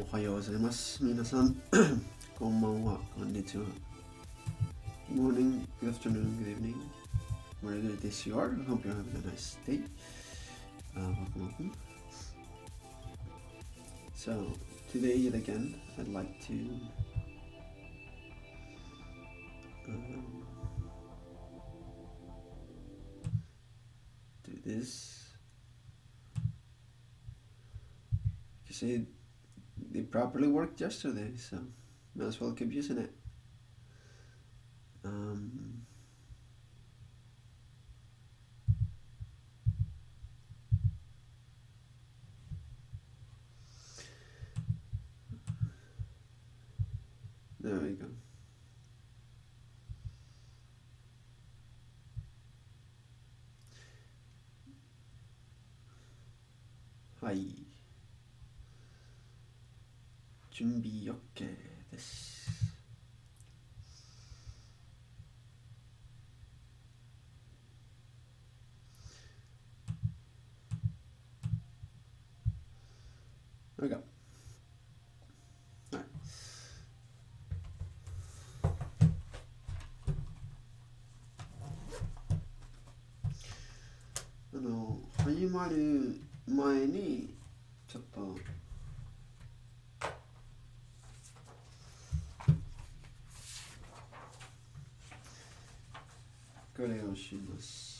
おはようございます。皆さん、こんばんは、こんにちは。Good morning, good afternoon, good evening. Wherever it is you are, I hope you're having a nice day. Welcome. So, today yet again, I'd like to do this. You see, it properly worked yesterday, so might as well keep using it. There we go. Hi. 準備 OK です。There we go. Right. 始まる前にちょっとこれをします。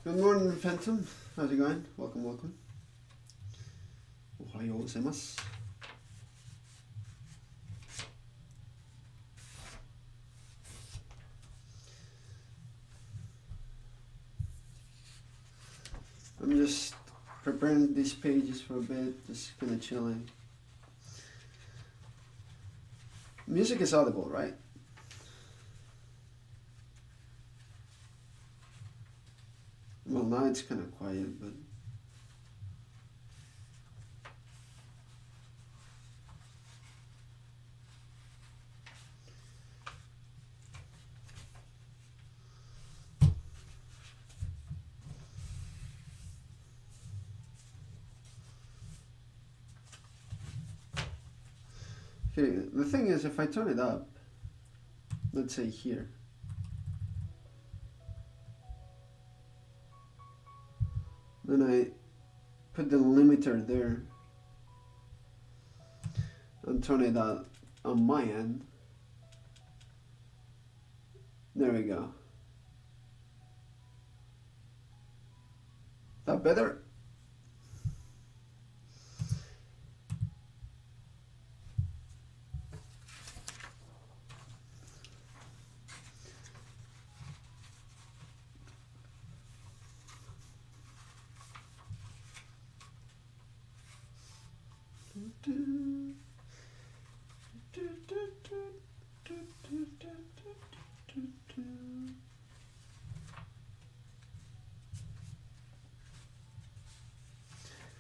Good morning, Phantom. How's it going? Welcome, welcome. おはようございます。I'm just preparing these pages for a bit, just kind of chilling. Music is audible, right? Well, now it's kind of quiet, but okay, the thing is, if I turn it up, let's say here, then I put the limiter there and turn it up on my end. There we go. That better?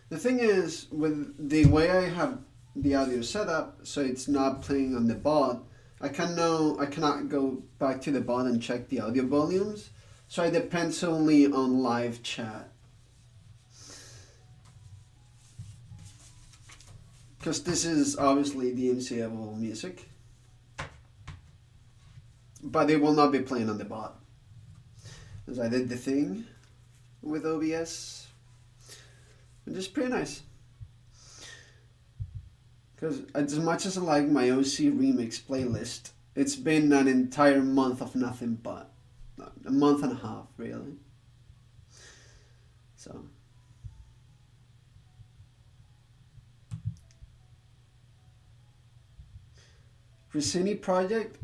The thing is, with the way I have the audio set up, so it's not playing on the bot, I cannot go back to the bot and check the audio volumes, so I depend solely on live chat. because this is obviously DMCable music, but it will not be playing on the bot, as I did the thing with OBS, which is pretty nice. Because as much as I like my OC remix playlist, it's been an entire month of nothing but a month and a half, really. So. Rossini project,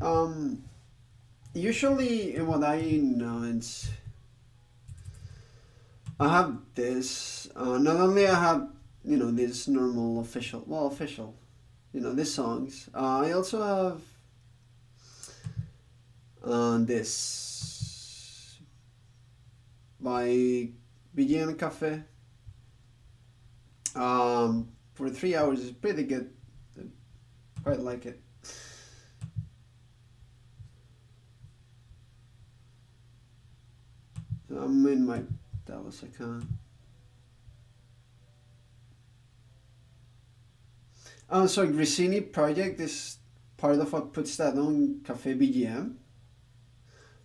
usually in what I know, it's I have this, not only I have, this normal official, these songs, I also have this by BGM Cafe, for 3 hours. It's pretty good, I quite like it. So I'm in my Dallas account. So Rossini project is part of what puts that on Cafe BGM?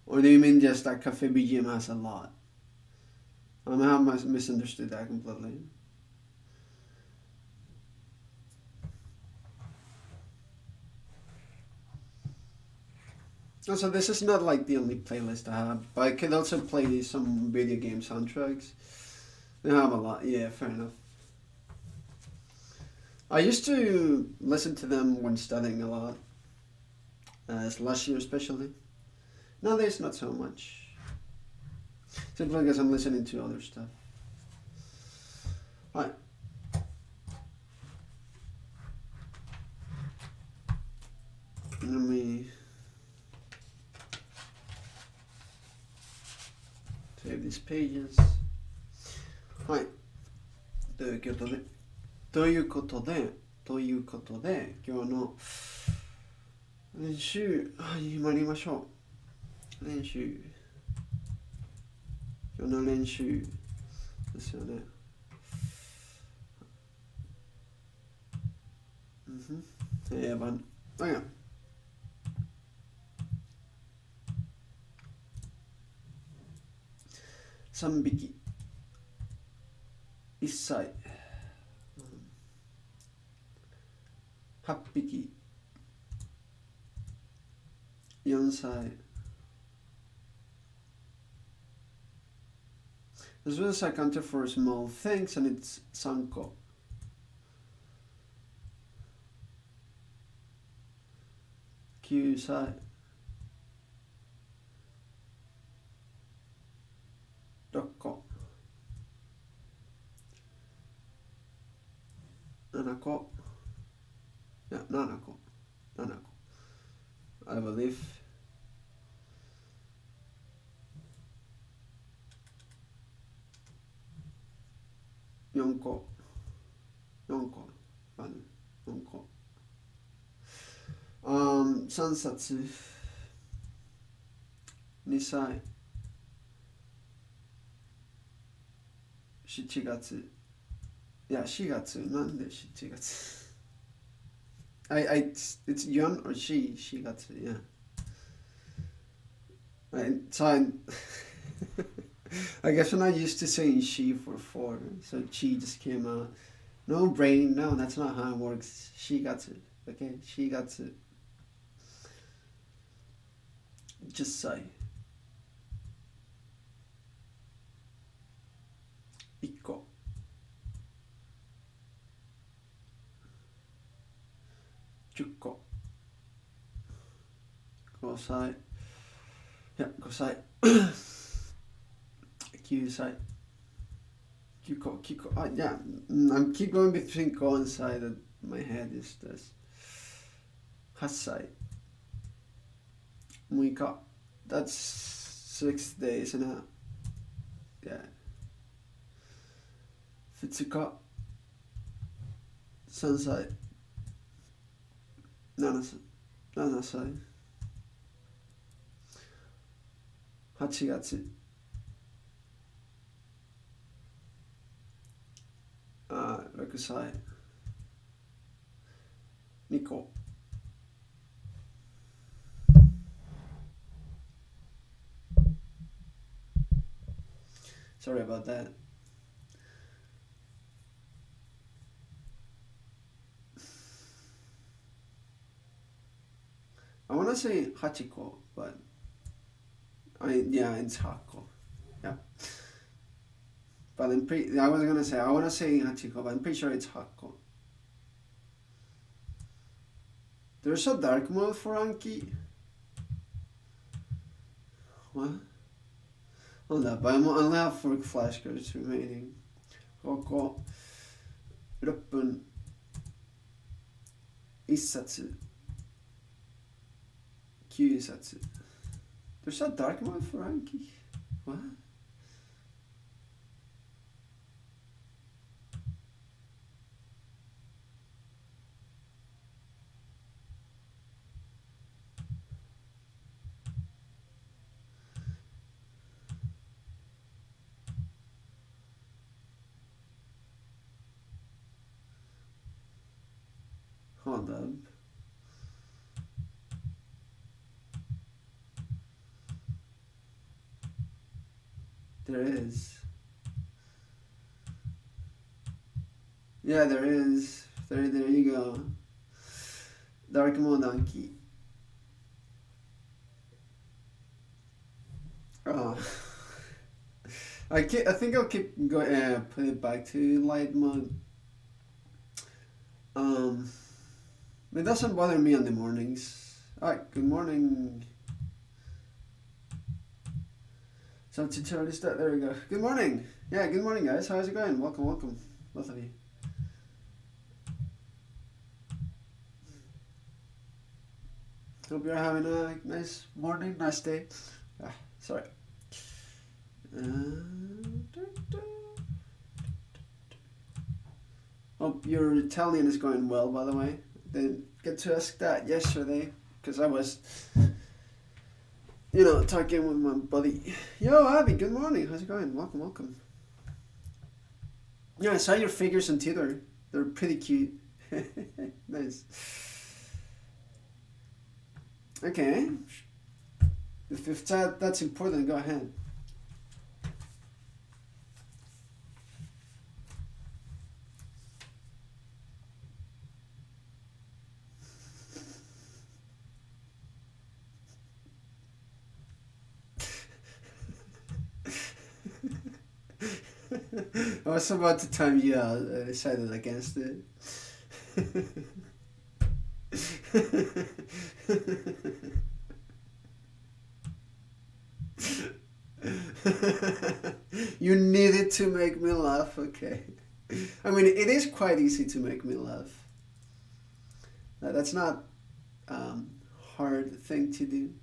Or do you mean just that Cafe BGM has a lot? I have misunderstood that completely. So this is not like the only playlist I have, but I could also play some video game soundtracks. They have a lot, yeah, fair enough. I used to listen to them when studying a lot, last year especially. Nowadays not so much, simply because I'm listening to other stuff. Alright. Let me save these pages. はい。ということで、今日の練習、始まりましょう。今日の練習ですよね。3匹、1歳、8匹、4歳。As well as I counted for small things, and it's 3個。9歳。6個。7個。いや、7個。I believe. 4個。4個。3冊。2歳。7月。いや、4月。なんで7月it's Yon or she 月 yeah. I guess I'm not used to saying she for 4, so she just came out. No brain, no, that's not how it works. She got it, okay? She got it. Just say. 1個。10個。5歳。いや、5歳。9歳。9個。Yeah, I'm keep going between 個 and 歳 that my head is this. 8歳。6日。That's 6 days and a half. Yeah. 2日。3歳。7歳。8月。6歳。Nico. Sorry about that. I want to say Hachiko, but it's Hako. Yeah. But I was gonna say, I want to say Hachiko, but I'm pretty sure it's Hako. There's a dark mode for Anki. What? Hold up, I only have 4 flashcards remaining. Hoko, Ruppun, Issatsu, Kyusatsu. There's a dark mode for Anki. What? Hold up. There is. Yeah, there is. There you go. Dark mode Anki. Oh. I think I'll keep put it back to light mode. It doesn't bother me on the mornings. Alright, good morning. Substitute is that. There we go. Good morning. Yeah, good morning, guys. How's it going? Welcome, both of you. Hope you're having a nice morning, nice day. Sorry. Hope your Italian is going well, by the way. Didn't get to ask that yesterday because I was, talking with my buddy. Yo, Abby, good morning. How's it going? Welcome. Yeah, I saw your figures on Twitter. They're pretty cute. Nice. Okay. If that's important, go ahead. I was about to time you out. I decided against it. You needed to make me laugh, okay. I mean, it is quite easy to make me laugh. That's not hard thing to do.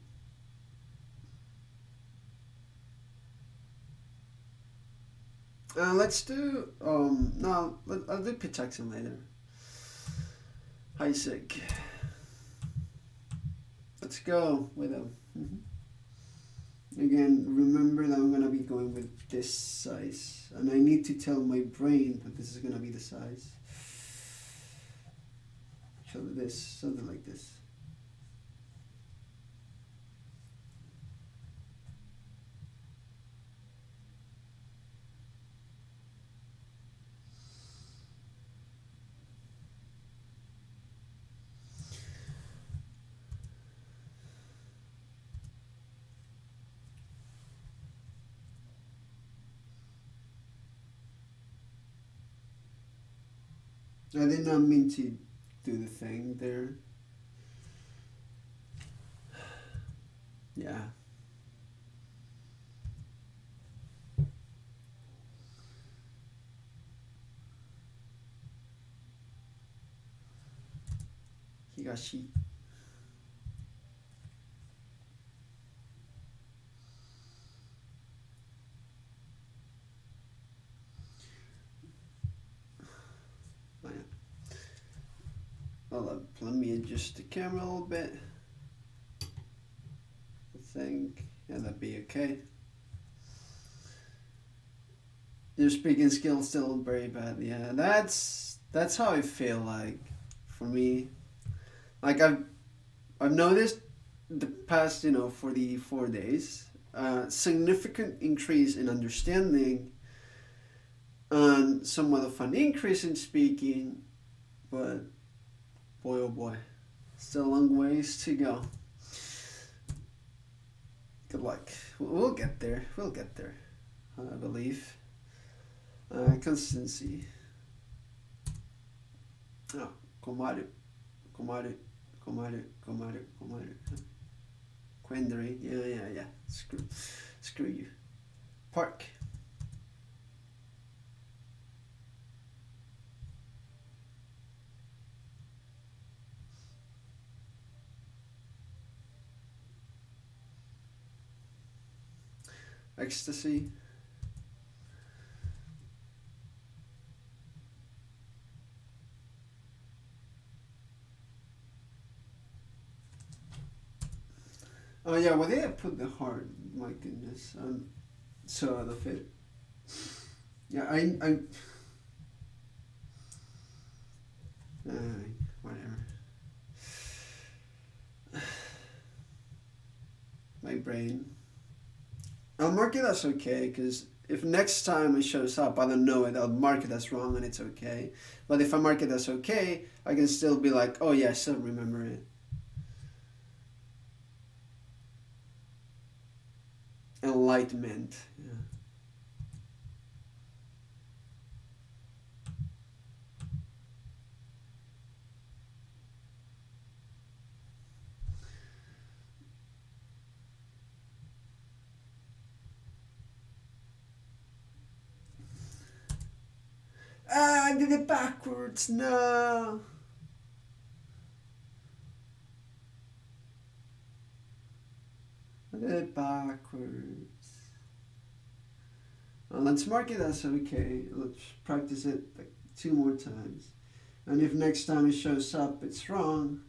Let's do, no, I'll do Pete Jackson later. Isaac. Let's go with him. Again, remember that I'm going to be going with this size. And I need to tell my brain that this is going to be the size. So this, something like this. I did not mean to do the thing there. Yeah. Higashi. Let me adjust the camera a little bit. I think, yeah, that'd be okay. Your speaking skills still very bad. Yeah, that's how I feel like. For me, Like I've noticed the past 44 days, significant increase in understanding and somewhat of an increase in speaking, but boy oh boy, still a long ways to go. Good luck. We'll get there. We'll get there. I believe. Consistency. Oh, Komaru. Komaru. Komaru. Komaru. Komaru. Quendary. Yeah. Screw you. Park. Ecstasy. Oh yeah, well they put the heart. My goodness, I'm so out of it. Yeah, I whatever. My brain. I'll mark it as okay because if next time it shows up, I don't know it. I'll mark it as wrong and it's okay. But if I mark it as okay, I can still be like, oh yeah, I still remember it. Enlightenment. Yeah. I did it backwards. No. I did it backwards. Well, let's mark it as okay. Let's practice it like 2 more times. And if next time it shows up it's wrong,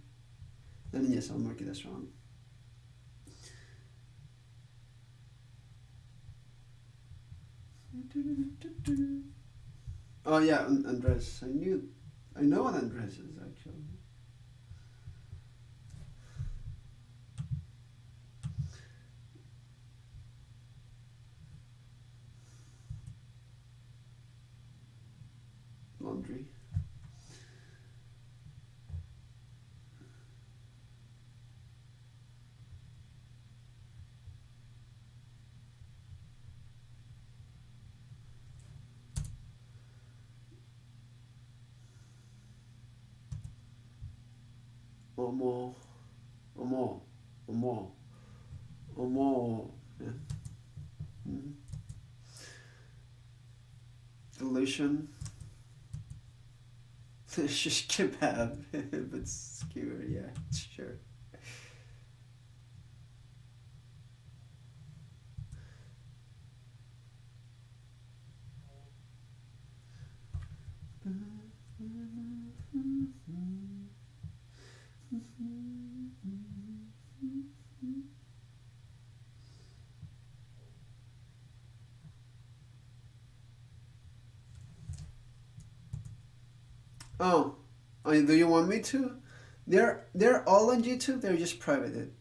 then yes, I'll mark it as wrong. Oh yeah, Andres. I know what Andres is actually. Laundry. Omo. Yeah. Mm-hmm. Dilution. Shish kebab, but skewer, yeah, sure. Oh, do you want me to? They're all on YouTube. They're just privated.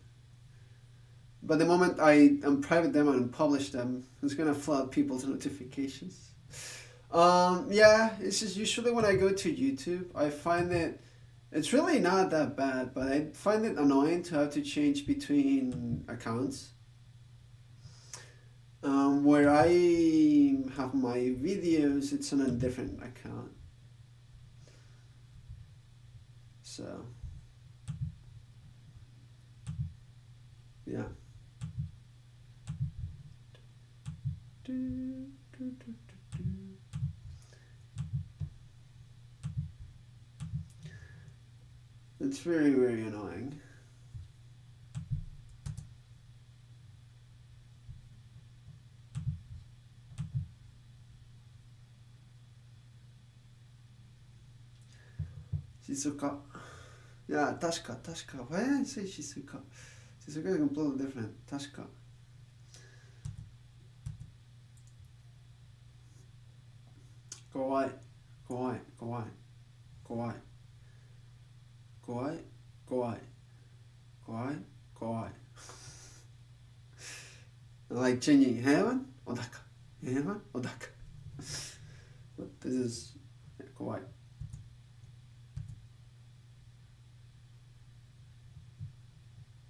But the moment I unprivate them and publish them, it's gonna flood people's notifications. Yeah, it's just usually when I go to YouTube, I find it. It's really not that bad, but I find it annoying to have to change between accounts. Where I have my videos, it's on a different account. So, yeah. It's very, very annoying. Shizuka. Yeah, Tashka. Why did I say Shizuka? Shizuka is completely different. Tashka. Kawaii. Kawaii. Kawaii. Kawaii. Kawaii. Like changing heaven, Odaka. Heaven, Odaka. But this is kawaii.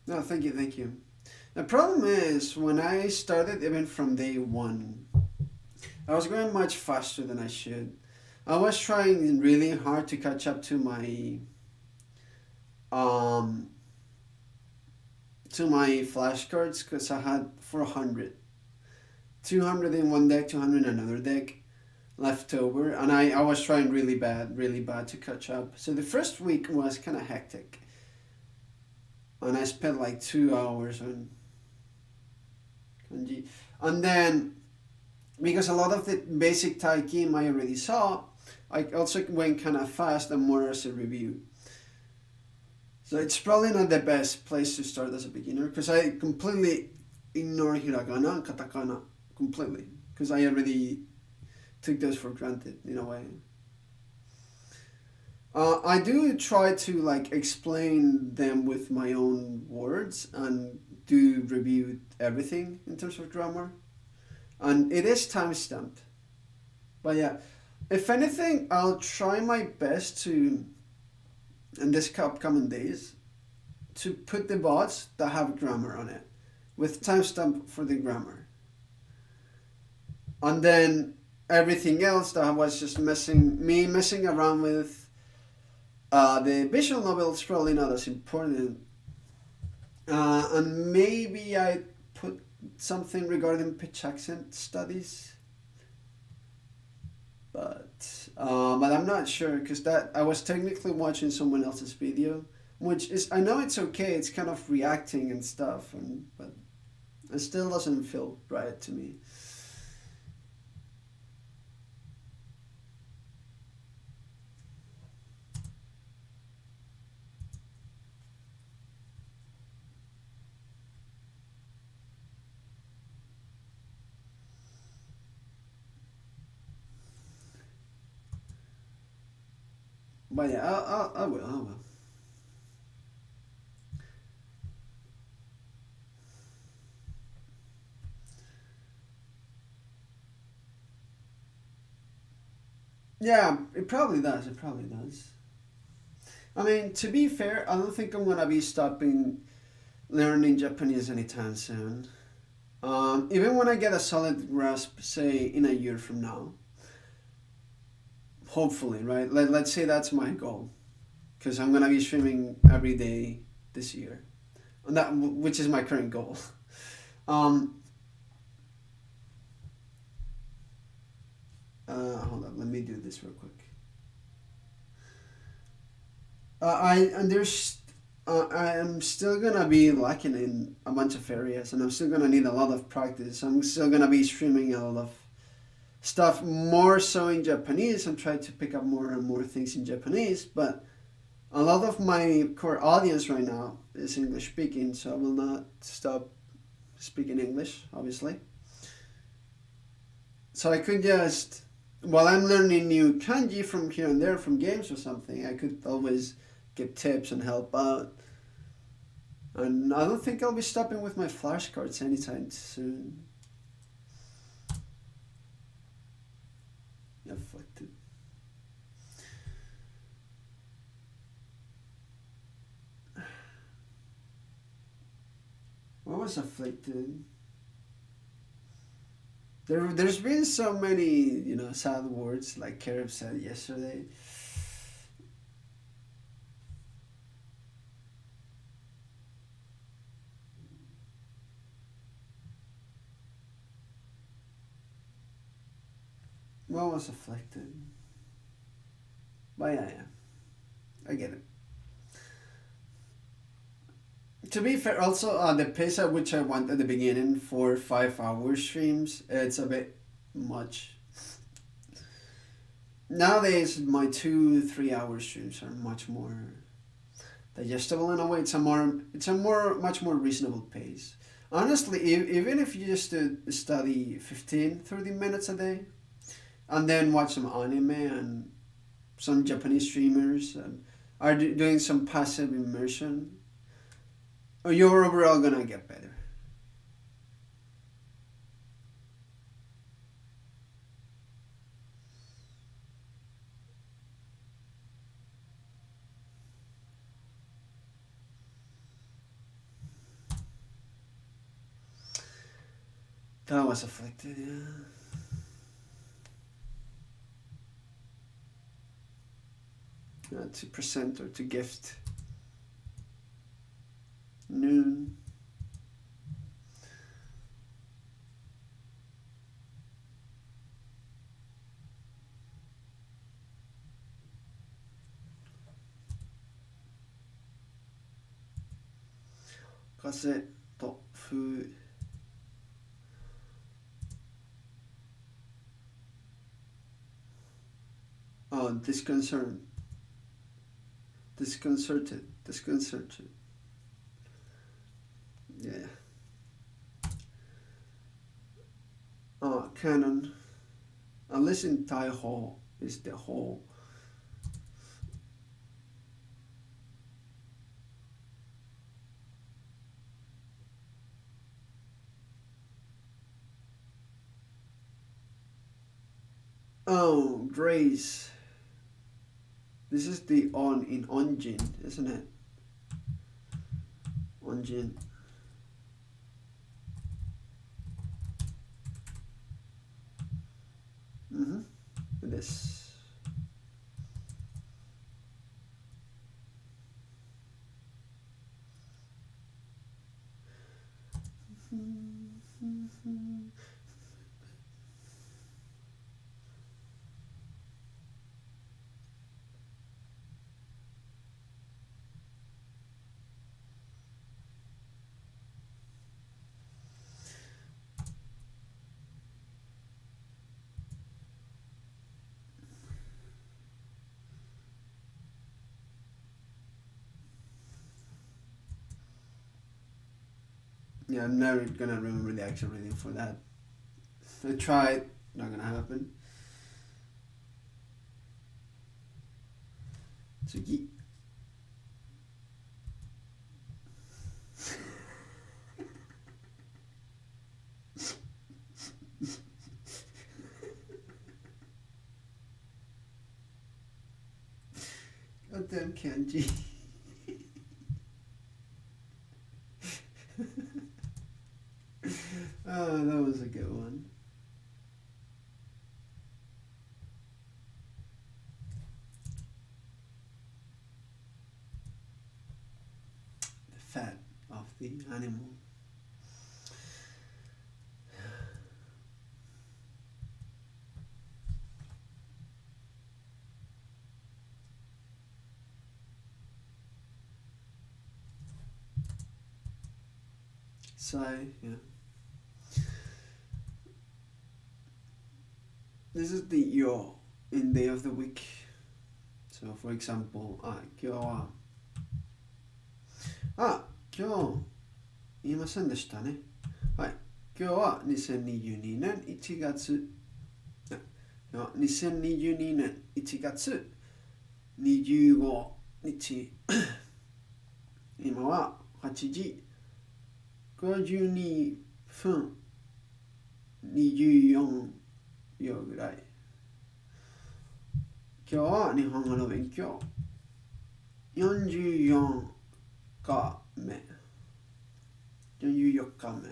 No, thank you, thank you. The problem is, when I started, even from day one, I was going much faster than I should. I was trying really hard to catch up to um my flashcards because I had 400, 200 in one deck, 200 in another deck left over, and I was trying really bad to catch up. So the first week was kind of hectic, and I spent like 2 hours on Kanji, and then because a lot of the basic Tai game I already saw, I also went kind of fast and more as a review. So it's probably not the best place to start as a beginner because I completely ignore hiragana and katakana completely because I already took those for granted in a way. I do try to like explain them with my own words and do review everything in terms of grammar, and it is time stamped. But yeah, if anything, I'll try my best to in this upcoming days to put the bots that have grammar on it with timestamp for the grammar, and then everything else that I was just messing around with. The visual novel is probably not as important, and maybe I put something regarding pitch accent studies, but I'm not sure because that I was technically watching someone else's video, which is I know it's okay. It's kind of reacting and stuff, but it still doesn't feel right to me. But yeah, I will. Yeah, it probably does. It probably does. I mean, to be fair, I don't think I'm gonna be stopping learning Japanese anytime soon. Even when I get a solid grasp, say in a year from now, hopefully, right? Let's say that's my goal, because I'm gonna be streaming every day this year, and that which is my current goal. Um, Hold on, let me do this real quick. I and there's I am still gonna be lacking in a bunch of areas, and I'm still gonna need a lot of practice. I'm still gonna be streaming a lot of stuff more so in Japanese and try to pick up more and more things in Japanese. But a lot of my core audience right now is English speaking, so I will not stop speaking English, obviously. So I could just, while I'm learning new kanji from here and there from games or something, I could always give tips and help out. And I don't think I'll be stopping with my flashcards anytime soon. Afflicted. What was afflicted? There's been so many, sad words like Kerib said yesterday. What was afflicted? But yeah, I get it. To be fair, also the pace at which I went at the beginning, 4 or 5 hour streams, it's a bit much. Nowadays, my 2 3 hour streams are much more digestible in a way. Much more reasonable pace. Honestly, even if you just study 15 30 minutes a day, and then watch some anime and some Japanese streamers, and are doing some passive immersion, or you're overall gonna get better. That was afflicted, yeah. To present or to gift. Noon. Kase to fu. Oh, disconcerted. Yeah. Canon. Unless in Tai Ho is the whole. Oh, grace. This is the on in onjin, isn't it? Onjin. It is. Yeah, I'm never gonna remember the actual reading for that. I tried, not gonna happen. Tsugi. Goddamn Kanji. Oh, that was a good one. The fat of the animal. Sai, yeah. This is the yo in day of the week. So for example, 今日は今日言いませんでしたね。はい。今日は2022年1月2022年1月25日今は8時52分24秒ぐらい。今日は日本語の勉強44日目。44日目。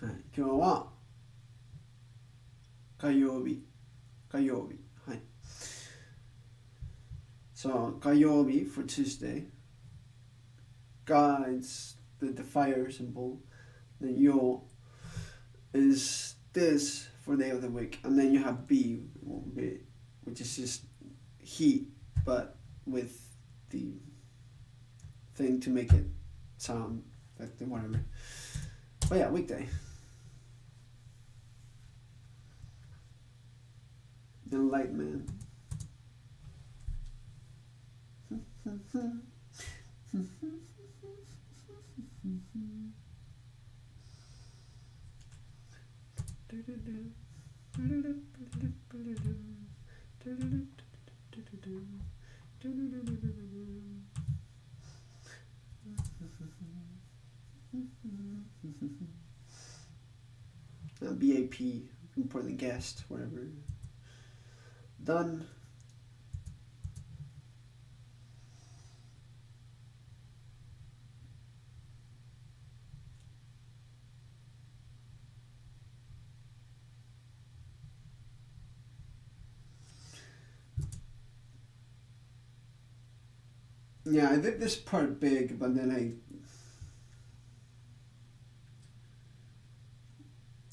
はい、今日は火曜日。はい。So 火曜日 for Tuesday. Guides the fire symbol. Then yo is this for day of the week, and then you have B, which is just heat, but with the thing to make it sound like the whatever. But yeah, weekday. Enlightenment. VIP, important guest, whatever. Done. Yeah, I did this part big, but then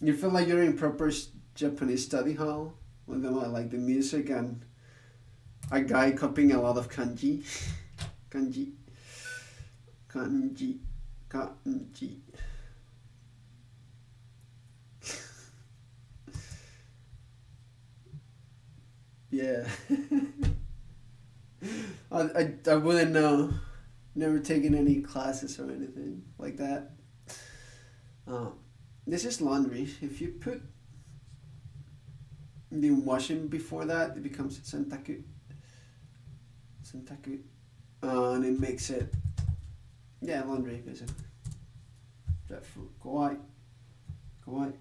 you feel like you're in proper Japanese study hall with like the music and a guy copying a lot of kanji. Kanji. Kanji. Kanji. Yeah. I wouldn't know. Never taken any classes or anything like that. This is laundry. If you put the washing before that, it becomes sentaku. Sentaku. And it makes it, yeah, laundry basically. Dreadful. Kawaii. Kawaii.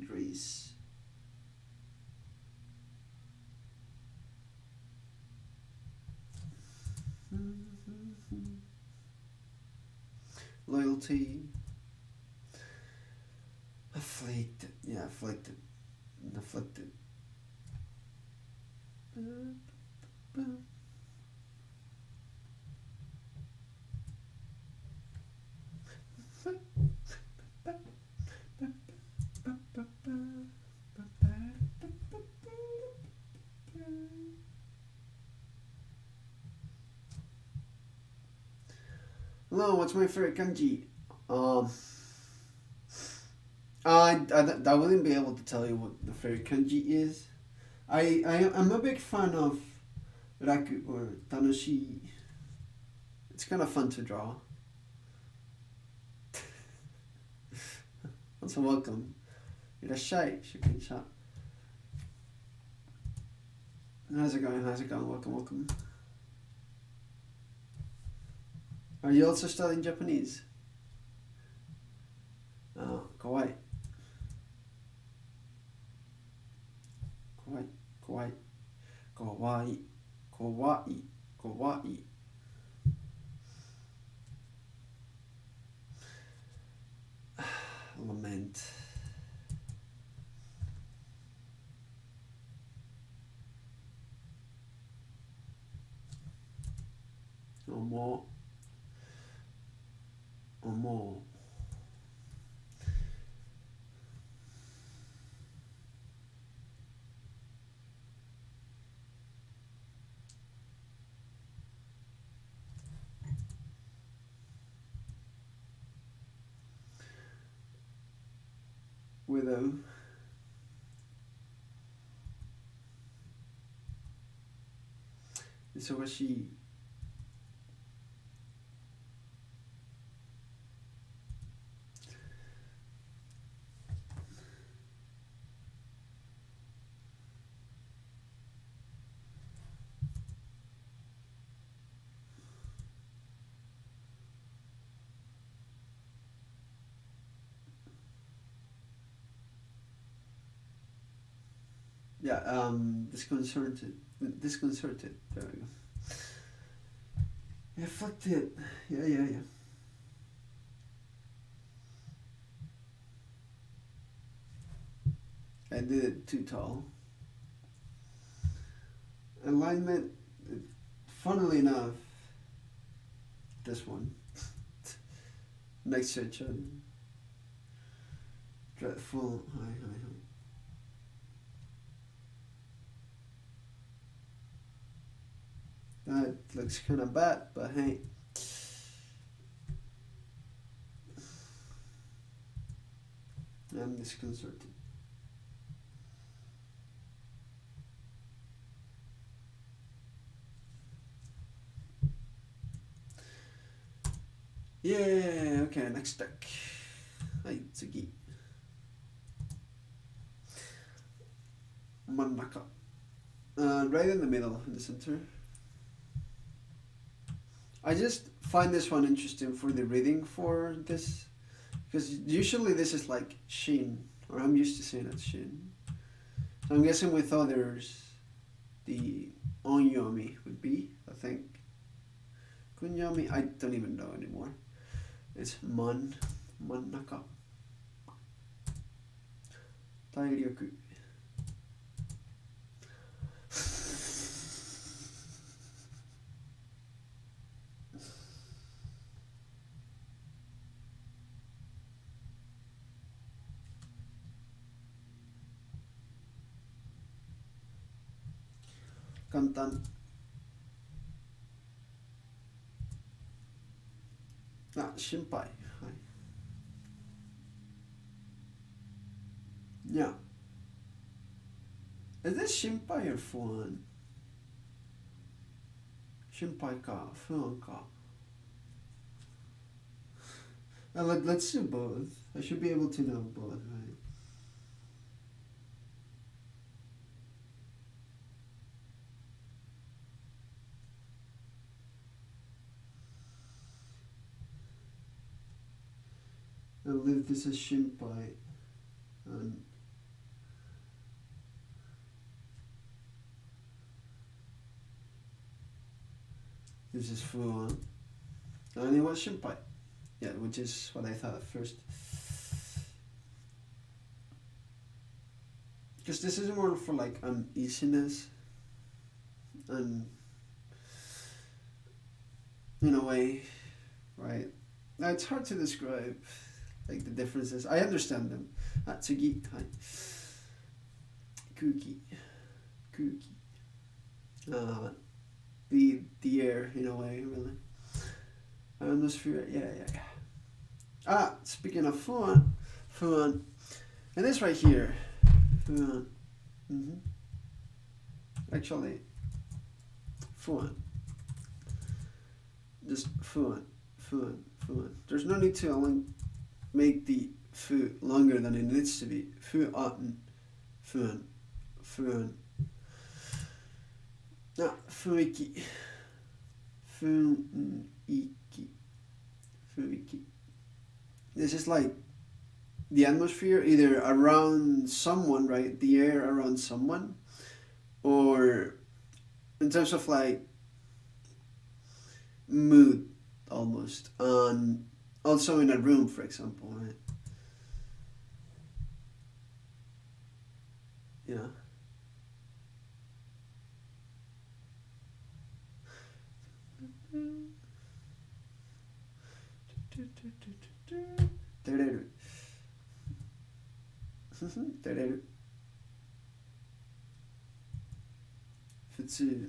Greece. Loyalty. Afflicted. Yeah, afflicted. Afflicted. Hello, what's my favorite kanji? I wouldn't be able to tell you what the favorite kanji is. I'm a big fan of raku or tanoshi. It's kind of fun to draw. Also welcome. Irashai, shukinsha. How's it going? How's it going? Welcome, welcome. Are you also studying Japanese? Oh, kawaii. Kawaii, kawaii, kawaii, kawaii, kawaii. Lament. No more. Or more. Widow. Isogashi. Yeah, disconcerted. Disconcerted. There we go. Afflicted. Yeah. I did it too tall. Alignment, funnily enough, this one. Next to each other. Dreadful. Hi. That looks kind of bad, but hey. I'm disconcerted. Yeah, okay, next deck. はい、次。真ん中。Right in the middle, in the center. I just find this one interesting for the reading for this, because usually this is like shin, or I'm used to saying it shin. So I'm guessing with others, the onyomi would be, I think. Kunyomi, I don't even know anymore. It's mannaka. Tairyoku. Kantan. Shinpai. Yeah. Is this shinpai or fuan? Shinpai ka, fuan ka. Let's do both. I should be able to know both, right? I believe this is shinpai, and this is fuan. And it was shinpai. Yeah, which is what I thought at first. Because this is more for like uneasiness, and in a way, right? Now it's hard to describe like the differences. I understand them. Tsugi, hai. Kuki. The air in a way, really. Atmosphere, yeah. Speaking of fuan, and this right here, fuan. Actually, fuan. Just fuan. There's no need to make the fu longer than it needs to be. Fuan. Fuiki. This is like the atmosphere either around someone, right? The air around someone, or in terms of like mood almost, and also in a room, for example, right? Yeah. Futsu.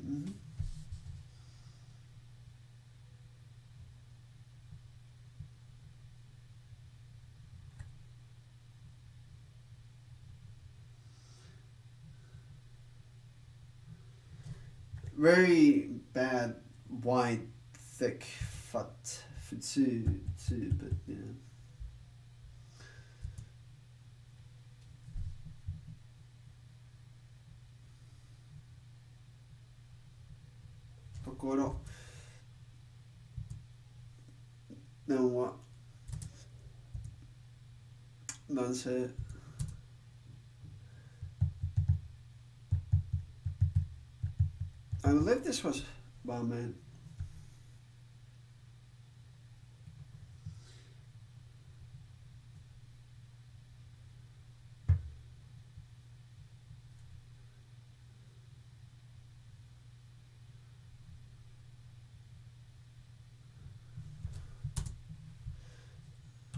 Very bad, wide, thick, fat. Futsu, but yeah. Kokoro. Then what? That's it. I believe this was Barman.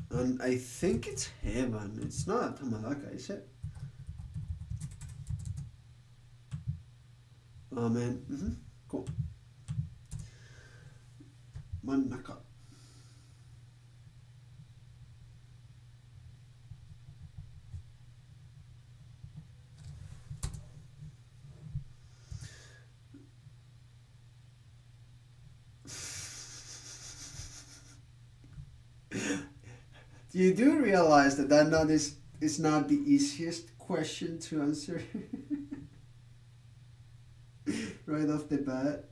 And I think it's heaven. It's not Tamalaka, is it? Amen. Cool. Mannaka. You do realize that not is not the easiest question to answer right off the bat.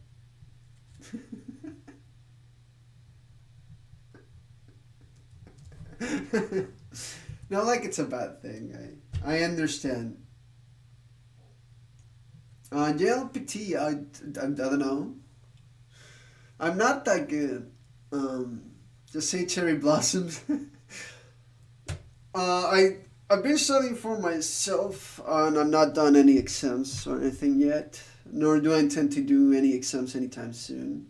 Not like it's a bad thing. I understand. JLPT, I don't know. I'm not that good. Just say cherry blossoms. I've been studying for myself, and I've not done any exams or anything yet. Nor do I intend to do any exams anytime soon.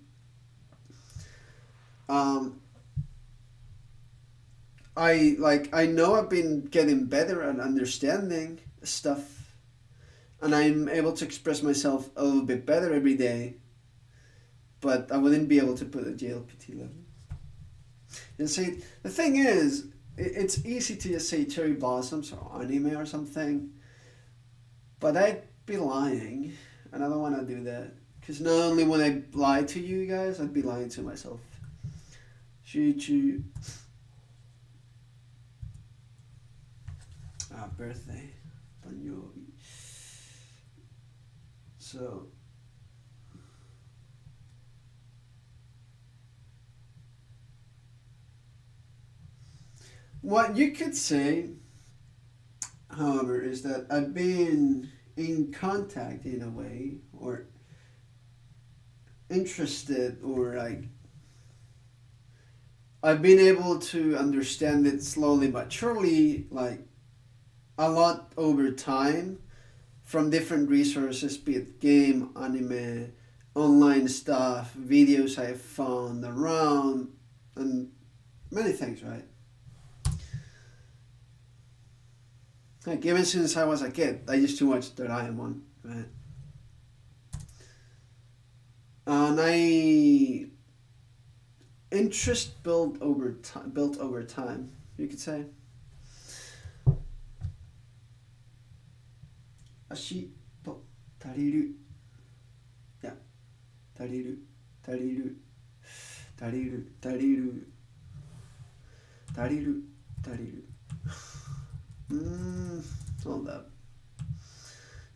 I know I've been getting better at understanding stuff, and I'm able to express myself a little bit better every day. But I wouldn't be able to put a JLPT level. And see, the thing is, it's easy to just say cherry blossoms or anime or something, but I'd be lying, and I don't want to do that. Because not only would I lie to you guys, I'd be lying to myself. Choo-choo. Birthday. Tanyobi. So... what you could say, however, is that I've been in contact in a way, or interested, or like I've been able to understand it slowly but surely, like a lot over time, from different resources, be it game, anime, online stuff, videos I've found around, and many things, right? Like, even since I was a kid, I used to watch Doraemon, right? And interest built over time, you could say. Ashi to tariru. Yeah. Tariru. Tariru. Tariru. Tariru. Tariru. Tariru. Hold up.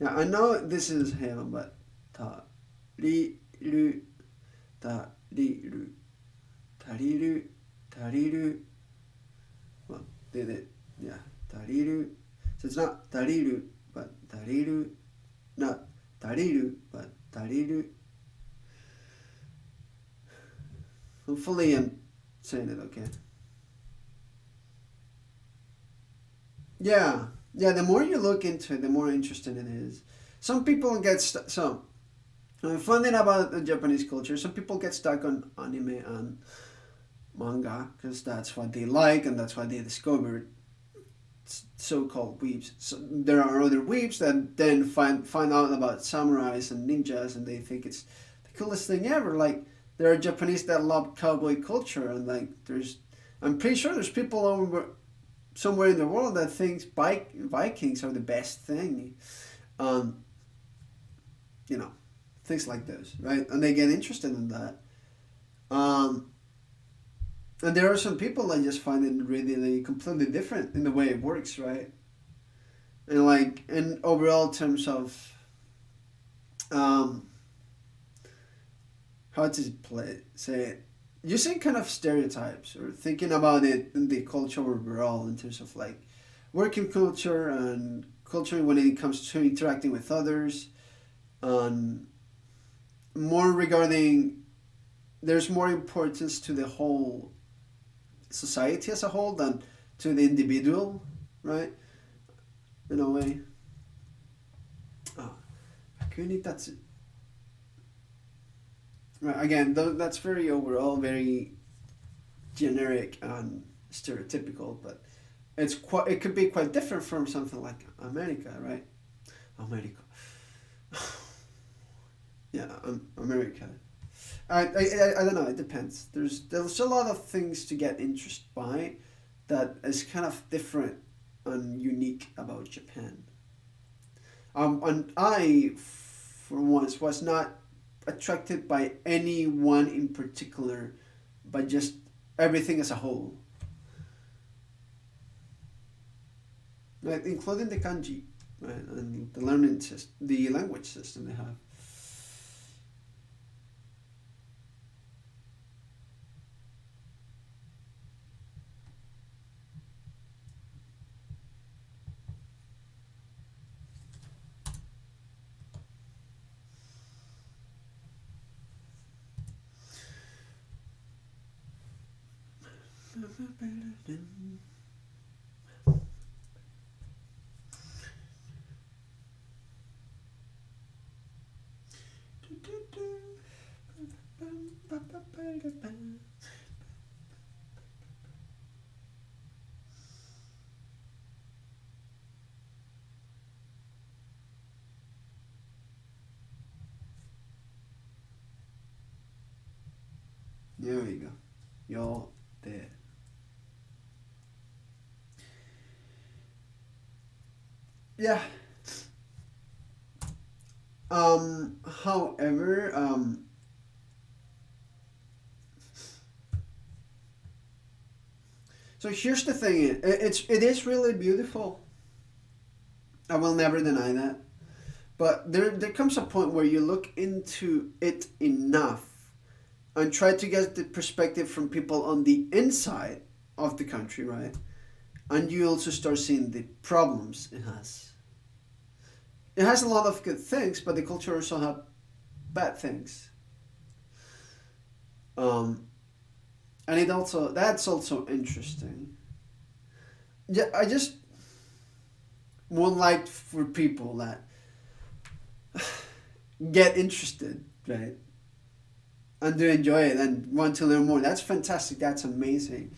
Yeah, I know this is him, but tariru, tariru, tariru, tariru. Well, did it? Yeah, tariru. So it's not tariru, but tariru. Not tariru, but tariru. Hopefully, I'm saying it okay. Yeah, the more you look into it, the more interesting it is. Some people get stuck. So, fun thing about the Japanese culture, some people get stuck on anime and manga because that's what they like and that's what they discovered. So-called weebs. So there are other weebs that then find out about samurais and ninjas, and they think it's the coolest thing ever. Like, there are Japanese that love cowboy culture, and I'm pretty sure there's people somewhere in the world that thinks Vikings are the best thing. Things like those, right? And they get interested in that. And there are some people that just find it really completely different in the way it works, right? And like in overall terms of how to say it, using kind of stereotypes or thinking about it in the culture overall in terms of like working culture and culture when it comes to interacting with others, and more regarding there's more importance to the whole society as a whole than to the individual, right? In a way. Kunitatsu. Right, again, that's very overall, very generic and stereotypical, but it could be quite different from something like America, right? America. Yeah, America. I don't know. It depends. There's a lot of things to get interested by that is kind of different and unique about Japan. And I, for once, was not attracted by anyone in particular, but just everything as a whole. right? Including the kanji, right, and the learning system, the language system they have. There we go. You're there. Yeah. However, so here's the thing. It is really beautiful. I will never deny that. But there comes a point where you look into it enough and try to get the perspective from people on the inside of the country, right? And you also start seeing the problems it has. It has a lot of good things, but the culture also have bad things. Um, and that's also interesting. Yeah, I just would like for people that get interested, right? And do enjoy it and want to learn more. That's fantastic. That's amazing.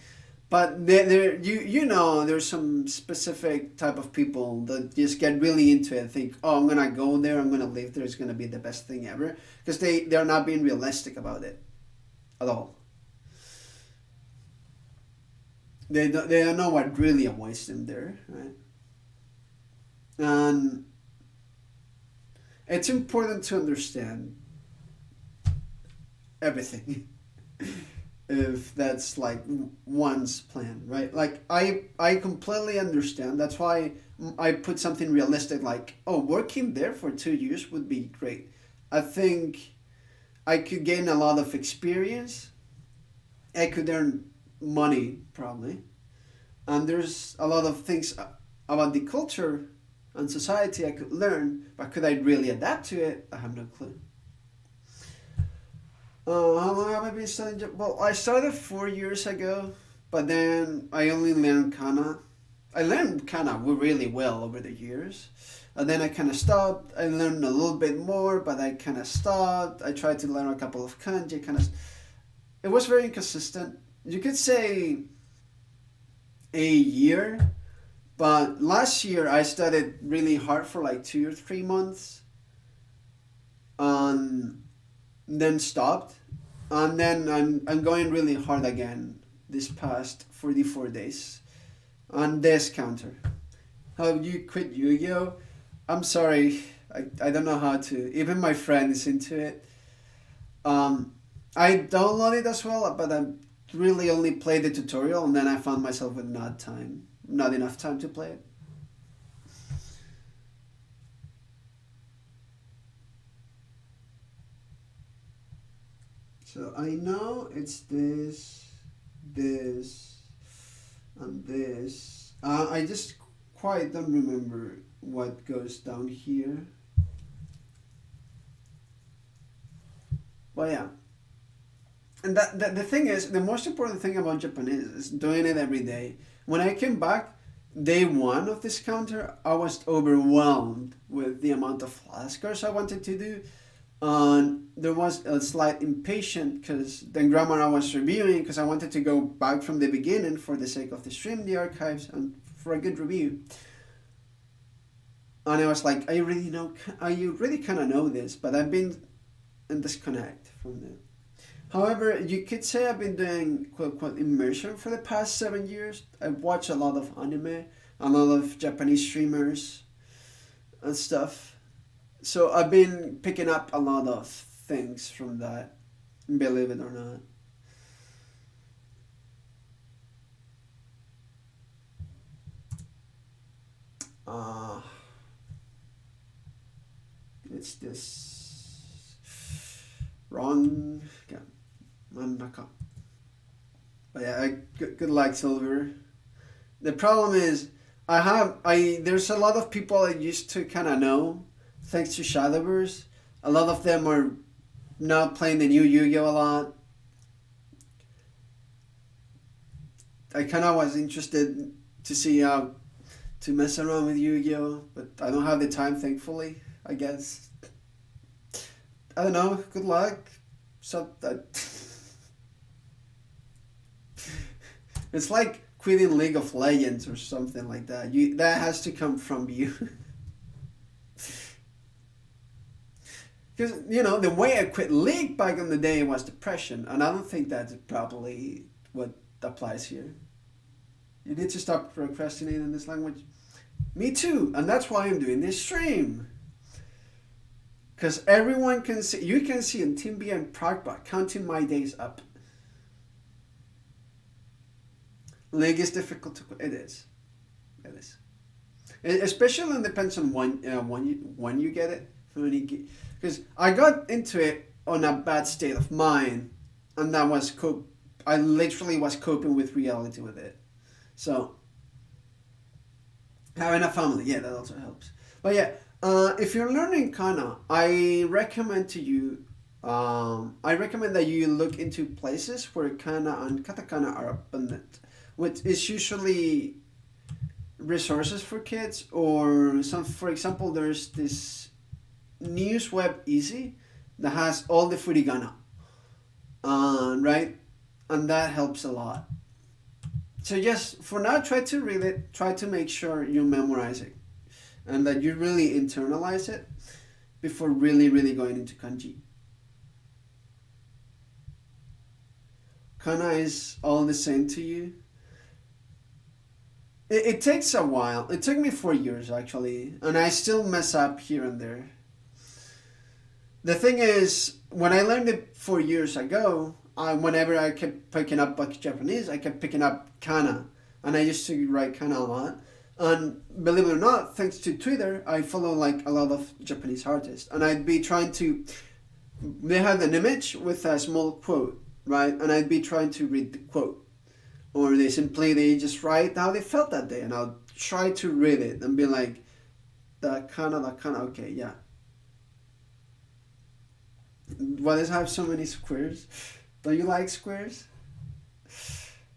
But you know there's some specific type of people that just get really into it and think, oh, I'm gonna go there, I'm gonna live there, it's gonna be the best thing ever, because they're not being realistic about it at all. They don't know what really awaits them there, right? And it's important to understand everything if that's like one's plan, right? Like I completely understand. That's why I put something realistic like, oh, working there for 2 years would be great. I think I could gain a lot of experience. I could earn money probably, and there's a lot of things about the culture and society I could learn, but could I really adapt to it? I have no clue. How long have I been studying? Well, I started 4 years ago, but then I only learned kana. I learned kana really well over the years, and then I kind of stopped. I learned a little bit more, but I kind of stopped. I tried to learn a couple of kanji. It was very inconsistent. You could say a year, but last year I studied really hard for like 2 or 3 months, and then stopped, and then I'm going really hard again this past 44 days on this counter. Have you quit Yu-Gi-Oh? I'm sorry, I don't know how to. Even my friend is into it. Um, I downloaded it as well, but I really only played the tutorial, and then I found myself with not enough time to play it. So I know it's this, and this. I just quite don't remember what goes down here. But yeah, and the thing is, the most important thing about Japanese is doing it every day. When I came back, day one of this counter, I was overwhelmed with the amount of flashcards I wanted to do. And there was a slight impatient because the grammar I was reviewing, because I wanted to go back from the beginning for the sake of the stream, the archives, and for a good review. And I was like, I really kind of know this, but I've been in disconnect from it. However, you could say I've been doing quote unquote immersion for the past 7 years. I've watched a lot of anime, a lot of Japanese streamers and stuff. So I've been picking up a lot of things from that, believe it or not. Uh, it's this wrong. Yeah, manaka. But yeah, good luck, Silver. The problem is, there's a lot of people I used to kind of know, thanks to Shadowverse. A lot of them are now playing the new Yu-Gi-Oh a lot. I kind of was interested to see how to mess around with Yu-Gi-Oh, but I don't have the time, thankfully. I guess. I don't know. Good luck. So that it's like quitting League of Legends or something like that. That has to come from you. Because the way I quit League back in the day was depression, and I don't think that's probably what applies here. You need to stop procrastinating in this language. Me too, and that's why I'm doing this stream. Because everyone can see, you can see in Timby and Pragba counting my days up. League is difficult to quit. It is. It is. It especially depends on when you get it. Because I got into it on a bad state of mind, and that was I literally was coping with reality with it. So having a family, yeah, that also helps. But yeah, if you're learning kana, I recommend that you look into places where kana and katakana are abundant, which is usually resources for kids or some. For example, there's this news web easy that has all the furigana, right, and that helps a lot. So yes, for now, try to read it. Try to make sure you memorize it, and that you really internalize it before really going into kanji. Kana is all the same to you. It takes a while. It took me 4 years actually, and I still mess up here and there. The thing is, when I learned it 4 years ago, whenever I kept picking up Japanese, I kept picking up kana, and I used to write kana a lot. And believe it or not, thanks to Twitter, I follow like a lot of Japanese artists, and I'd be trying to. They had an image with a small quote, right? And I'd be trying to read the quote, or they just write how they felt that day, and I'll try to read it and be like, that kana, okay, yeah. Why does it have so many squares? Don't you like squares?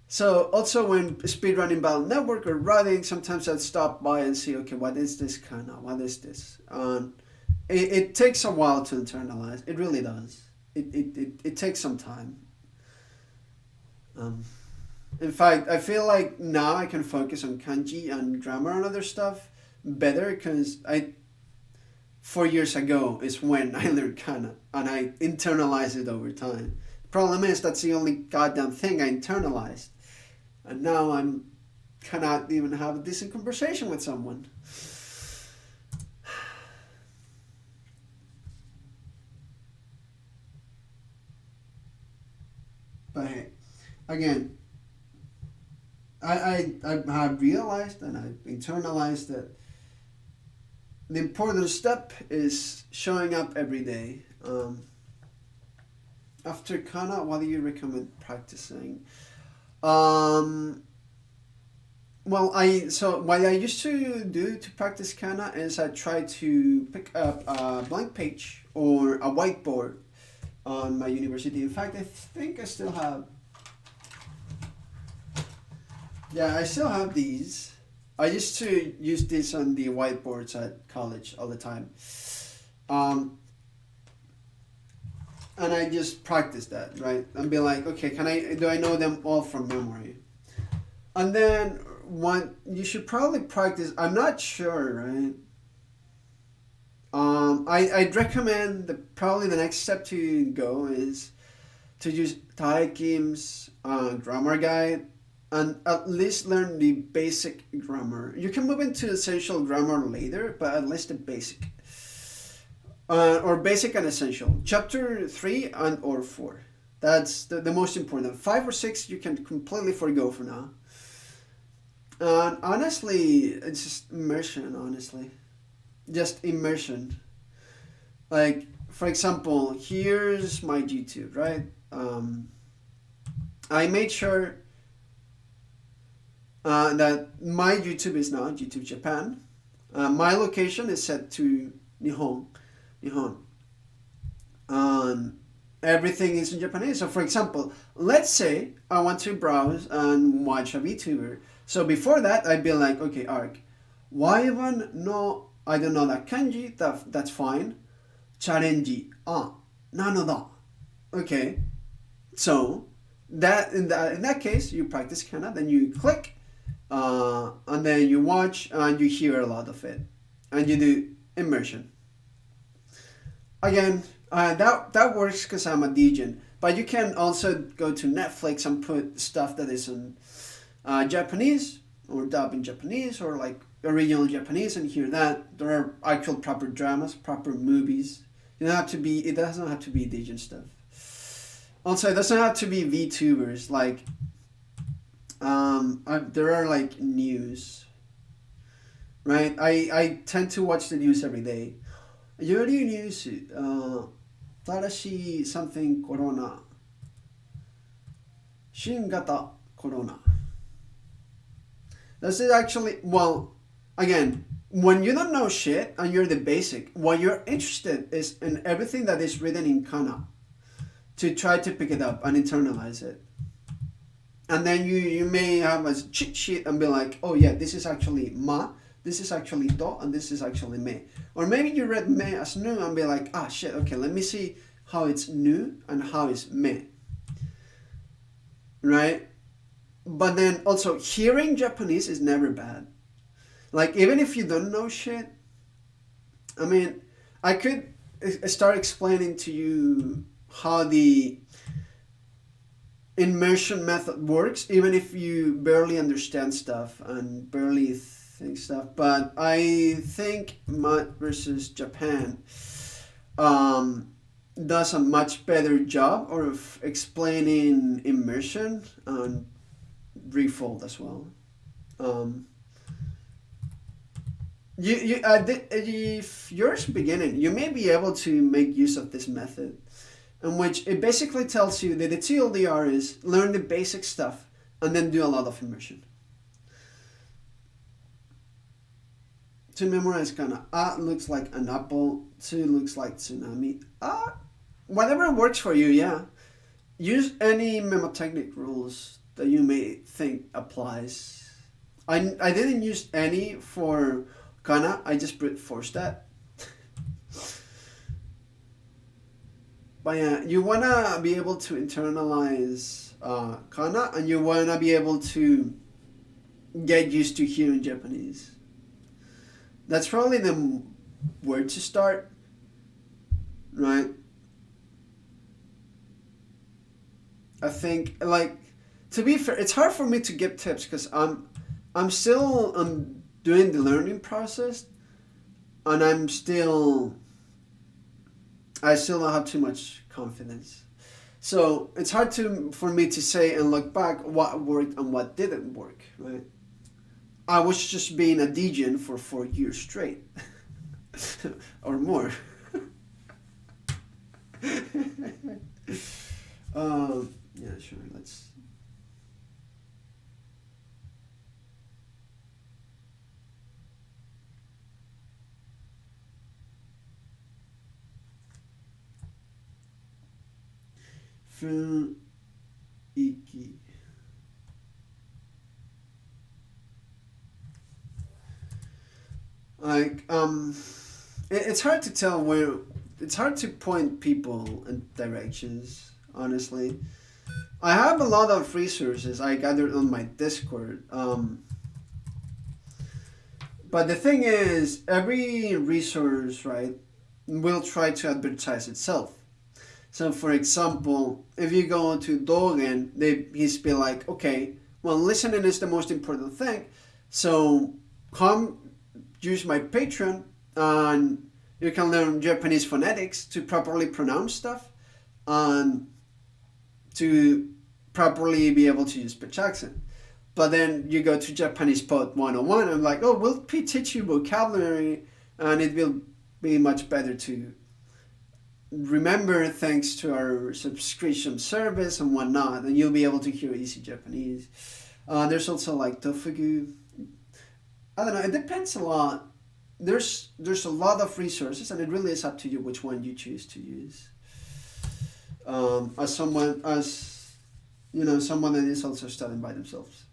So also when speedrunning Battle Network or writing, sometimes I'd stop by and see, okay, what is this kana? What is this? It takes a while to internalize. It really does. It takes some time. In fact, I feel like now I can focus on kanji and grammar and other stuff better because 4 years ago is when I learned kana and I internalized it over time. Problem is that's the only goddamn thing I internalized, and now I cannot even have a decent conversation with someone. But hey, again, I have realized and I've internalized that the important step is showing up every day. After kana, what do you recommend practicing? Well, what I used to do to practice kana is I try to pick up a blank page or a whiteboard on my university. In fact, I think I still have. Yeah, I still have these. I used to use this on the whiteboards at college all the time. And I just practice that, right? And be like, okay, do I know them all from memory? And then you should probably practice, I'm not sure, right? I'd recommend probably the next step to go is to use Tae Kim's grammar guide and at least learn the basic grammar. You can move into essential grammar later, but at least the basic. Or basic and essential. Chapter 3 and or 4. That's the most important. 5 or 6 you can completely forgo for now. And honestly, it's just immersion, honestly. Just immersion. Like, for example, here's my YouTube, right? I made sure that my YouTube is now YouTube Japan. My location is set to Nihon. Everything is in Japanese. So, for example, let's say I want to browse and watch a VTuber. So before that, I'd be like, okay, Ark, why even no? I don't know that kanji. That's fine. Challenge. Nano da. Okay. So in that case, you practice kana, then you click, and then you watch and you hear a lot of it, and you do immersion. Again, that works because I'm a DJ. But you can also go to Netflix and put stuff that is in Japanese or dub in Japanese or like original Japanese and hear that. There are actual proper dramas, proper movies. You don't have to be. It doesn't have to be DJ stuff. Also, it doesn't have to be VTubers. Like, there are like news, right? I tend to watch the news every day. 夜ニュース、新しい something corona 新型 corona. This is actually, well, again, when you don't know shit and you're the basic, what you're interested is in everything that is written in kana to try to pick it up and internalize it. And then you may have a cheat sheet and be like, oh yeah, this is actually ma, this is actually do, and this is actually me. Or maybe you read me as nu and be like, ah shit, okay, let me see how it's nu and how it's me. Right? But then also, hearing Japanese is never bad. Like, even if you don't know shit, I mean, I could start explaining to you how the immersion method works, even if you barely understand stuff and barely think stuff. But I think Matt versus Japan does a much better job of explaining immersion and refold as well. If you're beginning, you may be able to make use of this method, in which it basically tells you that the TLDR is learn the basic stuff and then do a lot of immersion. To memorize kana, looks like an apple, tu looks like tsunami. Whatever works for you, yeah. Use any mnemotechnic rules that you may think applies. I didn't use any for kana, I just brute forced that. But yeah, you wanna be able to internalize kana, and you wanna be able to get used to hearing Japanese. That's probably the where to start, right? I think, like, to be fair, it's hard for me to give tips because I'm still doing the learning process, and I still don't have too much confidence. So it's hard for me to say and look back what worked and what didn't work, right? I was just being a DJ for 4 years straight. Or more. Yeah, sure, let's... Iki. Like, it's hard to tell where, it's hard to point people in directions, honestly. I have a lot of resources I gathered on my Discord, but the thing is, every resource, right, will try to advertise itself. So, for example, if you go to Dogen, he's be like, okay, well, listening is the most important thing, so come use my Patreon, and you can learn Japanese phonetics to properly pronounce stuff, and to properly be able to use pitch accent. But then you go to Japanese Pod 101 and I'm like, oh, we'll teach you vocabulary and it will be much better to remember thanks to our subscription service and whatnot, and you'll be able to hear easy Japanese. There's also like Tofugu. I don't know, it depends a lot. There's a lot of resources and it really is up to you which one you choose to use. Someone that is also studying by themselves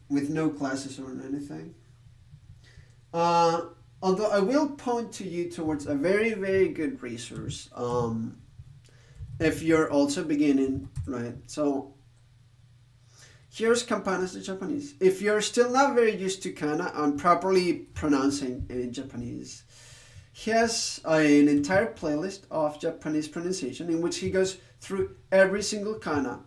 with no classes or anything. Although I will point to you towards a very, very good resource if you're also beginning, right? So here's Campanas de Japanese. If you're still not very used to kana and properly pronouncing in Japanese, he has an entire playlist of Japanese pronunciation in which he goes through every single kana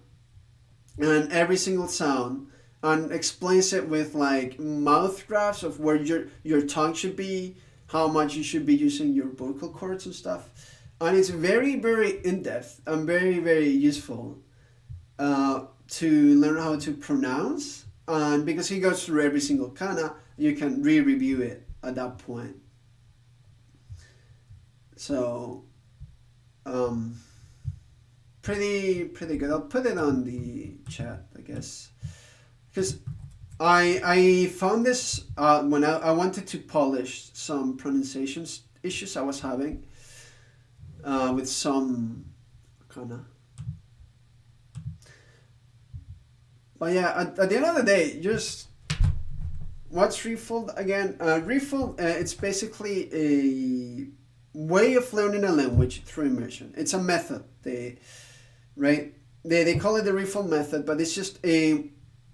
and every single sound and explains it with like mouth graphs of where your tongue should be, how much you should be using your vocal cords and stuff. And it's very, very in-depth and very, very useful to learn how to pronounce. And because he goes through every single kana, you can re-review it at that point. So, pretty good. I'll put it on the chat, I guess. Because I found this when I wanted to polish some pronunciation issues I was having with some kana. But yeah, at the end of the day, just what's Refold again? Refold, it's basically a way of learning a language through immersion. It's a method. They call it the Refold method, but it's just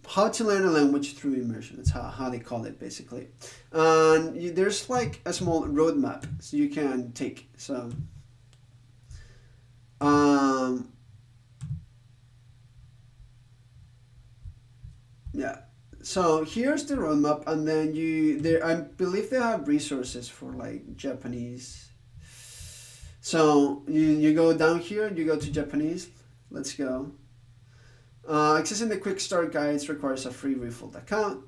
how to learn a language through immersion. It's how they call it, basically. And there's like a small roadmap so you can take. So, yeah. So here's the roadmap, and then I believe they have resources for like Japanese. So you go down here, you go to Japanese. Let's go. Accessing the quick start guides requires a free Refold account.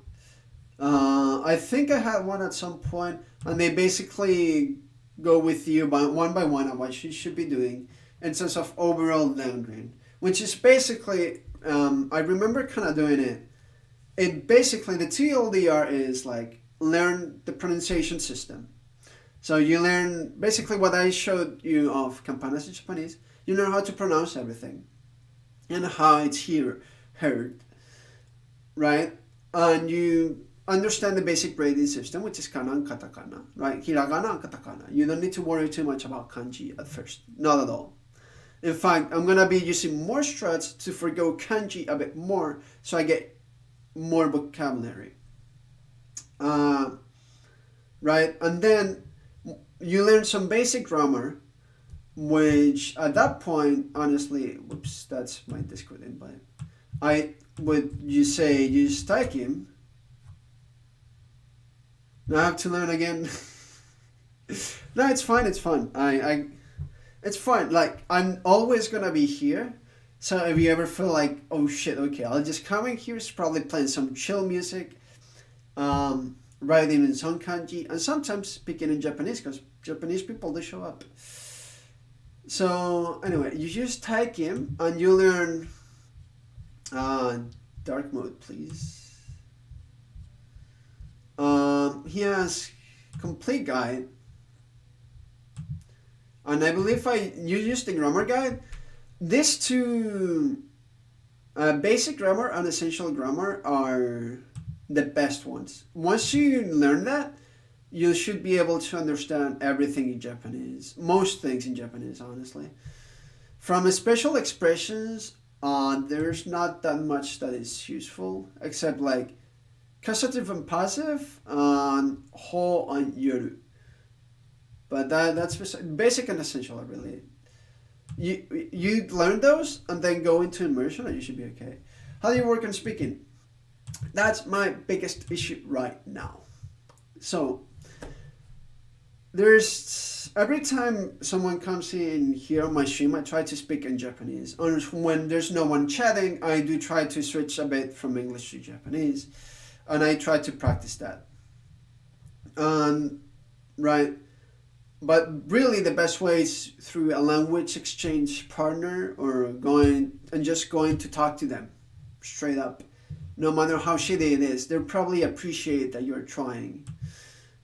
I think I had one at some point, and they basically go with you by one on what you should be doing in terms of overall downgrade, which is basically, I remember kind of doing it. It basically, the TLDR is like learn the pronunciation system. So you learn basically what I showed you of Campanas in Japanese. You learn how to pronounce everything and how it's heard, right? And you understand the basic grading system, which is kana and katakana, right? Hiragana and katakana. You don't need to worry too much about kanji at first, not at all. In fact, I'm gonna be using more struts to forgo kanji a bit more, so I get more vocabulary, right? And then you learn some basic grammar, which at that point, honestly, whoops, that's my Discord invite. You strike him. Now I have to learn again. No, it's fine. It's fun. It's fine. Like, I'm always gonna be here. So if you ever feel like, oh shit, okay, I'll just come in here, probably playing some chill music, writing in some kanji, and sometimes speaking in Japanese, because Japanese people, they show up. So anyway, you just type him, and you learn dark mode, please. He has complete guide, and I believe you used the grammar guide. These two, basic grammar and essential grammar, are the best ones. Once you learn that, you should be able to understand everything in Japanese. Most things in Japanese, honestly. From special expressions, there's not that much that is useful, except like causative and passive, and ho and yoru. But that's basic and essential, really. You learn those and then go into immersion and you should be okay. How do you work on speaking? That's my biggest issue right now. So there's every time someone comes in here on my stream, I try to speak in Japanese. And when there's no one chatting, I do try to switch a bit from English to Japanese, and I try to practice that. Right, but really the best way is through a language exchange partner, or going to talk to them straight up. No matter how shitty it is, they'll probably appreciate that you're trying.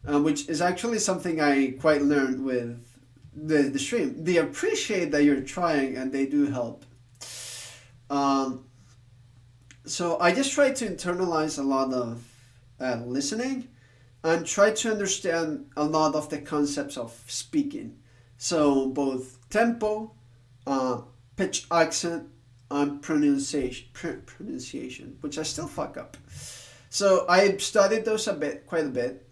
Which is actually something I quite learned with the stream. They appreciate that you're trying, and they do help. So I just try to internalize a lot of listening, and try to understand a lot of the concepts of speaking. So both tempo, pitch, accent, and pronunciation, which I still fuck up. So I studied those quite a bit.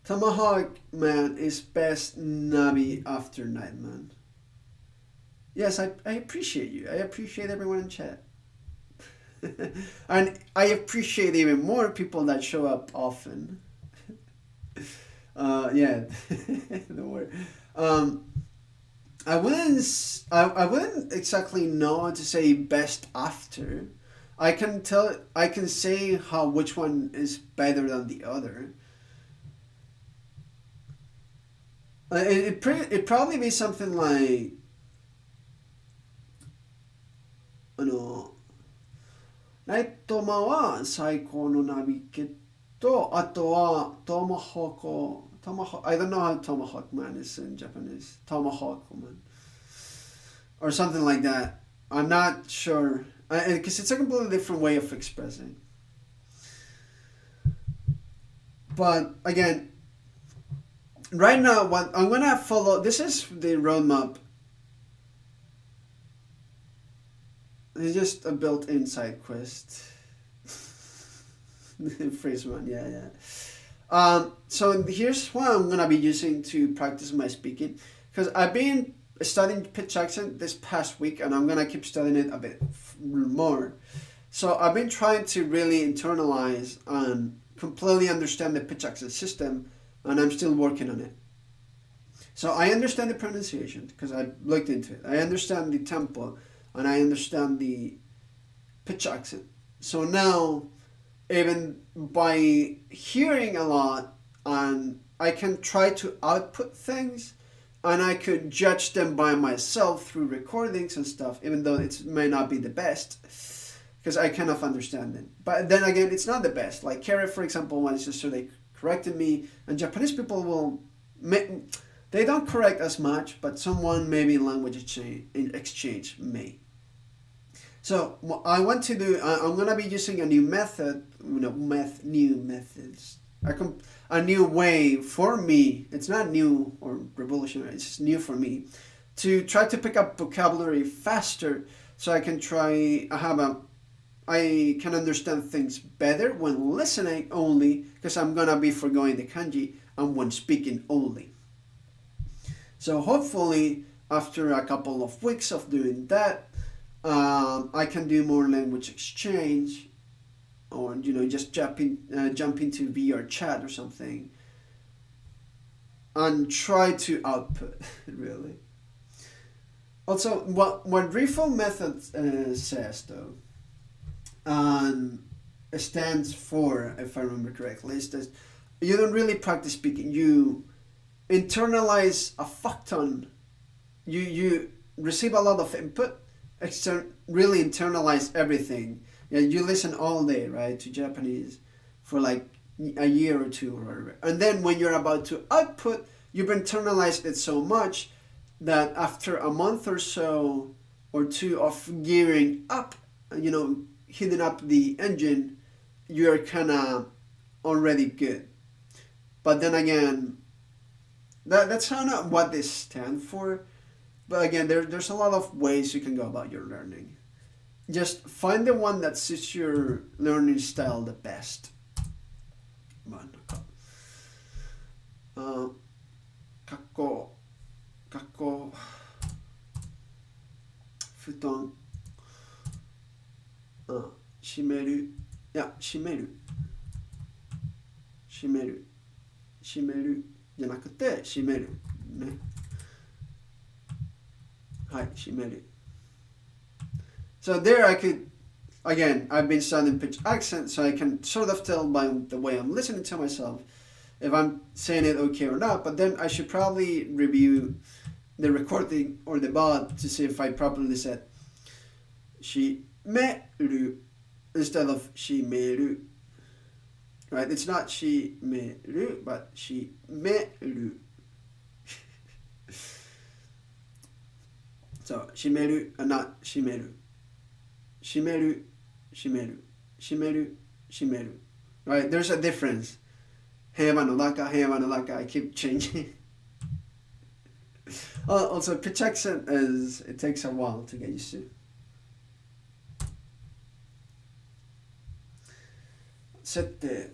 Tomahawk man is best Nabi after Nightman. Yes, I appreciate you. I appreciate everyone in chat. And I appreciate even more people that show up often. Yeah, the word. I wouldn't exactly know how to say best after. I can say which one is better than the other. It'd probably be something like, Naitoma wa saiko no nabi keto, ato wa tomahawk. I don't know how tomahawk man is in Japanese. Tomahawk man. Or something like that. I'm not sure. Because it's a completely different way of expressing. But again, right now, what I'm gonna follow, this is the roadmap. It's just a built-in side quest. Phrase one, yeah. So here's what I'm gonna be using to practice my speaking, because I've been studying pitch accent this past week, and I'm gonna keep studying it a bit more. So I've been trying to really internalize and completely understand the pitch accent system, and I'm still working on it. So I understand the pronunciation because I looked into it. I understand the tempo, and I understand the pitch accent. So now, even by hearing a lot, and I can try to output things, and I could judge them by myself through recordings and stuff, even though it may not be the best, because I kind of understand it. But then again, it's not the best. Like Kerry, for example, my sister, they corrected me, and Japanese people they don't correct as much, but someone maybe in language exchange may. So what I want to do, I'm gonna be using a new method, new methods, a new way for me. It's not new or revolutionary. It's just new for me to try to pick up vocabulary faster, so I can I can understand things better when listening only, because I'm gonna be forgoing the kanji, and when speaking only. So hopefully, after a couple of weeks of doing that, I can do more language exchange, or just jump into VR chat or something, and try to output really. Also, what Refill method says though, and stands for, if I remember correctly, is that you don't really practice speaking. You internalize a fuck ton. You receive a lot of input, really internalize everything. Yeah, you listen all day, right, to Japanese for like a year or two or whatever. And then when you're about to output, you've internalized it so much that after a month or so or two of gearing up, heating up the engine, you're kind of already good. But then again, that's not what they stand for. But again, there's a lot of ways you can go about your learning. Just find the one that suits your learning style the best. Kakko, futon, shimeru, yeah, shimeru. 閉めるじゃなくて閉めるね。はい、閉める。So there I could, again, I've been studying pitch accent, so I can sort of tell by the way I'm listening to myself if I'm saying it okay or not, but then I should probably review the recording or the bot to see if I properly said 閉める instead of 閉める. Right? It's not 閉める, but 閉める. So 閉める and not 閉める. 閉める閉める閉める閉める. Right? There's a difference. 平和の中 I keep changing. Also, pitch accent is, it takes a while to get used to. 設定。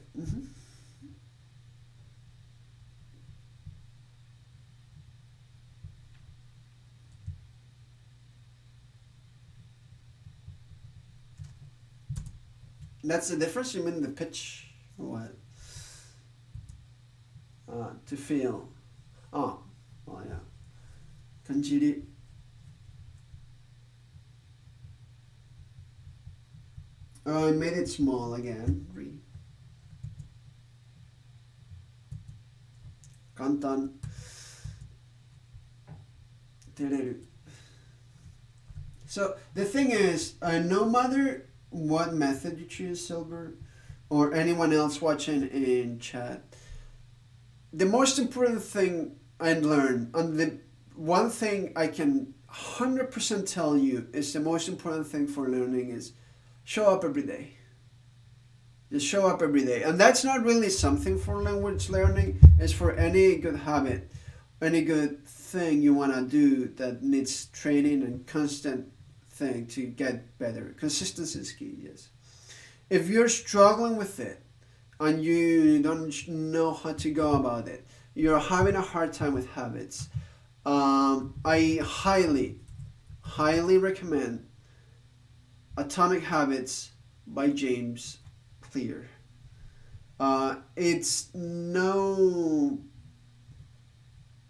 That's the difference? You mean the pitch? Or what? To feel. Oh yeah. Kanji. I made it small again. 簡単。照れる。So the thing is, no matter what method you choose, Silver, or anyone else watching in chat, the most important thing I learned, and the one thing I can 100% tell you is the most important thing for learning is show up every day. Just show up every day. And that's not really something for language learning. It's for any good habit, any good thing you want to do that needs training and constant thing to get better. Consistency is key, yes. If you're struggling with it and you don't know how to go about it, you're having a hard time with habits, I highly recommend Atomic Habits by James Clear. It's no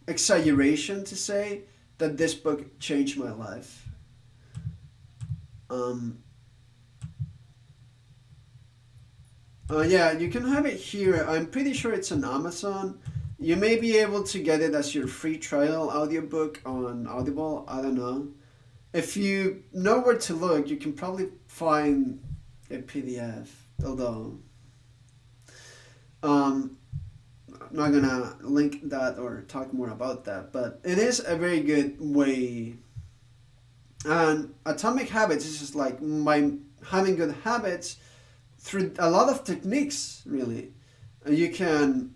exaggeration to say that this book changed my life. Yeah, you can have it here. I'm pretty sure it's on Amazon. You may be able to get it as your free trial audiobook on Audible. I don't know. If you know where to look, you can probably find a PDF. Although, I'm not gonna link that or talk more about that. But it is a very good way. And Atomic Habits is just like by having good habits through a lot of techniques, really. You can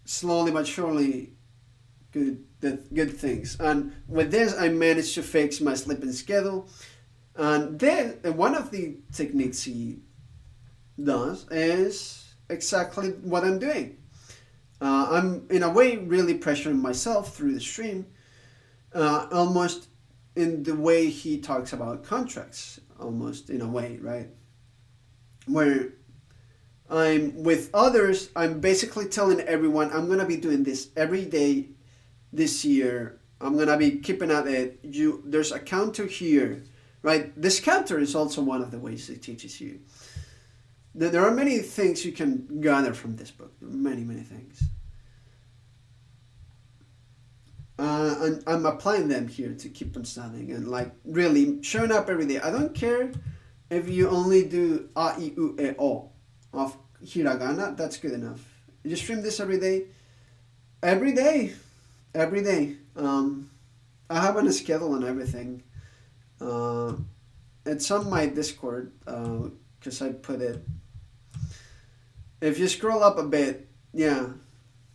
slowly but surely good things. And with this, I managed to fix my sleeping schedule. And then one of the techniques he does is exactly what I'm doing. I'm in a way really pressuring myself through the stream, almost in the way he talks about contracts, almost in a way, right? Where I'm with others, I'm basically telling everyone I'm gonna be doing this every day this year. I'm gonna be keeping at it. There's a counter here, right? This counter is also one of the ways it teaches you. There are many things you can gather from this book. Many things. And I'm applying them here to keep on studying and like really showing up every day. I don't care if you only do a, I, u, e, o of hiragana. That's good enough. You stream this every day. Every day. I have on a schedule and everything. It's on my Discord because I put it. If you scroll up a bit, yeah.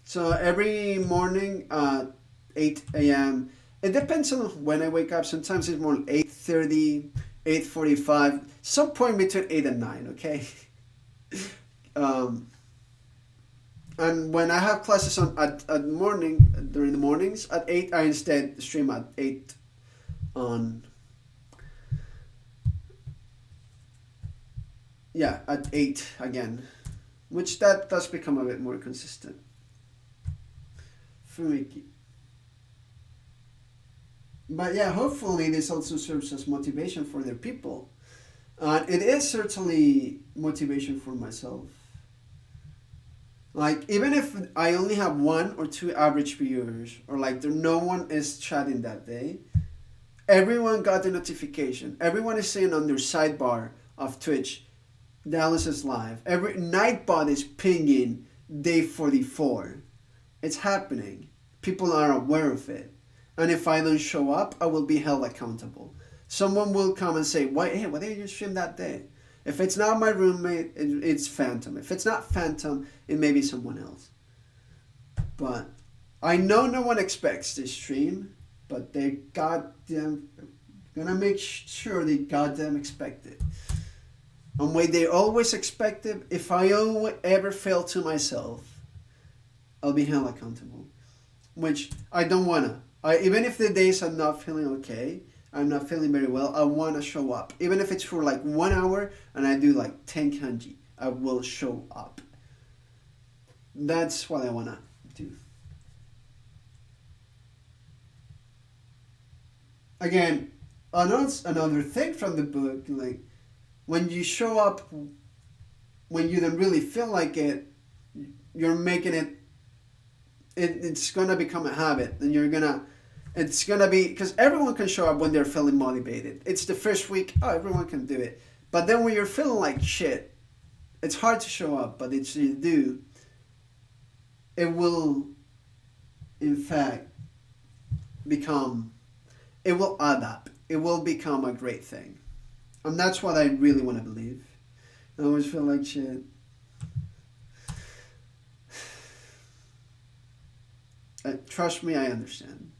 So every morning at 8 a.m. It depends on when I wake up. Sometimes it's more 8:30, 8:45. Some point between 8 and 9, okay? And when I have classes at morning, during the mornings, at 8, I instead stream at 8 on... Yeah, at 8 again. which that does become a bit more consistent. Fumiki. But yeah, hopefully this also serves as motivation for their people. It is certainly motivation for myself. Like, even if I only have 1 or 2 average viewers, or like no one is chatting that day, everyone got the notification. Everyone is seeing on their sidebar of Twitch, Dallas is live. Every Nightbot is pinging day 44. It's happening. People are aware of it. And if I don't show up, I will be held accountable. Someone will come and say, hey, why didn't you stream that day? If it's not my roommate, it's Phantom. If it's not Phantom, it may be someone else. But I know no one expects this stream, but they goddamn gonna make sure they goddamn expect it. And when they always expect it, if I ever fail to myself, I'll be held accountable. Which I don't wanna. Even if the days I'm not feeling okay, I'm not feeling very well, I want to show up. Even if it's for like 1 hour and I do like 10 kanji, I will show up. That's what I want to do. Again, another thing from the book, like when you show up when you don't really feel like it, you're making it's going to become a habit, and it's going to be, because everyone can show up when they're feeling motivated. It's the first week, everyone can do it. But then when you're feeling like shit, it's hard to show up, but if you do, it will, in fact, it will add up. It will become a great thing. And that's what I really want to believe. I always feel like shit. Trust me, I understand.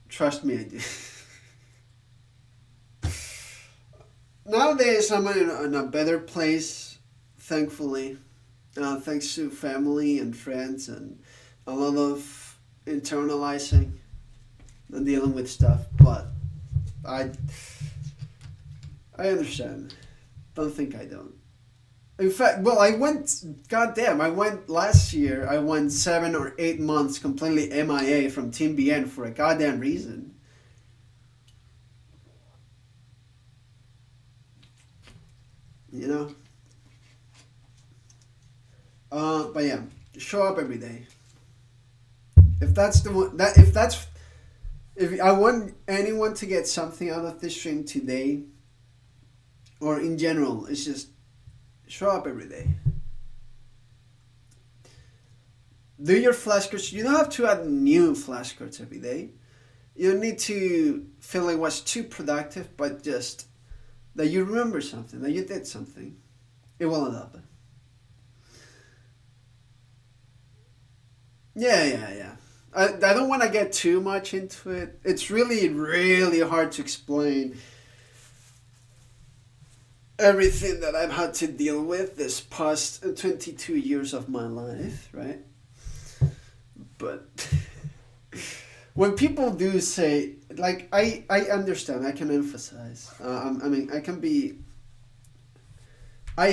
Trust me, I do. Nowadays, I'm in a better place, thankfully. Thanks to family and friends and a lot of internalizing and dealing with stuff. But I understand. Don't think I don't. In fact, I went last year, I went 7 or 8 months completely MIA from Team BN for a goddamn reason. You know? But yeah, show up every day. If I want anyone to get something out of this stream today, or in general, it's just show up every day. Do your flashcards. You don't have to add new flashcards every day. You don't need to feel like it was too productive, but just that you remember something, that you did something. It will add up. Yeah. I don't want to get too much into it. It's really, really hard to explain everything that I've had to deal with this past 22 years of my life, right? But when people do say, like, I understand, I can emphasize. I can be... how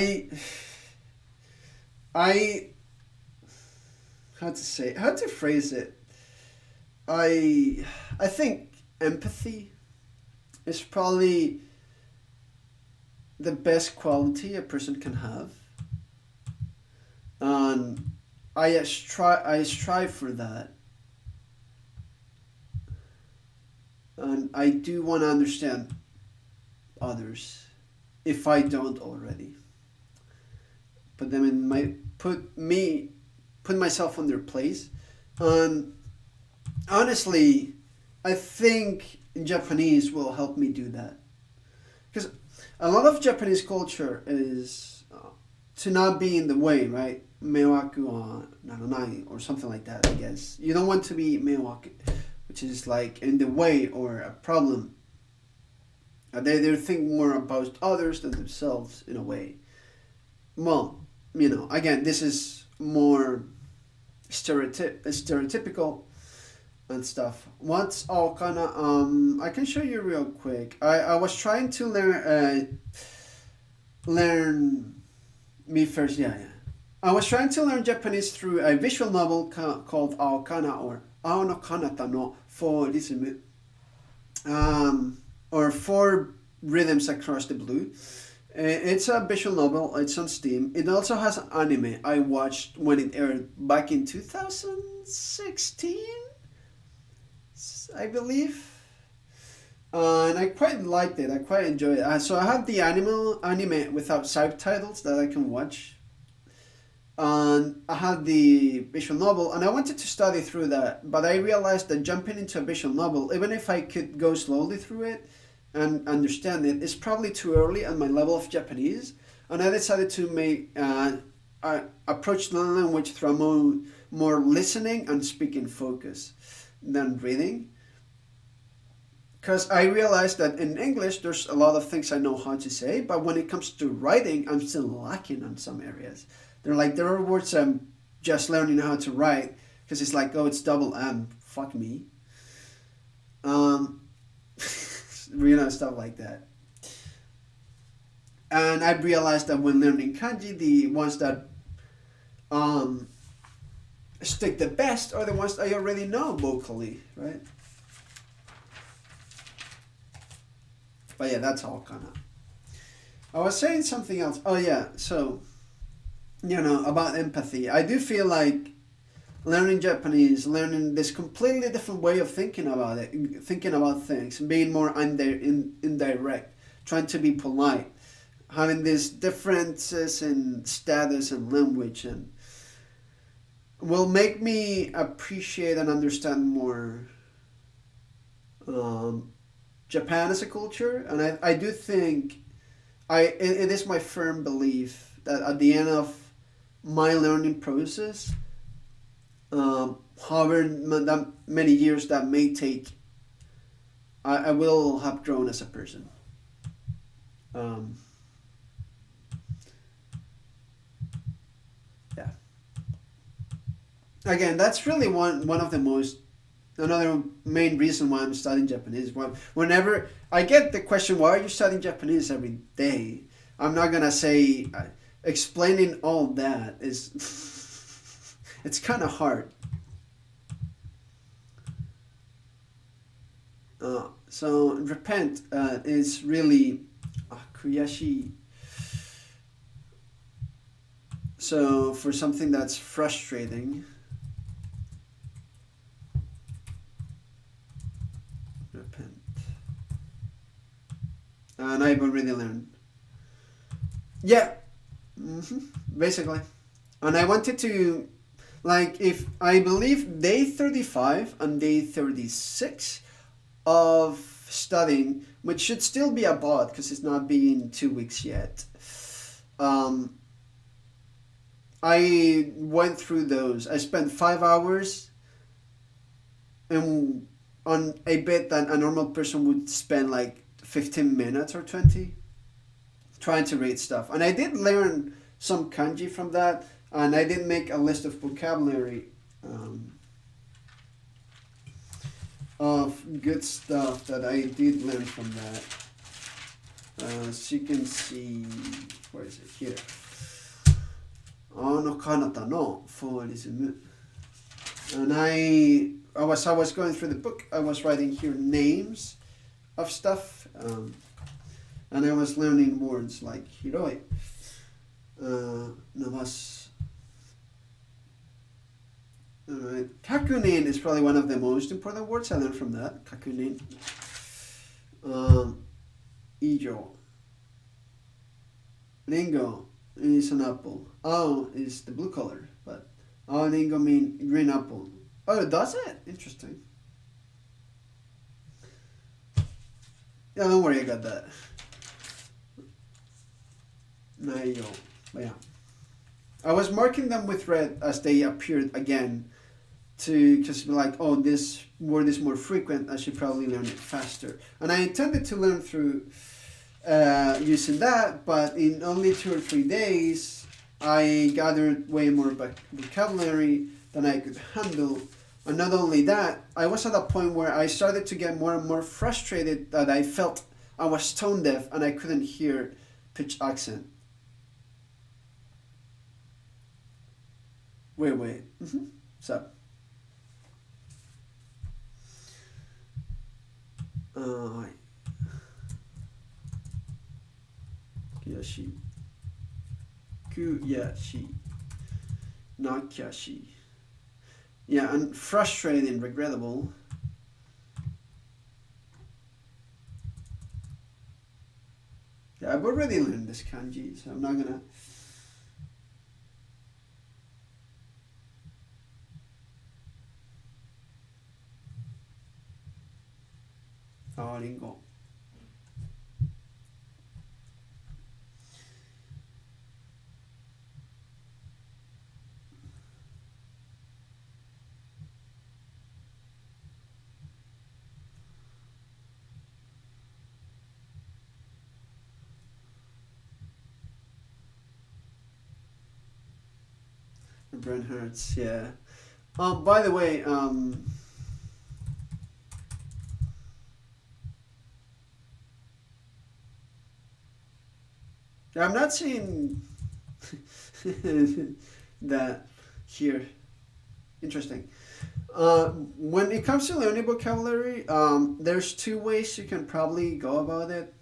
to phrase it? I think empathy is probably the best quality a person can have, and I strive for that, and I do want to understand others if I don't already. Put them in put myself on their place, and honestly, I think Japanese will help me do that, because a lot of Japanese culture is to not be in the way, right? Meiwaku wa naranai, or something like that, I guess. You don't want to be meiwaku, which is like in the way or a problem. They think more about others than themselves in a way. Well, again, this is more stereotypical, and stuff. What's all kind of I can show you real quick. I was trying to learn me first. Yeah. I was trying to learn Japanese through a visual novel called Aokana or Ao no Kanata no Four Rhythm, or Four Rhythms Across the Blue. It's a visual novel. It's on Steam. It also has an anime I watched when it aired back in 2016, I believe. And I quite liked it. I quite enjoyed it. So I have the anime without subtitles that I can watch. And I had the visual novel, and I wanted to study through that, but I realized that jumping into a visual novel, even if I could go slowly through it and understand it, is probably too early on my level of Japanese, and I decided to approach the language through a more listening and speaking focus than reading. Because I realized that in English, there's a lot of things I know how to say, but when it comes to writing, I'm still lacking on some areas. There are words I'm just learning how to write because it's like, oh, it's double M, fuck me. Stuff like that. And I realized that when learning kanji, the ones that stick the best are the ones I already know vocally, right? But yeah, that's all kind of. I was saying something else. Oh yeah, so about empathy. I do feel like learning Japanese, learning this completely different way of thinking about things, being more indirect, trying to be polite, having these differences in status and language, and will make me appreciate and understand more Japan as a culture. And I do think it is my firm belief that at the end of my learning process, however that many years that may take, I will have grown as a person. Yeah. Again, that's really one of the another main reason why I'm studying Japanese. Whenever I get the question, why are you studying Japanese every day? I'm not gonna say explaining all that is it's kind of hard. So repent is really kuyashi. So for something that's frustrating, repent. And I've already learned. Yeah, basically. And I wanted to, if I believe day 35 and day 36 of studying, which should still be about because it's not been 2 weeks yet. I went through those. I spent 5 hours on a bit that a normal person would spend 15 minutes or 20 trying to read stuff. And I did learn some kanji from that, and I did make a list of vocabulary of good stuff that I did learn from that. As you can see, where is it? Here. No kanata no forism. And I was going through the book. I was writing here names of stuff, and I was learning words like hiroi, navas. Alright, kakunin is probably one of the most important words I learned from that. Kakunin. Ijo. Ringo is an apple. Ao is the blue color, but ao ringo mean green apple. Oh, does it? Interesting. Yeah, don't worry, I got that. Naiyo. But yeah. I was marking them with red as they appeared again to just be like, oh, this word is more frequent, I should probably learn it faster. And I intended to learn through using that, but in only 2 or 3 days, I gathered way more vocabulary than I could handle, And not only that, I was at a point where I started to get more and more frustrated that I felt I was tone deaf and I couldn't hear pitch accent. Wait. So. Kuyashi. Nakyashi. Yeah, and frustrating, regrettable. Yeah, I've already learned this kanji, so I'm not gonna. Ringo. The brain hurts, yeah. By the way, I'm not saying that here. Interesting. When it comes to learning vocabulary, there's two ways you can probably go about it.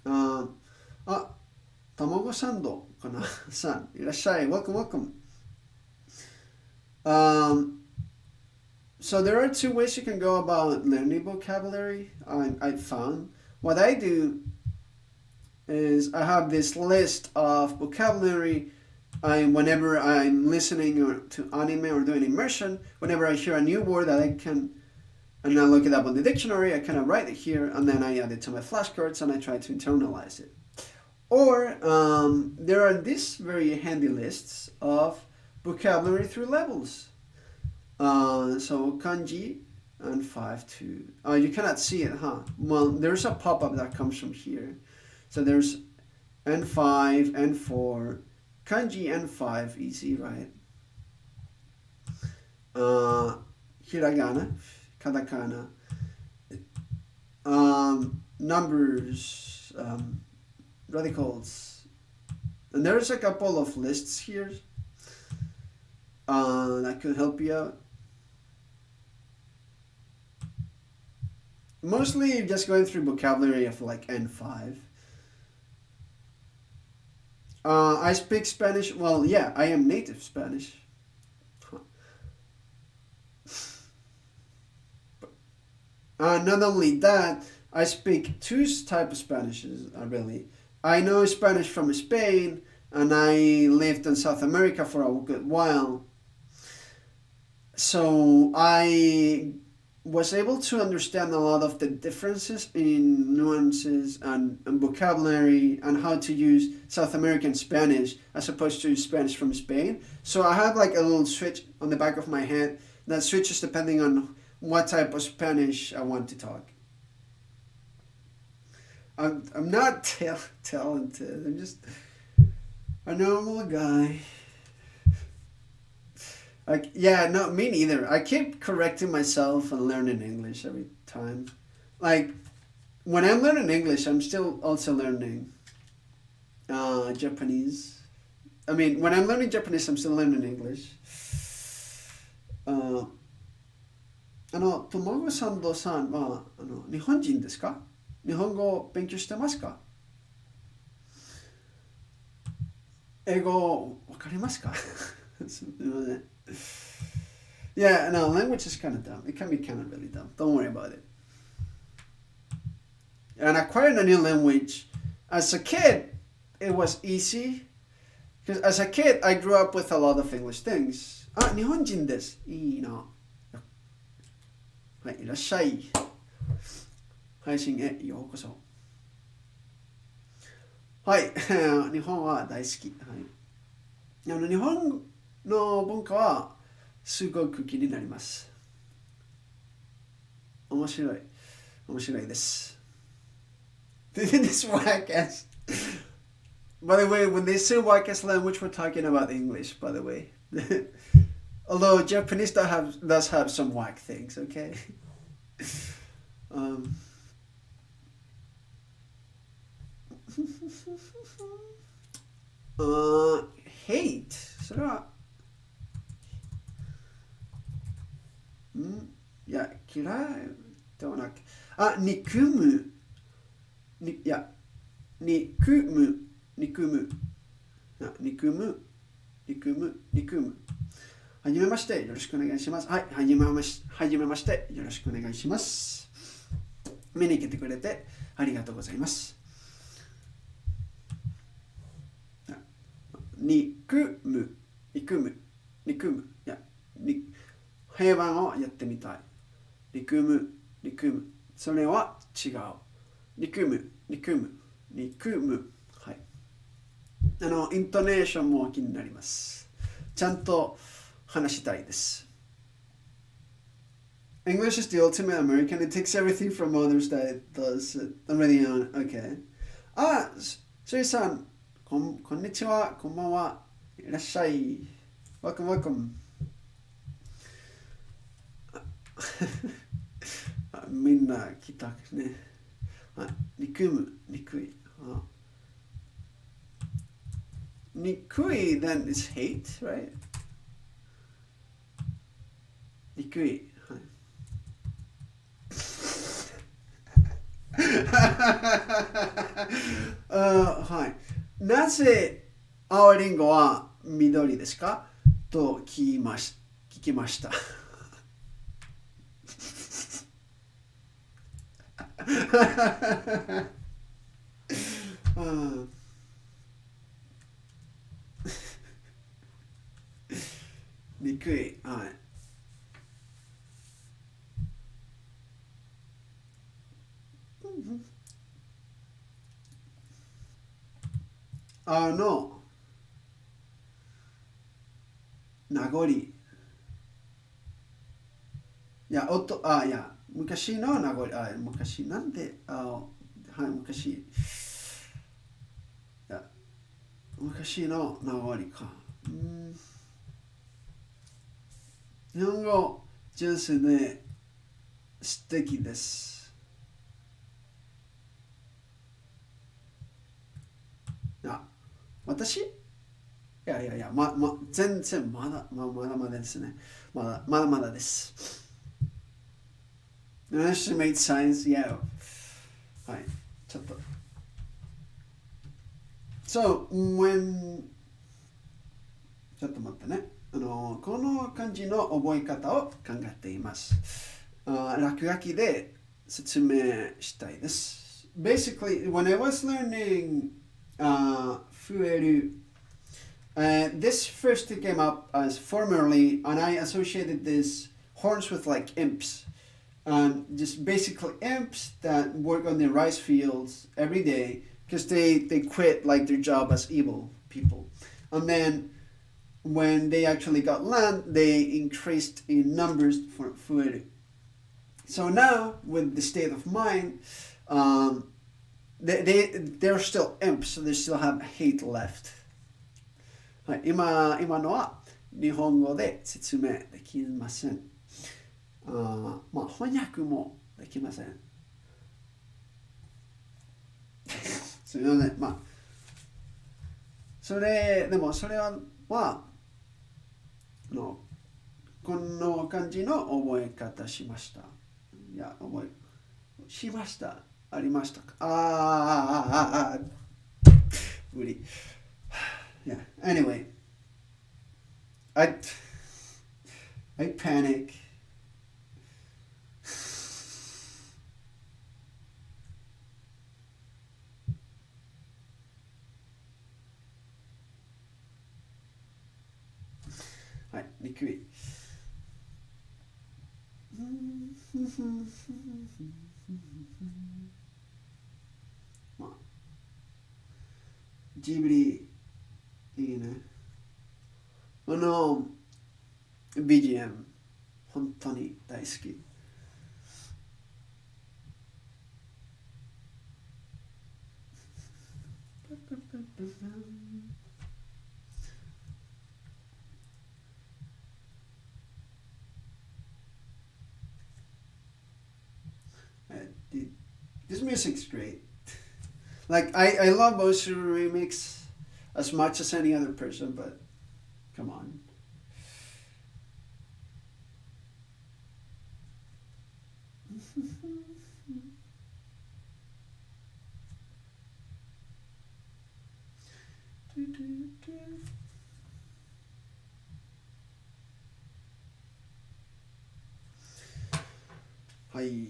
Tamago Sando, san, irashai, welcome. So there are two ways you can go about learning vocabulary. I found what I do is I have this list of vocabulary. Whenever I'm listening to anime or doing immersion, whenever I hear a new word that I can, and I look it up on the dictionary, I kind of write it here, and then I add it to my flashcards and I try to internalize it. Or there are these very handy lists of vocabulary through levels. So kanji and 5 to. You cannot see it, huh? Well, there's a pop-up that comes from here. So there's N5, N4, kanji N5, easy, right? Hiragana, katakana, numbers, radicals, and there's a couple of lists here that could help you out. Mostly just going through vocabulary of like N5. I speak Spanish. Well, yeah, I am native Spanish. Not only that, I speak two types of Spanishes, really. I know Spanish from Spain, and I lived in South America for a good while. So I was able to understand a lot of the differences in nuances and vocabulary and how to use South American Spanish as opposed to Spanish from Spain. So I have like a little switch on the back of my head that switches depending on what type of Spanish I want to talk. I'm not talented. I'm just a normal guy. Me neither. I keep correcting myself and learning English every time. Like, when I'm learning English, I'm still also learning Japanese. I mean, when I'm learning Japanese, I'm still learning English. Tomogo Sando san wa, 日本人ですか? 日本語を勉強してますか? 英語わかりますか? Yeah, no, language is kind of dumb. It can be kind of really dumb. Don't worry about it. And acquiring a new language, as a kid, it was easy. Because as a kid, I grew up with a lot of English things. 日本人です。いいな。はい、いらっしゃい。配信へようこそ。はい、日本は大好き。はい、日本の文化はすごく気になります。面白いです。This whack-ass. By the way, when they say whack-ass language, we're talking about English, by the way. Although Japanese does have some whack things, okay? um, hate それはいや嫌いではなく憎むいや憎むはじめましてよろしくお願いします。はい、はじめましてよろしくお願いします。見に来てくれてありがとうございます。憎むいや平板をやってみたい。憎むそれは違う。憎むはい。イントネーションも気になります。ちゃんと話したいです。English is the ultimate American. It takes everything from others that it does already on. Okay. ソイさん、こんにちは、こんばんは。いらっしゃい。Welcome. みんな来たね。憎い。憎い then is hate, right? 憎い。はい。なぜ青りんごは緑ですかと聞きました。憎い。はい。名残。いや、昔の名残。昔なんで、昔。昔の名残か。日本語上手で素敵です。私いや、全然まだですね。まだです。Estimate science, yeah. はい、ちょっと。So, when ちょっと待ってね。この漢字の覚え方を考えています。落書きで説明したいです。Basically, when I was learning 増えるthis first came up as formerly, and I associated this horns with like imps, and just basically imps that work on the rice fields every day because they quit like their job as evil people, and then when they actually got land, they increased in numbers for food. So now, with the state of mind, they're still imps, so they still have hate left. はい、今のは日本語で説明できません。翻訳もできません。すみません。それはこの漢字の覚え方しました。いや、しました。ありましたか。無理。Yeah. Anyway, I panic. Right, 憎い。ジブリいいね。BGM 本当に大好き。music's great. Like, I love Osu remix as much as any other person, but come on.はい。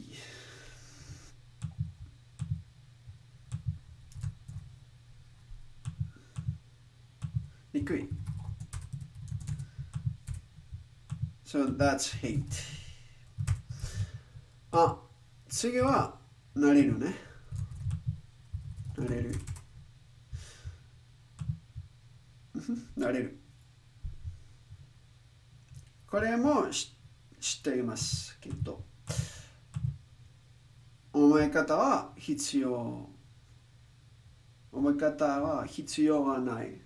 にくい。So that's hate. あ、次は慣れるね。慣れる。慣れる。これも知っていますけど、思い方は必要。思い方は必要はない。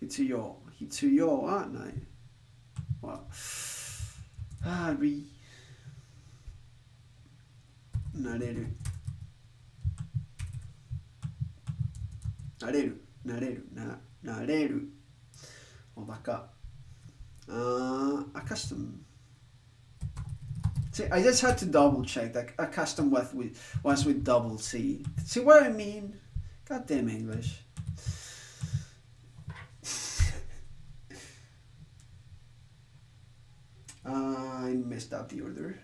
必要はない。あり。なれる。なれる。なれる。なれる。おバカ。Accustomed. See, I just had to double check that accustomed was with double C. See what I mean? Goddamn English. I messed up the order.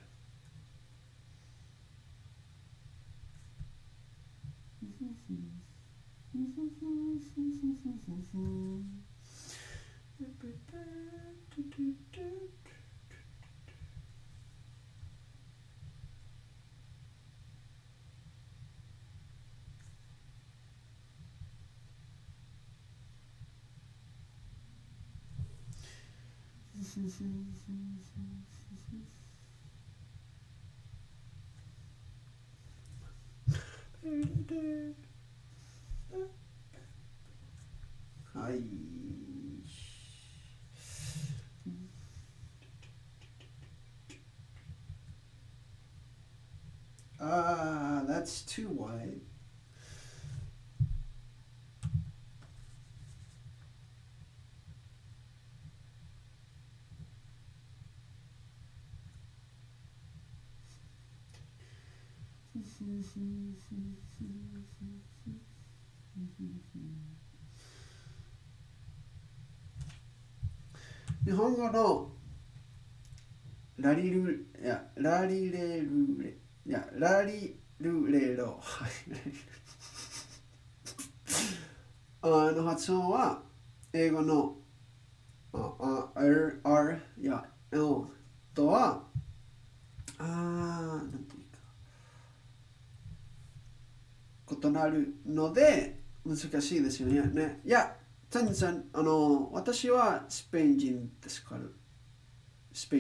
Hi. That's too wide.日本語のラリルレロの発音は英語のR や L とはなんていうか異なるので難しいですよね。いや、全然私はスペイン人ですからスペ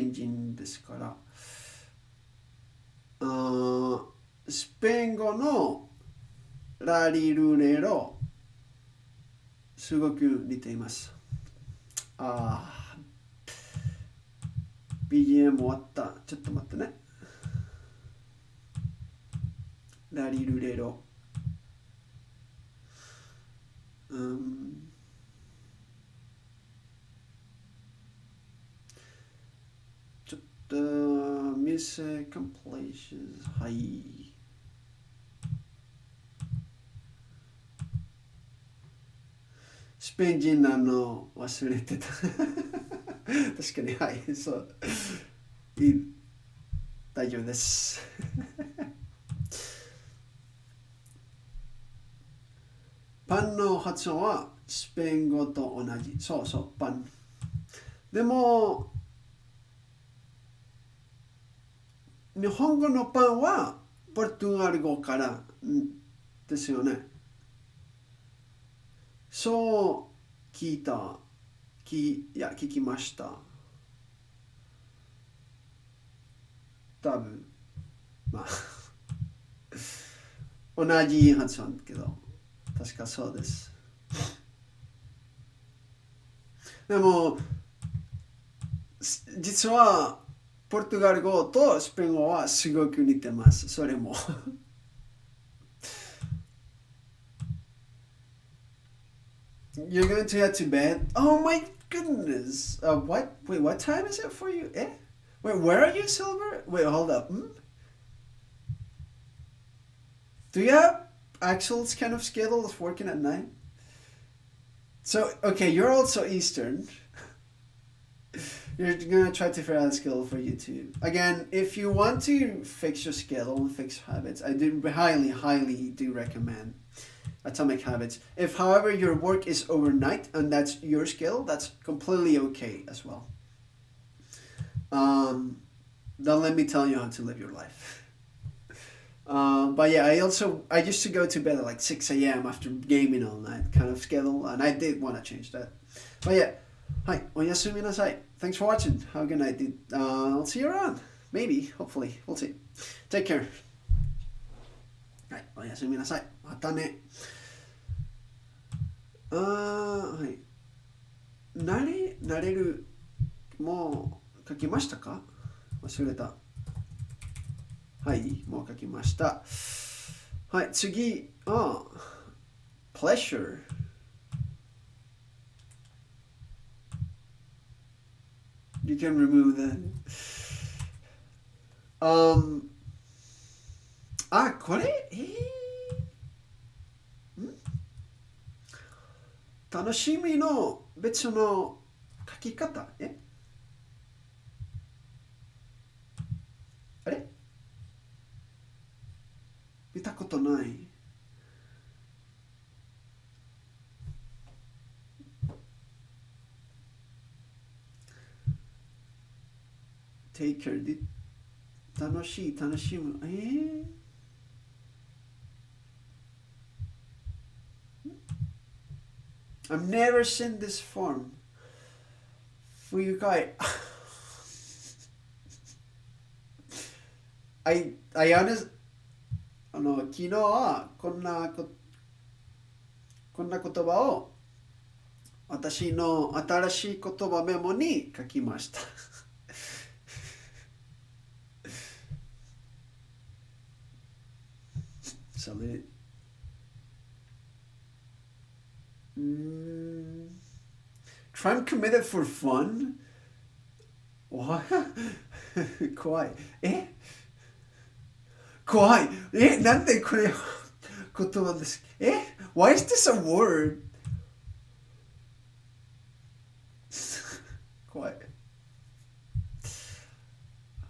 イン語のラリルレロすごく似ています。BGM 終わった。ちょっと待ってね。ラリルレロ。ちょっとMusic Compilations。はい。スペイン人なの忘れてた。確かに、はい、そう。大丈夫です。パンの発音はスペイン語と同じ。そうそう、パン。でも、日本語のパンはポルトガル語からですよね。そう聞きました。多分。まあ、同じ発音だけど、確かそうです。でも、実はポルトガル語とスペイン語はすごく似てます。それも。You're going to head to bed? Oh my goodness. What? Wait, what time is it for you? Eh? Wait, where are you, Silver? Wait, hold up. Do you have Axel's kind of schedule of working at night? So, okay, you're also Eastern. You're gonna try to figure out a schedule for you too. Again, if you want to fix your schedule and fix habits, I do highly do recommend Atomic Habits. If, however, your work is overnight and that's your schedule, that's completely okay as well. Then let me tell you how to live your life. But yeah, I used to go to bed at like 6 a.m. after gaming all night kind of schedule, and I did want to change that. But yeah, hi, oyasumi nasai. Thanks for watching. Have a good night, dude. I'll see you around. Maybe, hopefully. We'll see. Take care. Hi, oyasumi nasai. Mata ne. はい。慣れる、もう書きましたか？忘れた。はい、もう書きました。はい、次、pleasure。You can remove that. これ楽しみの別の書き方あれ見たことない。take care で楽しむI've never seen this form. 不愉快I honest 昨日はこんな言葉を私の新しい言葉メモに書きましたそれTry and commit it for fun? What? 怖い怖いなんでこれ言葉ですWhy is this a word? 怖い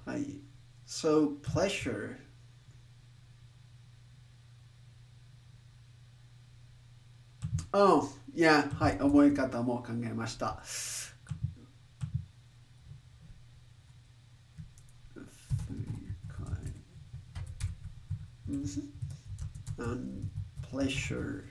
はい So pleasure Oh, yeah, はい、覚え方も考えました。And pleasure.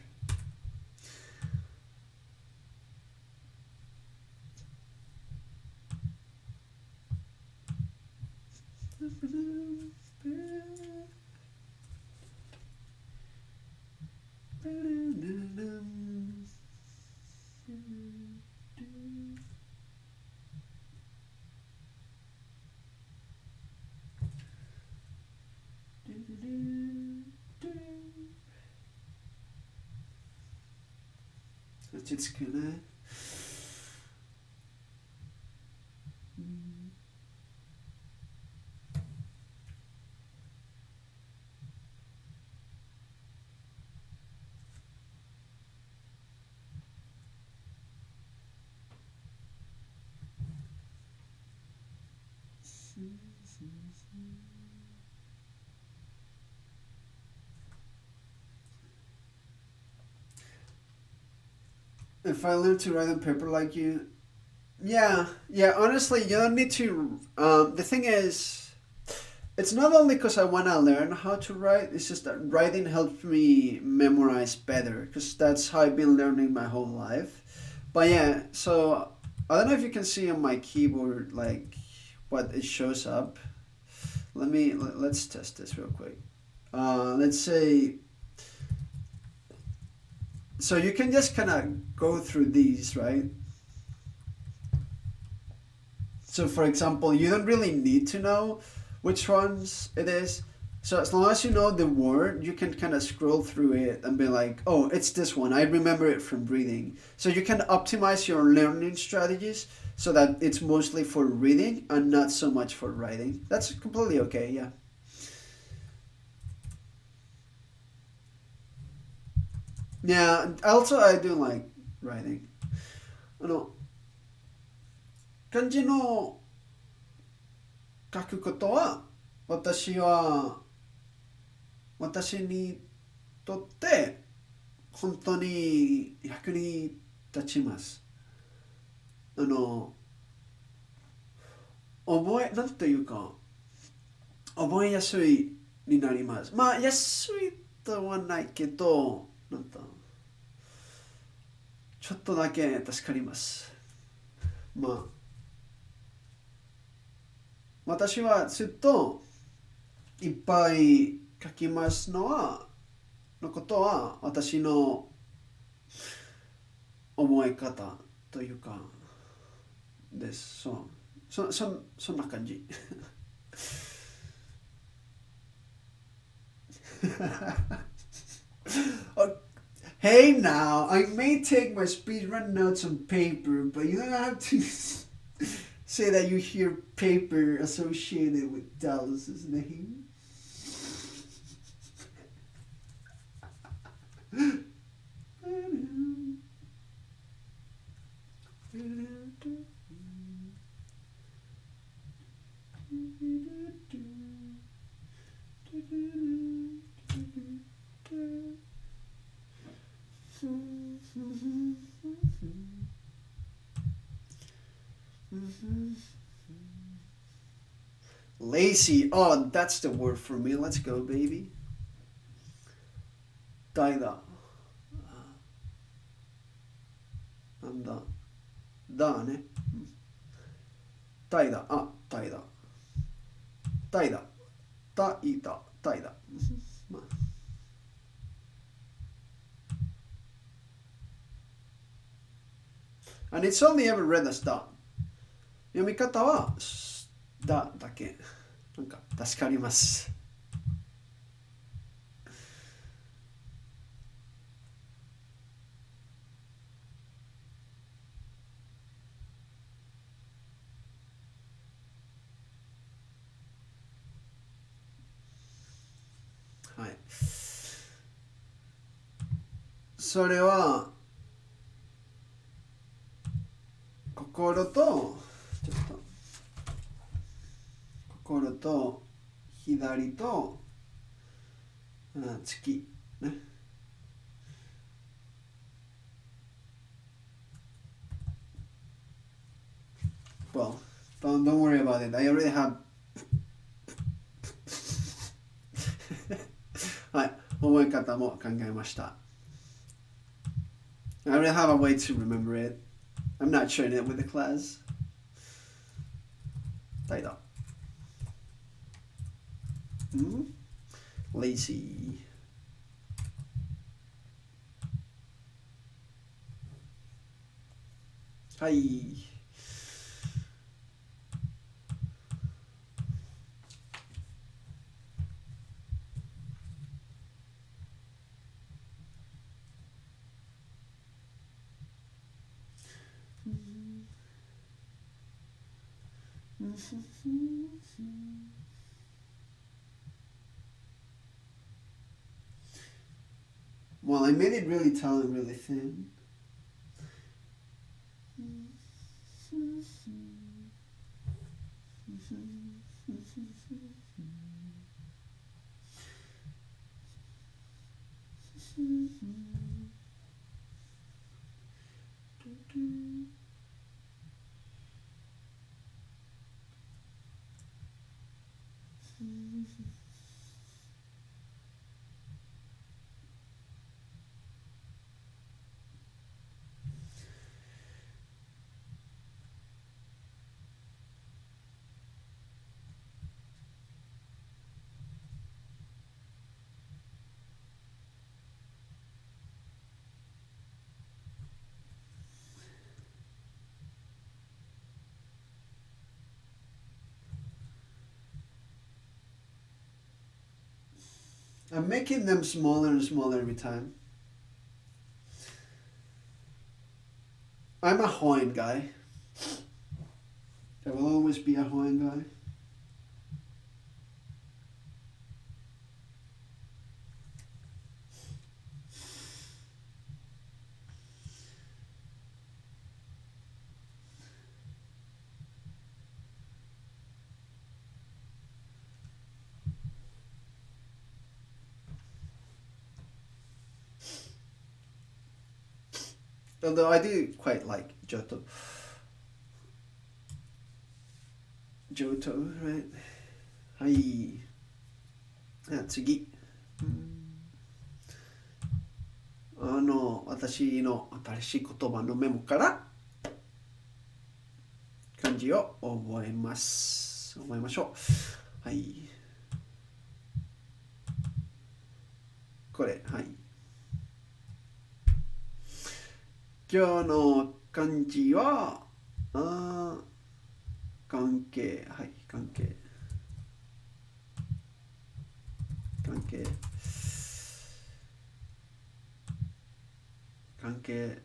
落ち着くね。If I learn to write on paper like you, yeah, honestly, you don't need to. The thing is, it's not only because I want to learn how to write, it's just that writing helps me memorize better because that's how I've been learning my whole life. But yeah, so I don't know if you can see on my keyboard like what it shows up. Let's test this real quick. Let's say. So you can just kind of go through these, right? So for example, you don't really need to know which ones it is. So as long as you know the word, you can kind of scroll through it and be like, oh, it's this one. I remember it from reading. So you can optimize your learning strategies so that it's mostly for reading and not so much for writing. That's completely okay, yeah. Yeah, also I do like writing. あの、漢字の書くことは、私にとって本当に役に立ちます。あの、なんというか、覚えやすいになります。まあ、安いとはないけど、ちょっとだけ助かります。まあ、私はずっといっぱい書きますのことは、私の思い方というか、です。そんな感じ。Hey now, I may take my speedrun notes on paper, but you don't have to say that you hear paper associated with Dallas's name. Lazy. Oh, that's the word for me. Let's go, baby. 怠惰。なんだ。だね。怠惰。あ、怠惰。怠惰。怠惰。まあ。And it's only ever read as だ。読み方はだだけ。なんか助かります。はい。それは心と左と月ね。Well, don't worry about it. I already have はい、覚え方も考えました。I already have a way to remember it. I'm not sharing it with the class. 怠惰。Lazy. はい。Well, I made it really tall and really thin. I'm making them smaller and smaller every time. I'm a Hawaiian guy. I will always be a Hawaiian guy. Although I do quite like Johto. Johto, right? はい。次。私の新しい言葉のメモから漢字を覚えます。覚えましょう。はい。これ、はい。今日の漢字は、関係、はい、関係。関係。関係。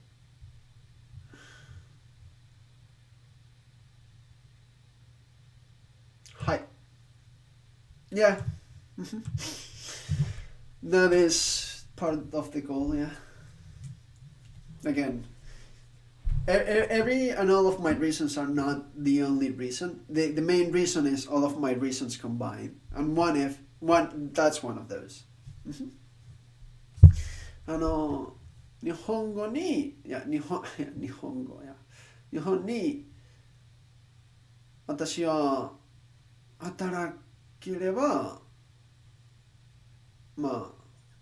はい。Yeah. That is part of the goal, yeah. Again, every and all of my reasons are not the only reason. The main reason is all of my reasons combined. And that's one of those. 日本語に、日本に私は働ければ、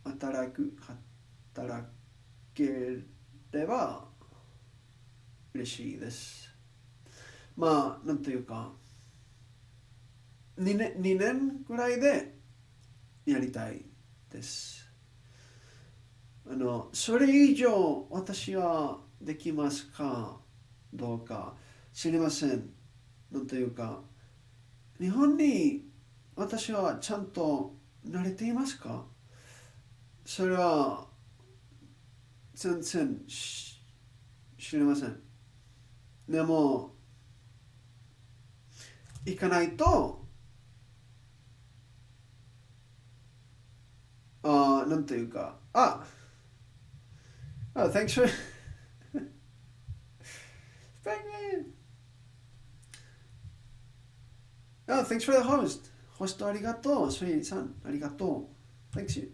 働ければ嬉しいです。なんというか、2年ぐらいでやりたいです。それ以上私はできますかどうか知りません。なんというか、日本に私はちゃんと慣れていますか？それは全然知りません。でも行かないとなんというかthanks for thanks for the host. ホストありがとう。スイさんありがとう。Thanks.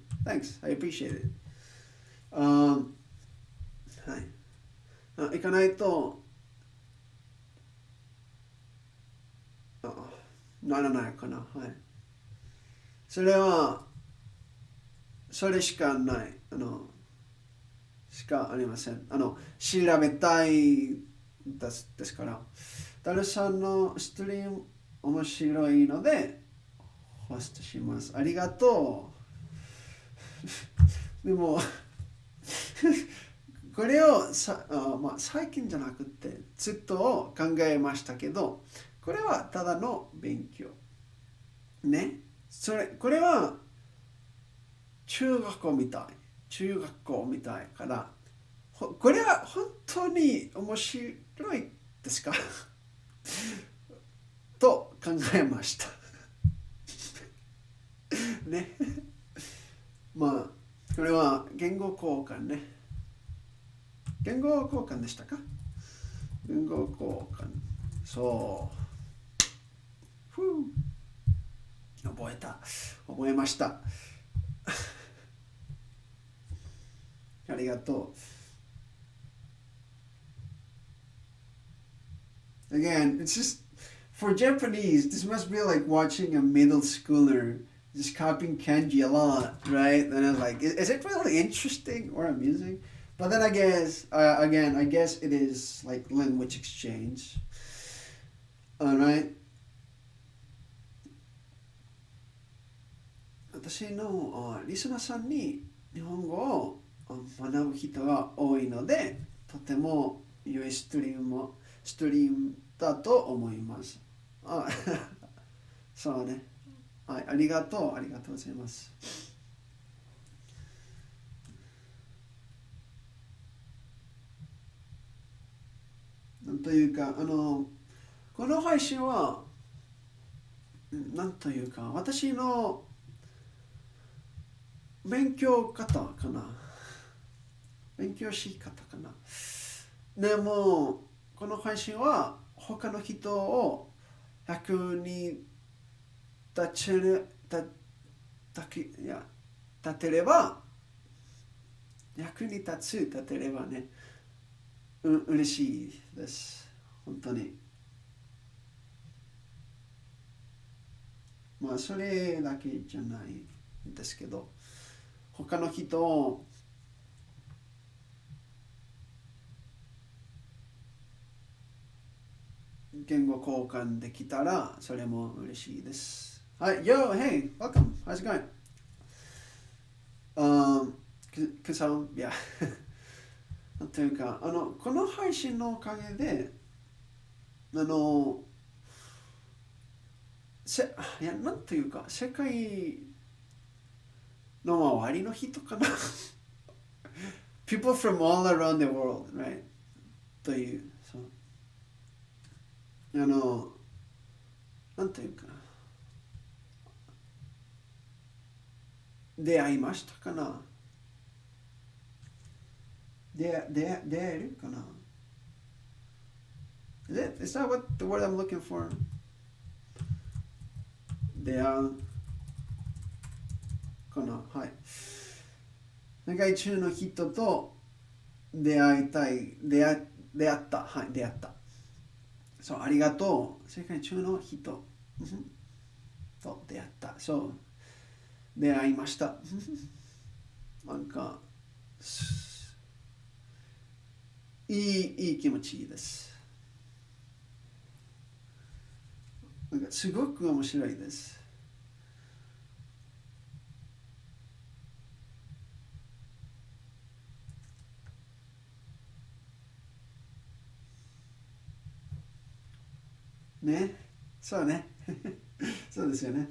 I appreciate it. はい。行かないとならないかな。はい。それはそれしかない。しかありません。調べたいですから。ダルさんのストリーム面白いのでホストします。ありがとう。でもこれを最近じゃなくてずっと考えましたけど、これはただの勉強。ね。これは中学校みたいから、これは本当に面白いですかと考えましたね。これは言語交換ね。言語交換でしたか？言語交換。そう。覚えました。ありがとう。Again, it's just for Japanese, this must be like watching a middle schooler just copying kanji a lot, right? And I was like, is it really interesting or amusing? But then I guess, I guess it is like language exchange. Alright? 私のリスナーさんに日本語を学ぶ人が多いので、とても良いストリームだと思います。そうね。はい、ありがとうございます。なんというか、この配信は、なんというか、私の勉強方かな。勉強し方かな。でも、この配信は他の人を役に立てれば、役に立てればね、嬉しいです。本当に。まあ、それだけじゃないんですけど、他の人を言語交換できたら、それも嬉しいです。はい、Yo, hey, welcome. How's it going? Kusam, yeah. というか、この配信のおかげで、なんというか、世界の周りの人かな。People from all around the world, right? という、そう。なんというか、出会いましたかな。出会えるかな。Is that what the word I'm looking for? 出会うかな。はい。世界中の人と出会いたい。出会った。はい、出会った。そう、ありがとう。世界中の人と出会った。そう、出会いました。なんか、いい気持ちいいです。なんかすごく面白いです。ね、そうね。そうですよね。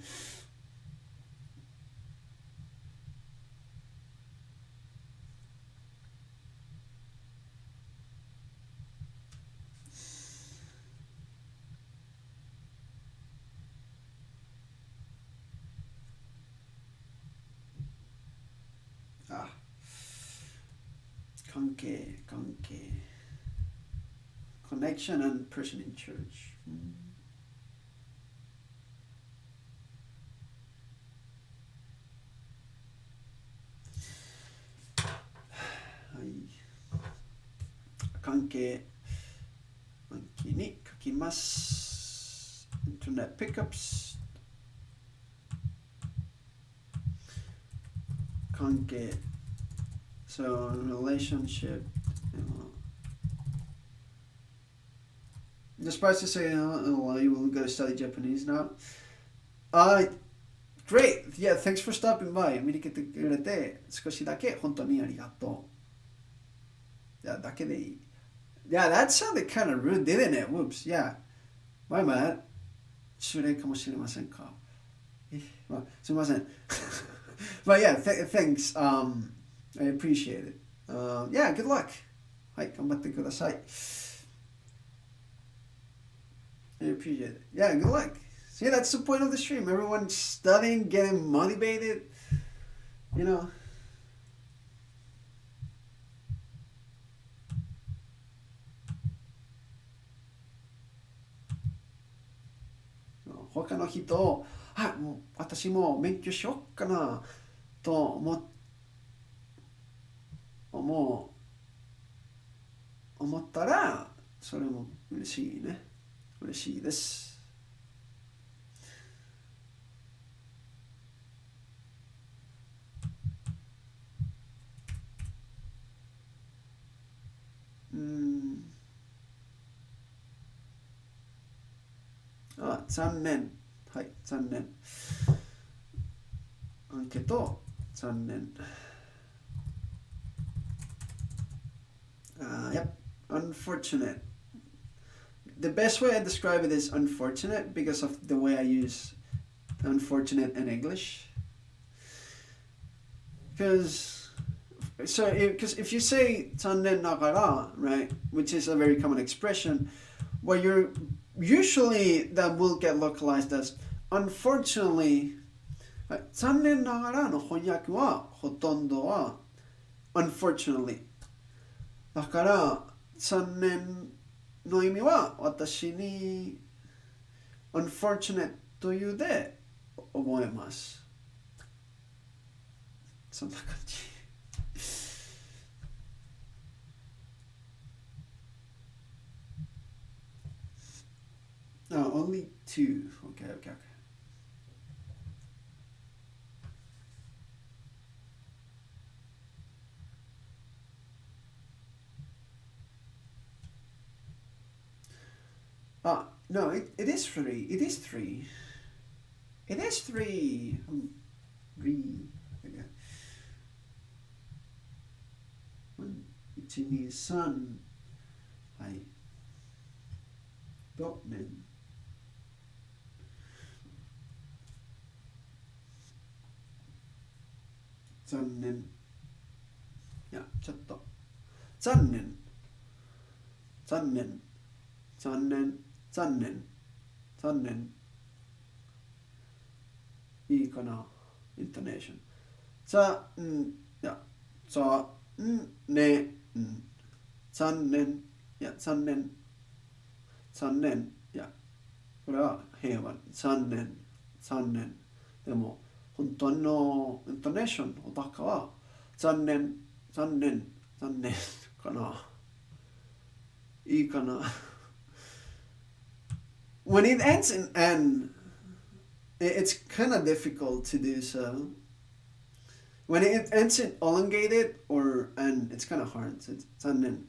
あ、関係。Connection and person in church. はい。関係に書きます。Internet pickups。関係。So, relationship. You're supposed to say, you will go study Japanese now. Great! Yeah, thanks for stopping by. 見に来てくれて、少しだけ本当にありがとう。いや、だけでいい。Yeah, that sounded kind of rude, didn't it? Whoops, yeah. My bad. 失礼かもしれませんか。まあ、すみません。But yeah, thanks. I appreciate it. Yeah, good luck. はい、頑張ってください。I appreciate it. Yeah, good luck. See, that's the point of the stream. Everyone's studying, getting motivated. You know. 他の人を、もう私も勉強しようかなと思ったら、それも嬉しいね。嬉しいです。残念。はい、残念。けど、残念。Yep, unfortunate. The best way I describe it is unfortunate because of the way I use unfortunate in English. Because So, because if you say 残念ながら, right, which is a very common expression, where you're usually that will get localized as unfortunately. 残念ながらの翻訳はほとんどは unfortunately だから残念の意味は私に unfortunate というで覚えます。そんな感じ。No, only two. Okay. No, it is three. It is three. It is three. Three. Okay. 1, 2, 3. はい。と、ね。残念。いや、ちょっと。残念。残念。残念。残念。残念。いいかな、イントネーション。いや、ね、残念。いや、残念。残念。いや、これは平和。残念。残念。でも、本当のイントネーションの中は、残念。残念。残念。かな。いいかな。When it ends in N, it's kind of difficult to do so. When it ends in elongated or N, it's kind of hard. So it's N.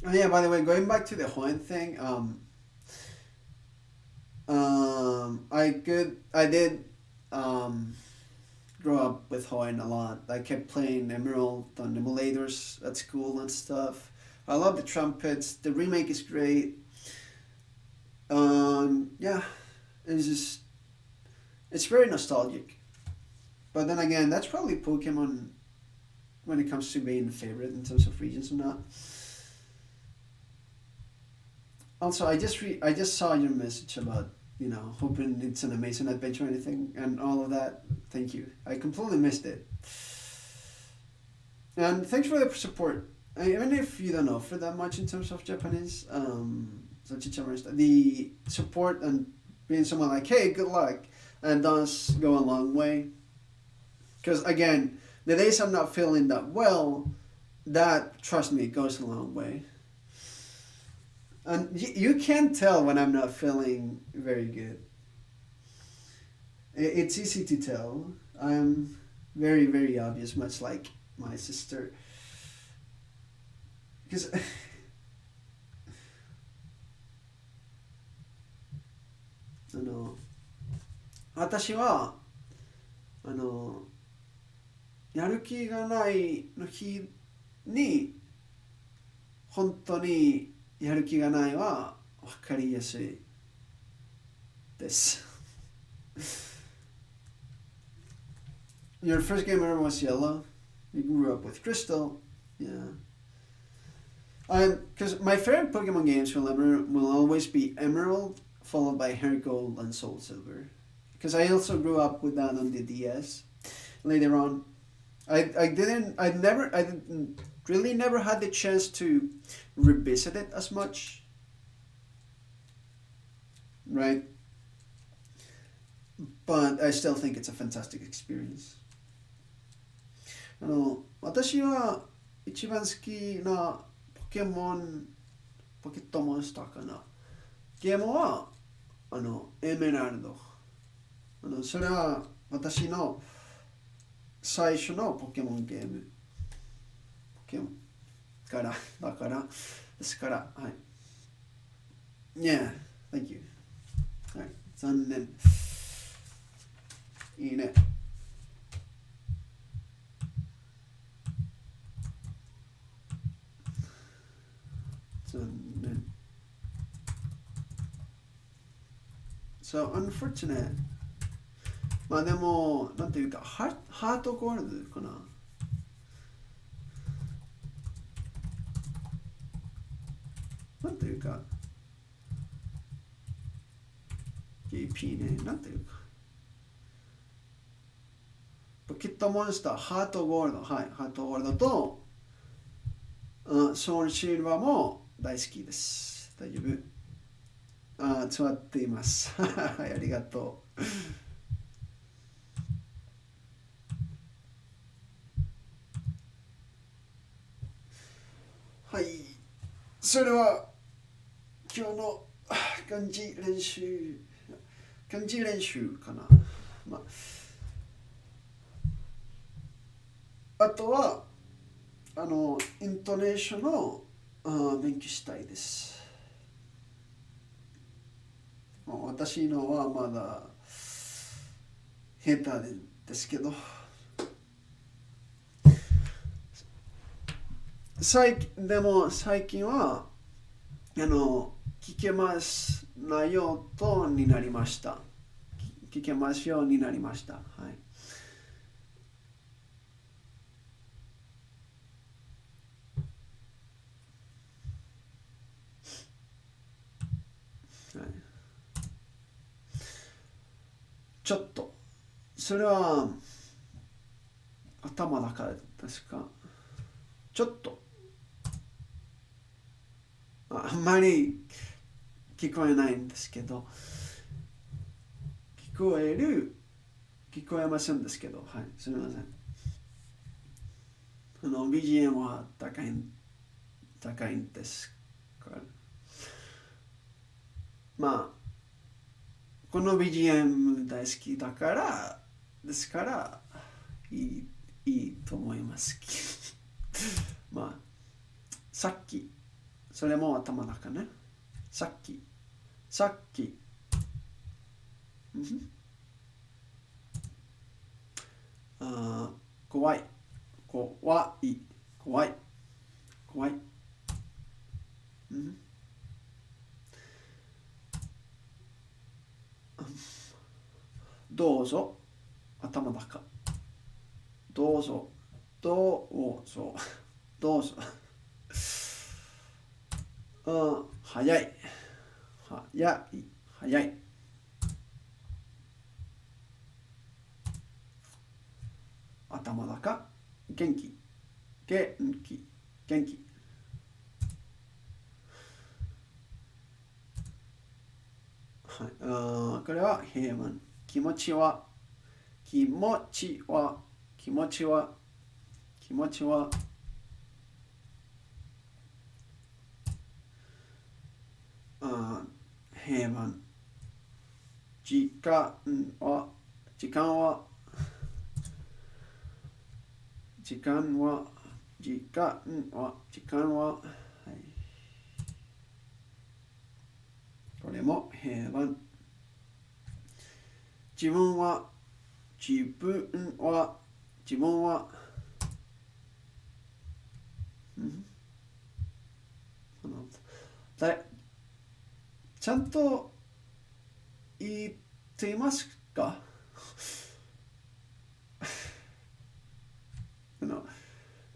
Oh yeah, by the way, going back to the Hoenn thing, I did grow up with Hoenn a lot. I kept playing Emerald on emulators at school and stuff. I love the trumpets. The remake is great. Yeah, it's very nostalgic. But then again, that's probably Pokemon when it comes to being a favorite in terms of regions or not. Also, I just saw your message about, hoping it's an amazing adventure or anything, and all of that. Thank you. I completely missed it. And thanks for the support. Even if you don't offer that much in terms of Japanese, the support and being someone like, hey, good luck, and does go a long way. Because again, the days I'm not feeling that well, that, trust me, goes a long way. And you can tell when I'm not feeling very good. It's easy to tell. I'm very, very obvious, much like my sister. Because私はやる気がないの日に本当にやる気がないは分かりやすいです。Your first game ever was Yellow. You grew up with Crystal. Yeah. Because my favorite Pokemon games will always be Emerald, followed by Heart Gold and Soul Silver. Because I also grew up with that on the DS. Later on, I really never had the chance to revisit it as much, right? But I still think it's a fantastic experience. 私は一番好きなポケットモンスターかな。ゲームはエメラルド。それは私の最初のポケモンゲーム。ポケモンから、だから、ですから、はい。Yeah, thank you. はい、残念。いいね。残念。So, unfortunate. まあでも、なんていうか、ハートゴールドかな。なんていうか、GP ね、なんていうか。ポケットモンスター、ハートゴールド、はい、ハートゴールドと、ソウルシルバーも大好きです。大丈夫？座っています。はい、ありがとう。はい、それは今日の漢字練習かな。まあとはイントネーションを勉強したいです。私のはまだ下手ですけど、でも最近は聞けます内容とになりました。聞けますようになりました。はい。はい、ちょっとそれは頭だからですか。ちょっとあんまり聞こえないんですけど、聞こえませんですけど、はい、すみません。BGM は高いんですから。まあ、この BGM 大好きだから、ですから、いい、いいと思います。まあ、さっき、それも頭の中ね。さっき、うん、あ怖い、怖い、怖い。うん、どうぞ、頭の中。どうぞ、どうぞ、どうぞ。早い、早い。頭の中、元気、元気。はい、これは平凡。気持ちは、気持ちは、平凡。時間は、時間は、時間は、はい、これも平凡。自分は、自分は、うん、だちゃんと言っていますか？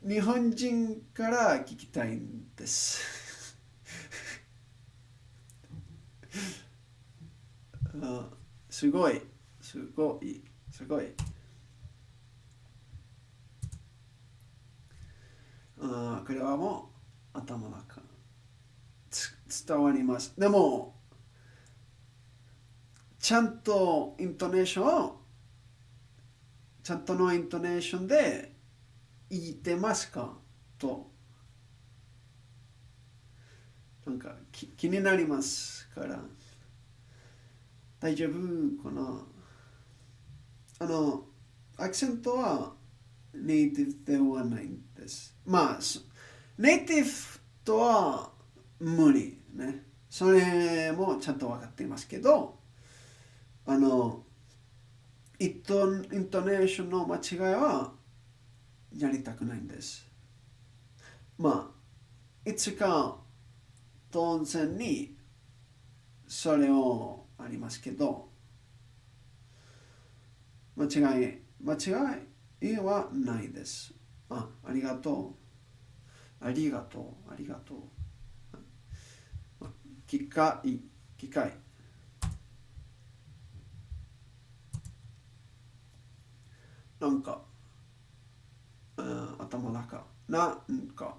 日本人から聞きたいんです。すごい。これはもう頭の中伝わります。でもちゃんとイントネーションをちゃんとのイントネーションで言ってますかと、なんか気になりますから大丈夫かな。アクセントはネイティブではないんです。まあ、ネイティブとは無理ね。それもちゃんと分かっていますけど、イントネーションの間違いはやりたくないんです。まあ、いつか当然にそれをありますけど、間違いはないです。ありがとう。ありがとう。ありがとう。機会。なんか、頭の中。なんか。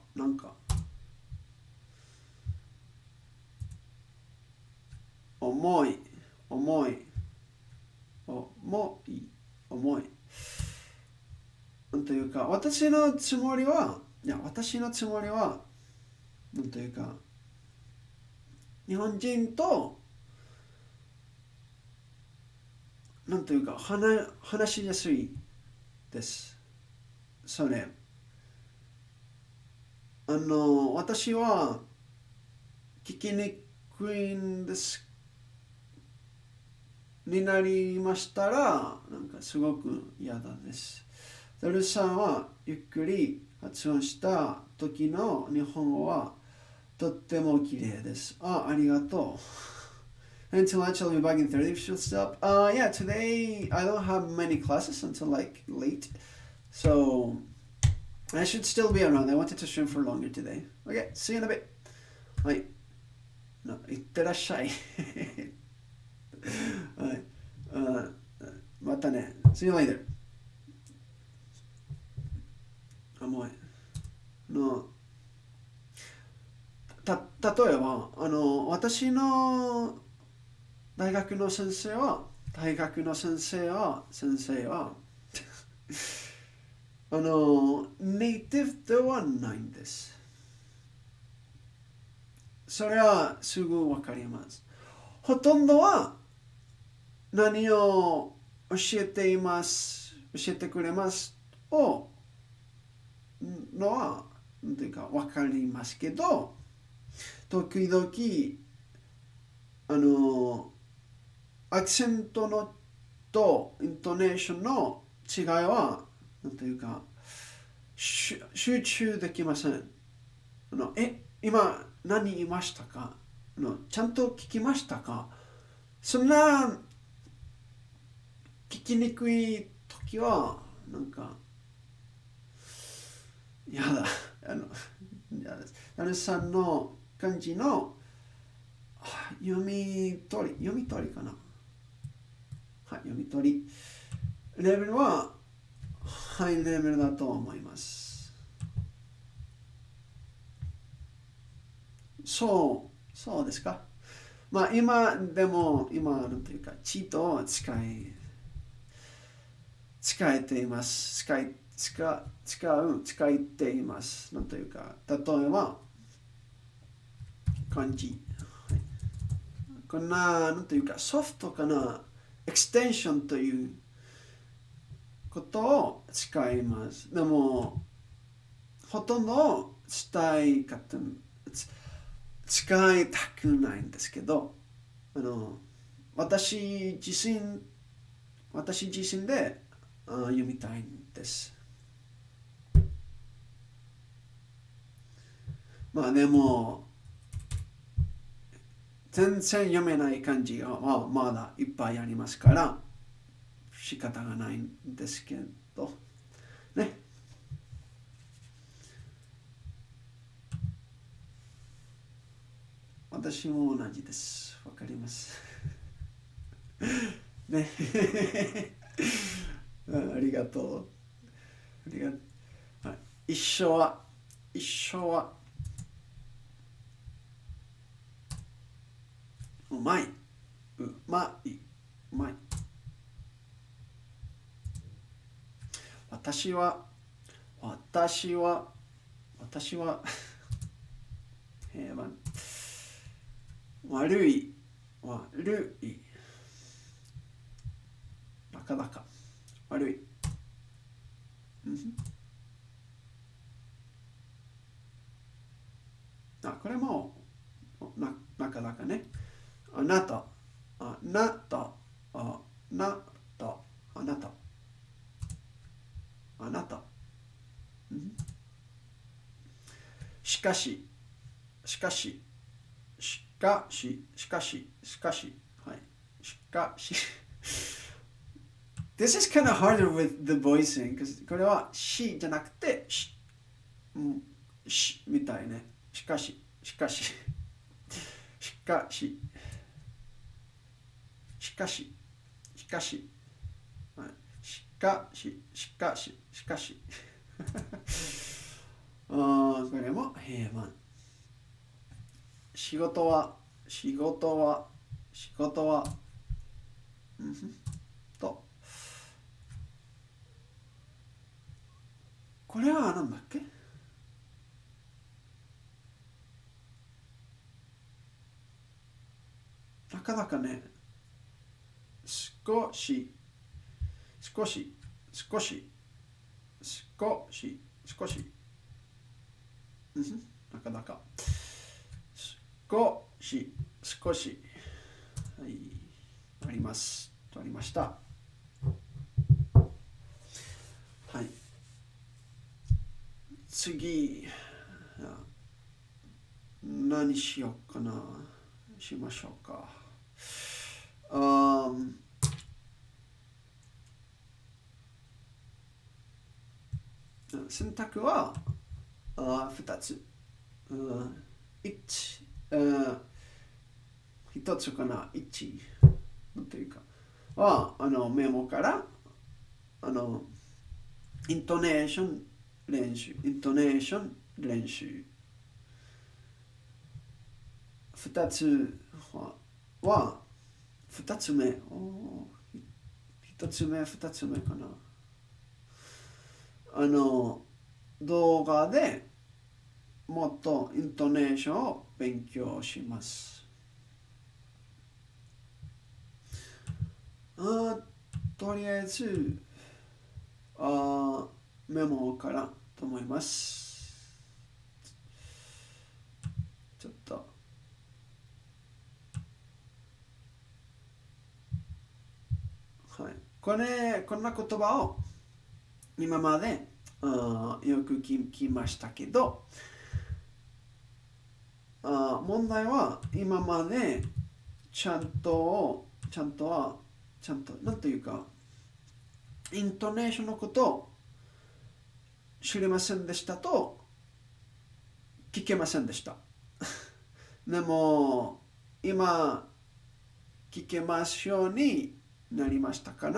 重い。重い。なんというか、私のつもりは、なんというか、日本人と、なんというか、話しやすいです。それ。私は聞きにくいんですになりましたら、なんかすごく嫌だです。ダルさんはゆっくり発音した時の日本語はとっても綺麗です。ありがとう。Until lunch, I'll be back in 30 if she'll stop. Yeah, today I don't have many classes until like late. So I should still be around. I wanted to stream for longer today. Okay, see you in a bit. はい。いってらっしゃい。はい。またね。See you later. もうの例えば私の大学の先生はネイティブではないんです。それはすぐわかります。ほとんどは何を教えてくれますをのはなんていうかわかりますけど、時々アクセントのとイントネーションの違いはなんていうか集中できません。今何言いましたか？ちゃんと聞きましたか？そんな聞きにくい時はなんかやだ。ナルさんの漢字の読み取りかな。はい、読み取り。レベルはハイレベルだと思います。そうですか。まあ今なんていうかチートを使えています。使っています。なんというか、例えば漢字。こんな、なんというか、ソフトかな、エクステンションということを使います。でも、ほとんど使いたくないんですけど、私自身で読みたいんです。まあでも、全然読めない漢字がまだいっぱいありますから仕方がないんですけどね。私も同じです。わかりますねありがとう。一緒はうまい。私は平凡。悪い。バカ。悪い。これもなかなかね。あなた、あなた、あなた、あなた、あなた。しかし、しかし、しかし、しかし、しかし、はい。しかし。This is kind of harder with the voicing, because これはしじゃなくてしみたいね。しかし、しかし、しかし、しかし、しかし、はい、しかし、しかし、しかし。これも平板。仕事は、仕事は、仕事は、と。これはなんだっけ？なかなかね、少し、少し、少し、少し、少し、なかなか、少し、少し、はい、あります。ありました。はい。次、何しようかな。しましょうか。選択は2つ。1つかな。1というかはメモからイントネーション練習。イントネーション練習。2つは2つ目。1つ目、2つ目かな。動画でもっとイントネーションを勉強します。とりあえずメモからと思います。ちょっとはい、こんな言葉を今までよく聞きましたけど、問題は今までちゃんとなんというかイントネーションのことを知りませんでしたと聞けませんでした。でも今聞けますようになりましたか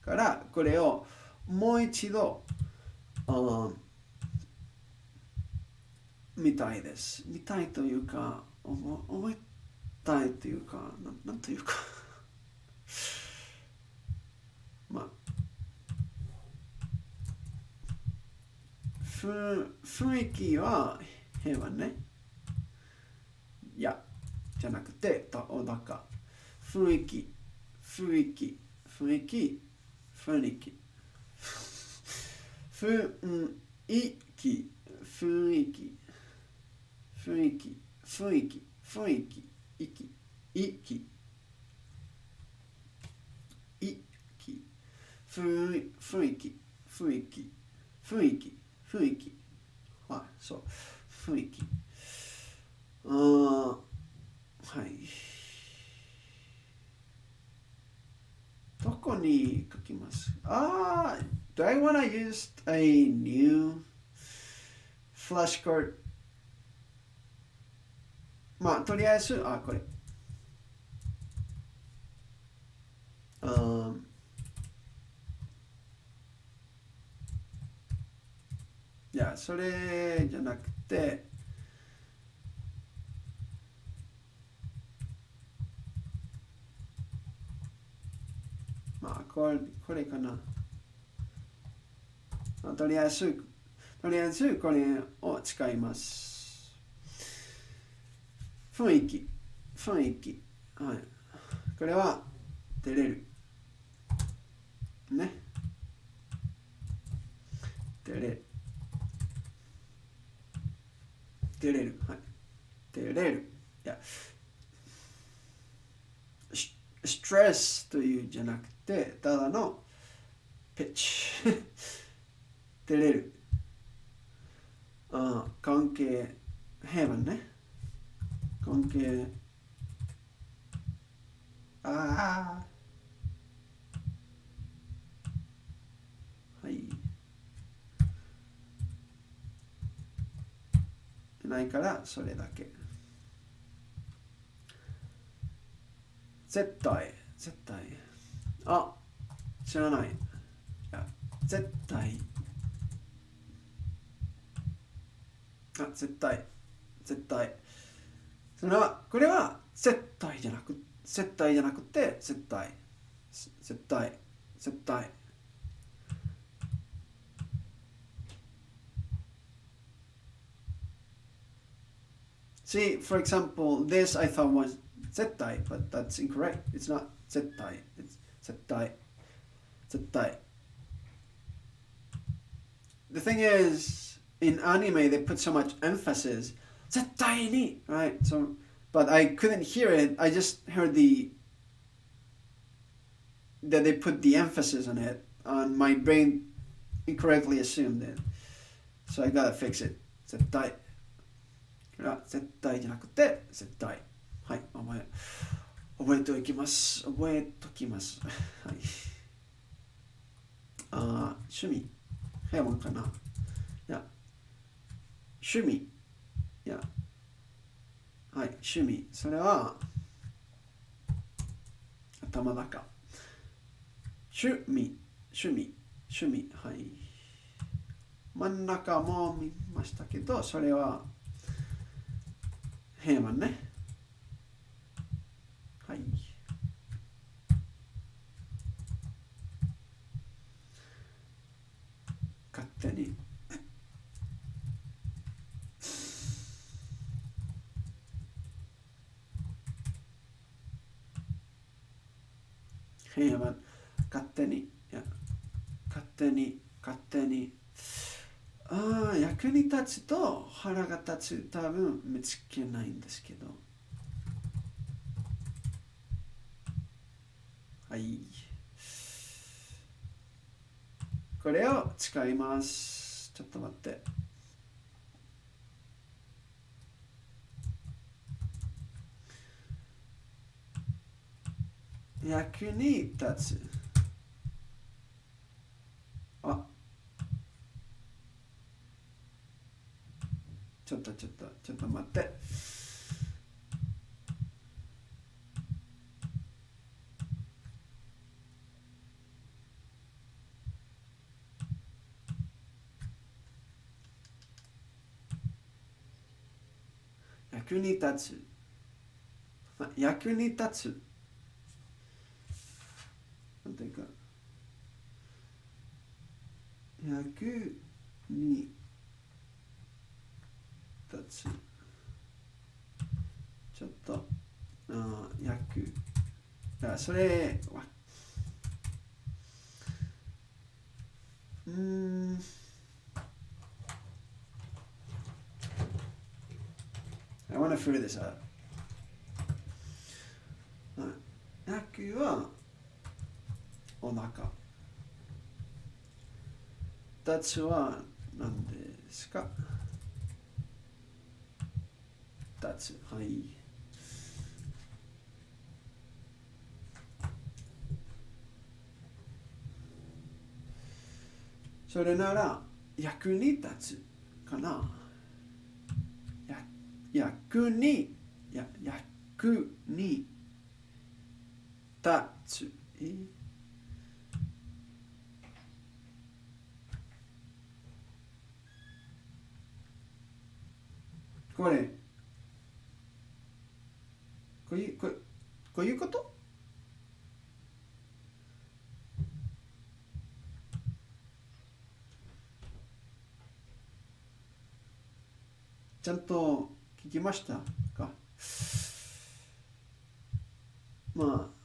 らこれをもう一度見たいです。見たいというか思いたいというかなんというかまあ雰囲気は平和ね。いやじゃなくてだか雰囲気雰囲気雰囲気雰囲気雰囲気雰囲気雰囲気雰囲気雰囲気息息息雰囲気雰囲気雰囲気雰囲気はいそう雰囲気はいどこに書きますdo I want to use a new flashcard まあとりあえずこれいやそれじゃなくてこれかな。とりあえずこれを使います。雰囲気はいこれは照れるね。出れる。出れる。はい。出れる。いや、ストレスというじゃなくて、ただのピッチ。出れる。関係、平板ね。関係、はい。ないからそれだけ。絶対。知らない。いや、絶対。絶対。これは絶対じゃなくて、絶対。See, for example, this I thought was 絶対, but that's incorrect. It's not 絶対. It's 絶対. The thing is, in anime, they put so much emphasis. 絶対に, right? So, but I couldn't hear it. I just heard that they put the emphasis on it, and my brain incorrectly assumed it. So I gotta fix it. 絶対. 絶対じゃなくて絶対。はい、覚えておきます。はい。趣味。平凡かな。いや、趣味。いや、はい、趣味。それは、頭の中。趣味。はい。真ん中も見ましたけど、それは、平板ね。はい。勝手に。平板。勝手に。いや、勝手に。役に立つと腹が立つ、多分見つけないんですけど。はい。これを使います。ちょっと待って。役に立つ。ちょっと待って。役に立つ。なんていうか。役に立つ。ちょっと、それは、I want to figure this out. 役はお腹。立つは何ですか？立つ。はい。それなら役に立つかな。役に立つ。こういうこと？ちゃんと聞きましたか？まあ、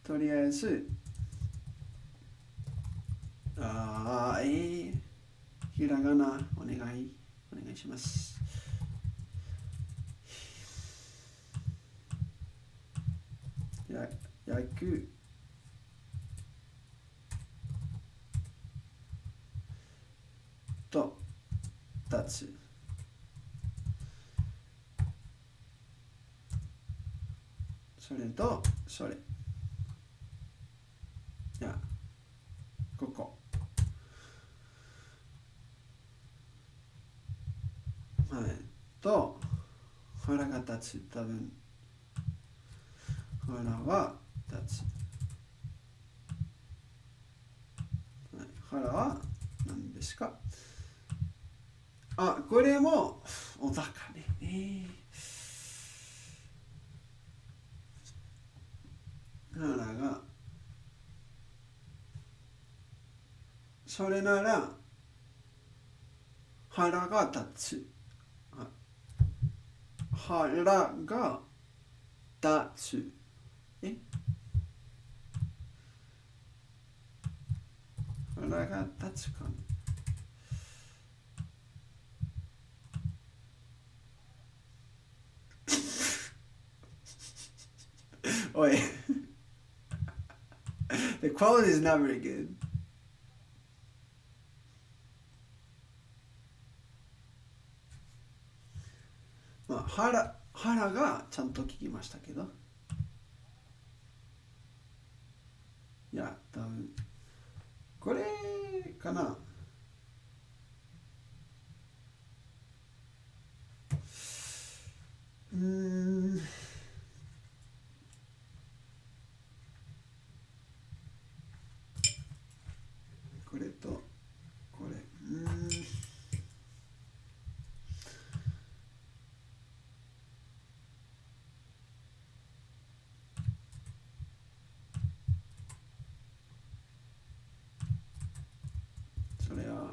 とりあえずがな、お願いします。役と立つ。それとそれ。ここ。腹が立つ。多分腹は立つ。腹は何ですか？これもお魚ね。腹がそれなら腹が立つ。腹が立つ。腹が立つかな。おい。The quality is not very good. 腹がちゃんと聞きましたけど。多分これかな。これとこれ。それは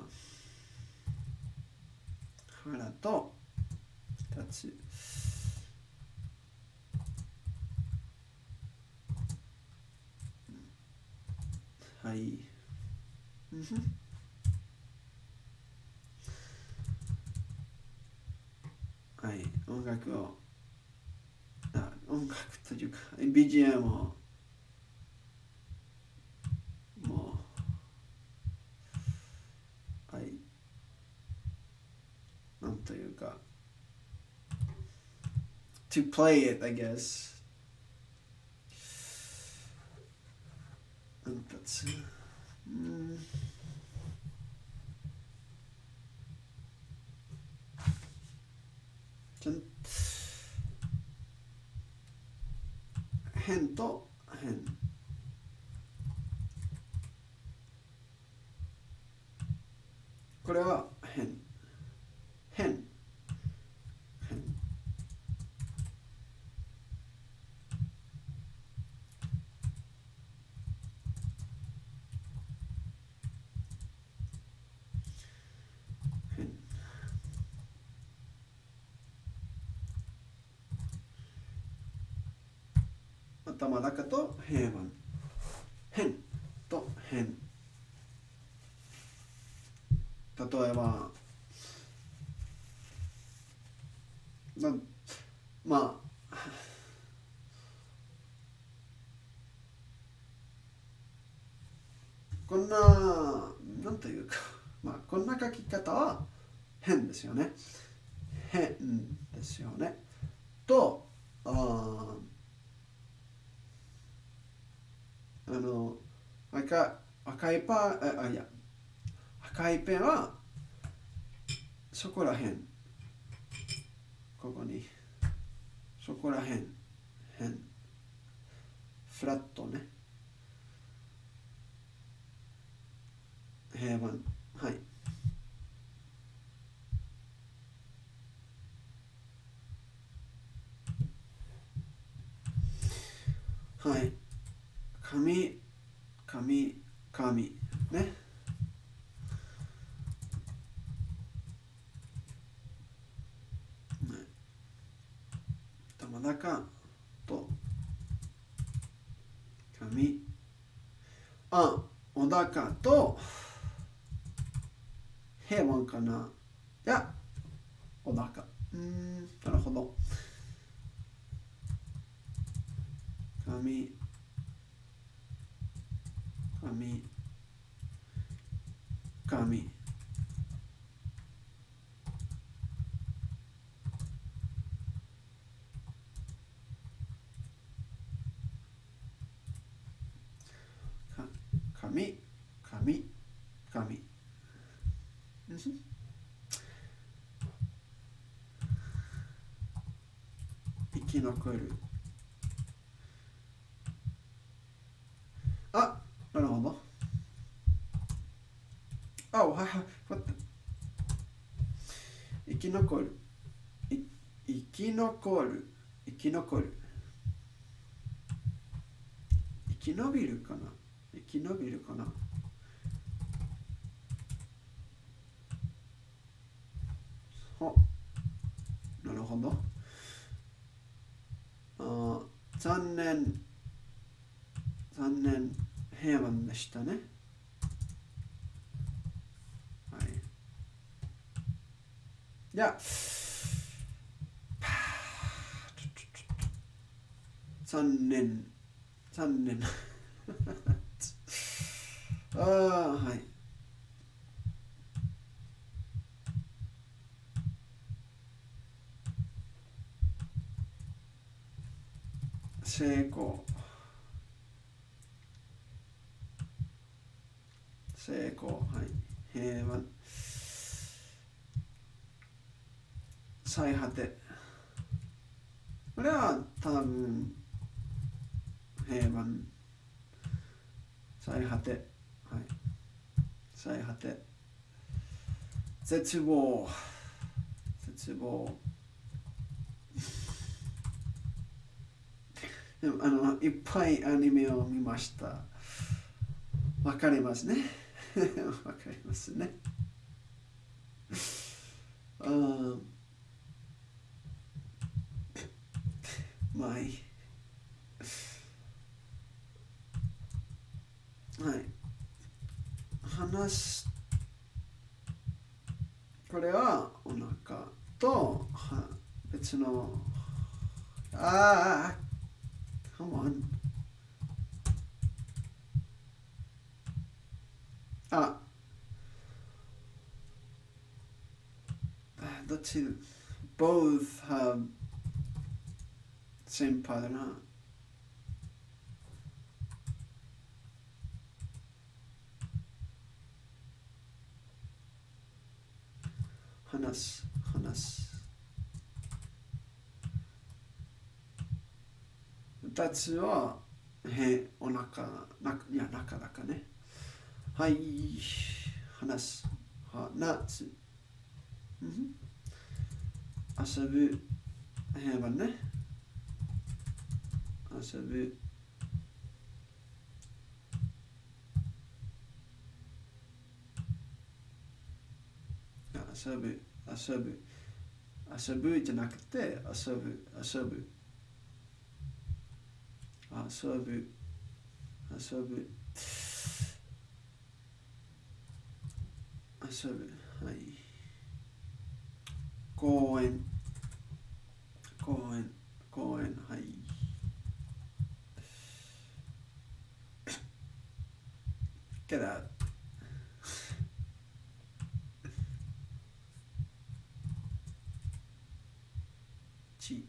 腹と立つ。はい。はい、音楽というか BGM をもうなんというか to play it, I guess. 変と変。これは変。頭中と平板。変と変。例えばこんななんというかこんな書き方は変ですよね。変ですよね。と赤いペンはそこらへん。ここにそこらへん。フラットね。平板。紙ね。玉中と紙。お高と平凡かな。いや、お腹。なるほど。髪、髪、髪。髪、髪、髪。生き残る。あ、なるほど。あ、はいはい。生き残る。生き残る。生き残る。生き延びるかな。生き延びるかな。なるほど。残念。残念。平凡でしたね。はい。じゃあ、残念。残念。はい。成功。成功。はい。平和。最果て。これは多分平凡。最果て。はい。最果て。絶望。絶望。でもいっぱいアニメを見ました。わかりますね。わかりますね。まあいい。はい。話す。これはお腹と別のcome on どっち both have same pattern 話す2つはお腹いや中だかね。はい。話す話す遊ぶ平凡ね。遊ぶ遊ぶじゃなくて遊ぶ遊ぶはい。公園はい。get out ち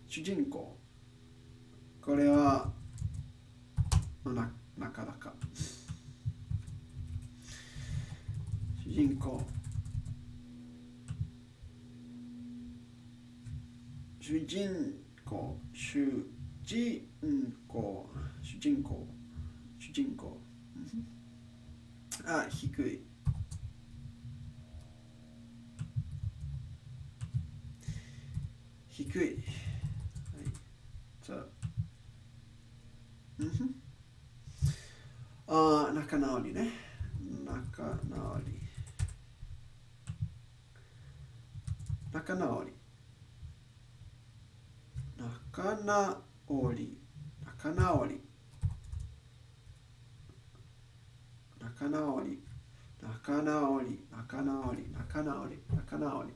主人公。これはなかなか主人公主人公低いはい。じゃあ仲直りね。仲直り仲直り、仲直り、仲直り、仲直り、仲直り、仲直り、仲直り。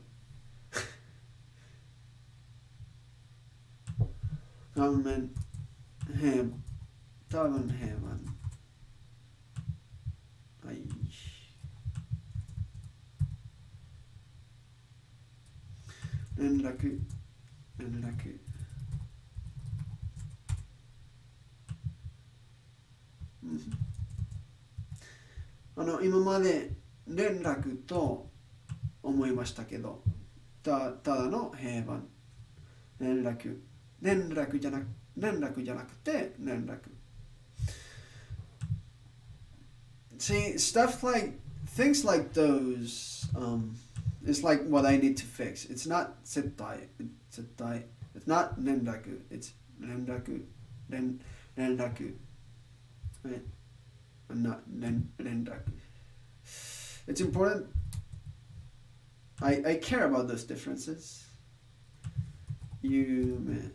顔面、多分平板。はい。連絡、連絡。今まで連絡と思いましたけど、ただの平板。連絡。連絡じゃなくて連絡。See, things like those, it's like what I need to fix. It's not 接待. It's not 連絡. It's 連絡. 連絡. Right? And not 連絡. It's important. I care about those differences. 夢。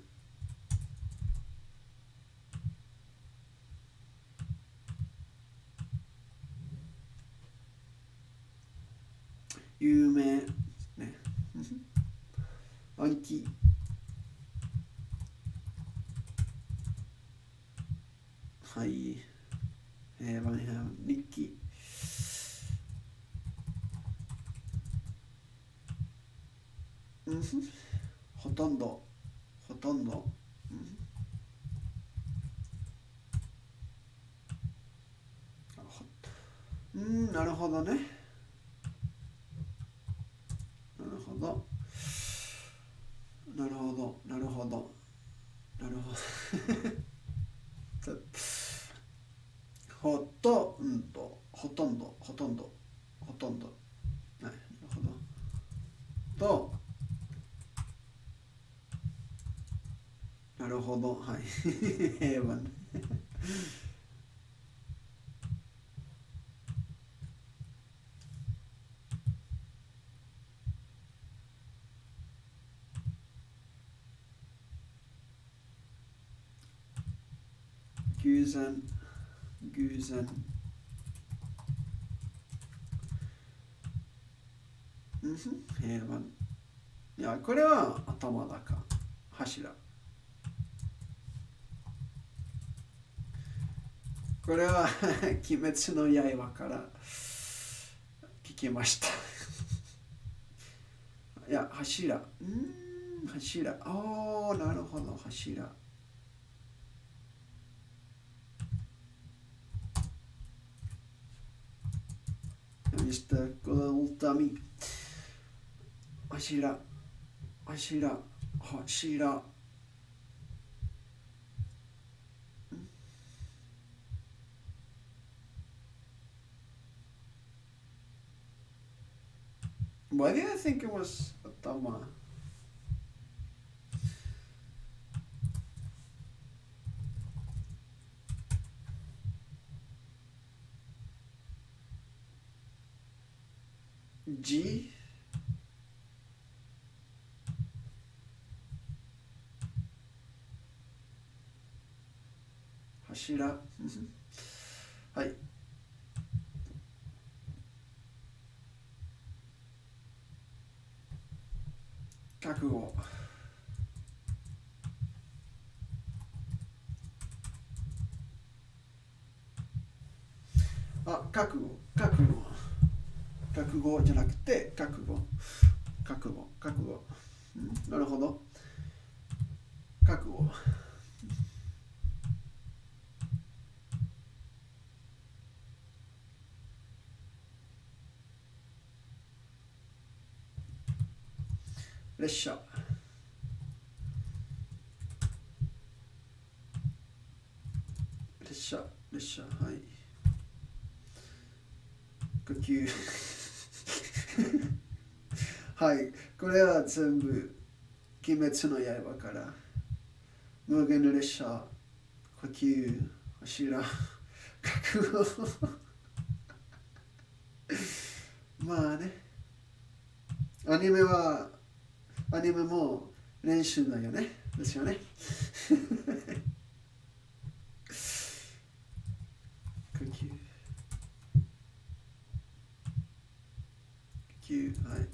有名ね。暗記。はい。日記。ほとんど。なるほどね。なるほど。ほとんど。はい、なるほど。と、なるほど。はい。平和ね。偶然。平和。いや、これは頭だか。柱。これは鬼滅の刃から聞きました。いや、柱。柱。おー、なるほど、柱。Mr. Good old dummy. 柱。Why did I think it was Atama? G? Hashira. はい。覚悟。覚悟じゃなくて覚悟。なるほど。覚悟。列車。はい。呼吸。はい、これは全部鬼滅の刃から無限の列車、呼吸、柱、覚悟。まあね、アニメも練習だよね。ですよね。呼吸。呼吸、はい。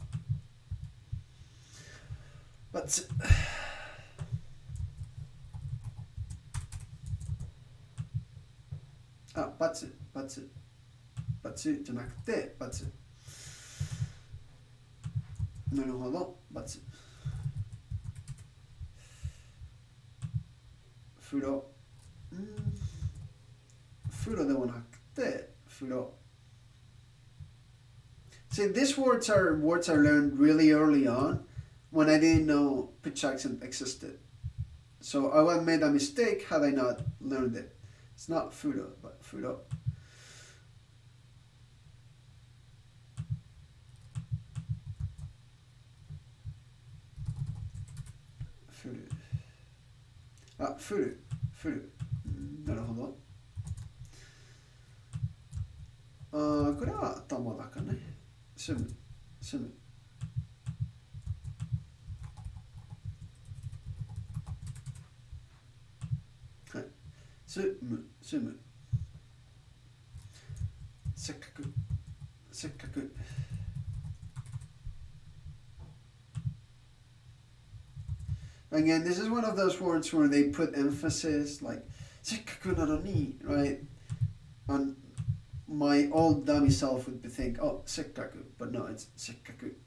バツ。あ、バツ、バツ。バツじゃなくて、バツ。なるほど、バツ。風呂。風呂ではなくて、風呂。See, these words are words I learned really early on when I didn't know pitch accent existed. So I would have made a mistake had I not learned it. It's not furo, but furo. Furu. あ、フル、フル。なるほど。これは頭だかね。住む、住む。はい。住む、住む。せっかく、せっかく。Again, this is one of those words where they put emphasis, like, せっかくなのに, right? On my old dummy self would think, oh, せっかく, but no, it's せっかく.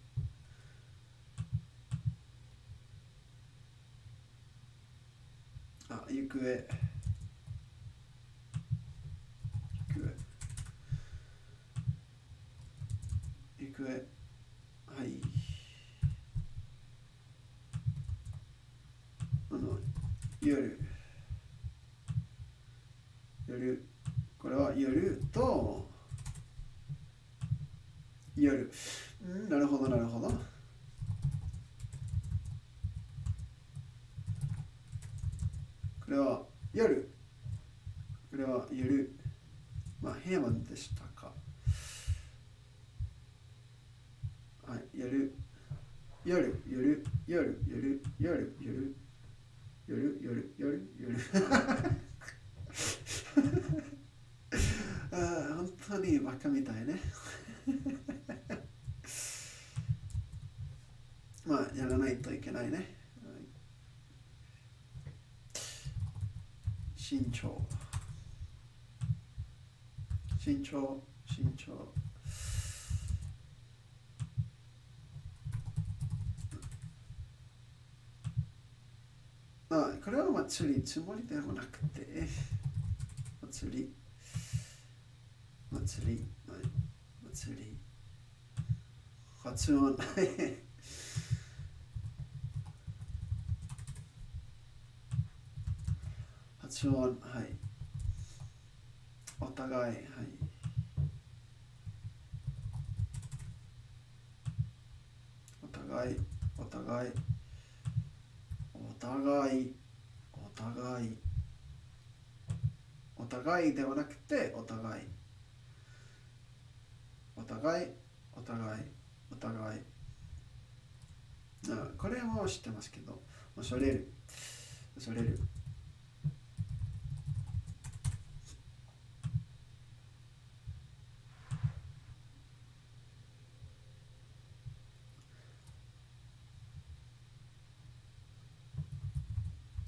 Ah, 行方. 行方. 行方. はい。夜。夜。これは夜と夜。なるほど、なるほど。これは夜。これは夜。まあ、平満でしたか。はい、夜。夜、夜、夜、夜、夜、夜。夜夜夜夜あ、本当にバカみたいねまあやらないといけないね。身長身長身長。これは祭りつもりではなくて祭り祭り祭り発音発音、はい。お互い、はい。お互いお互いお互いお互いお互いではなくてお互いお互いお互いお互い。これも知ってますけど、恐れる恐れる。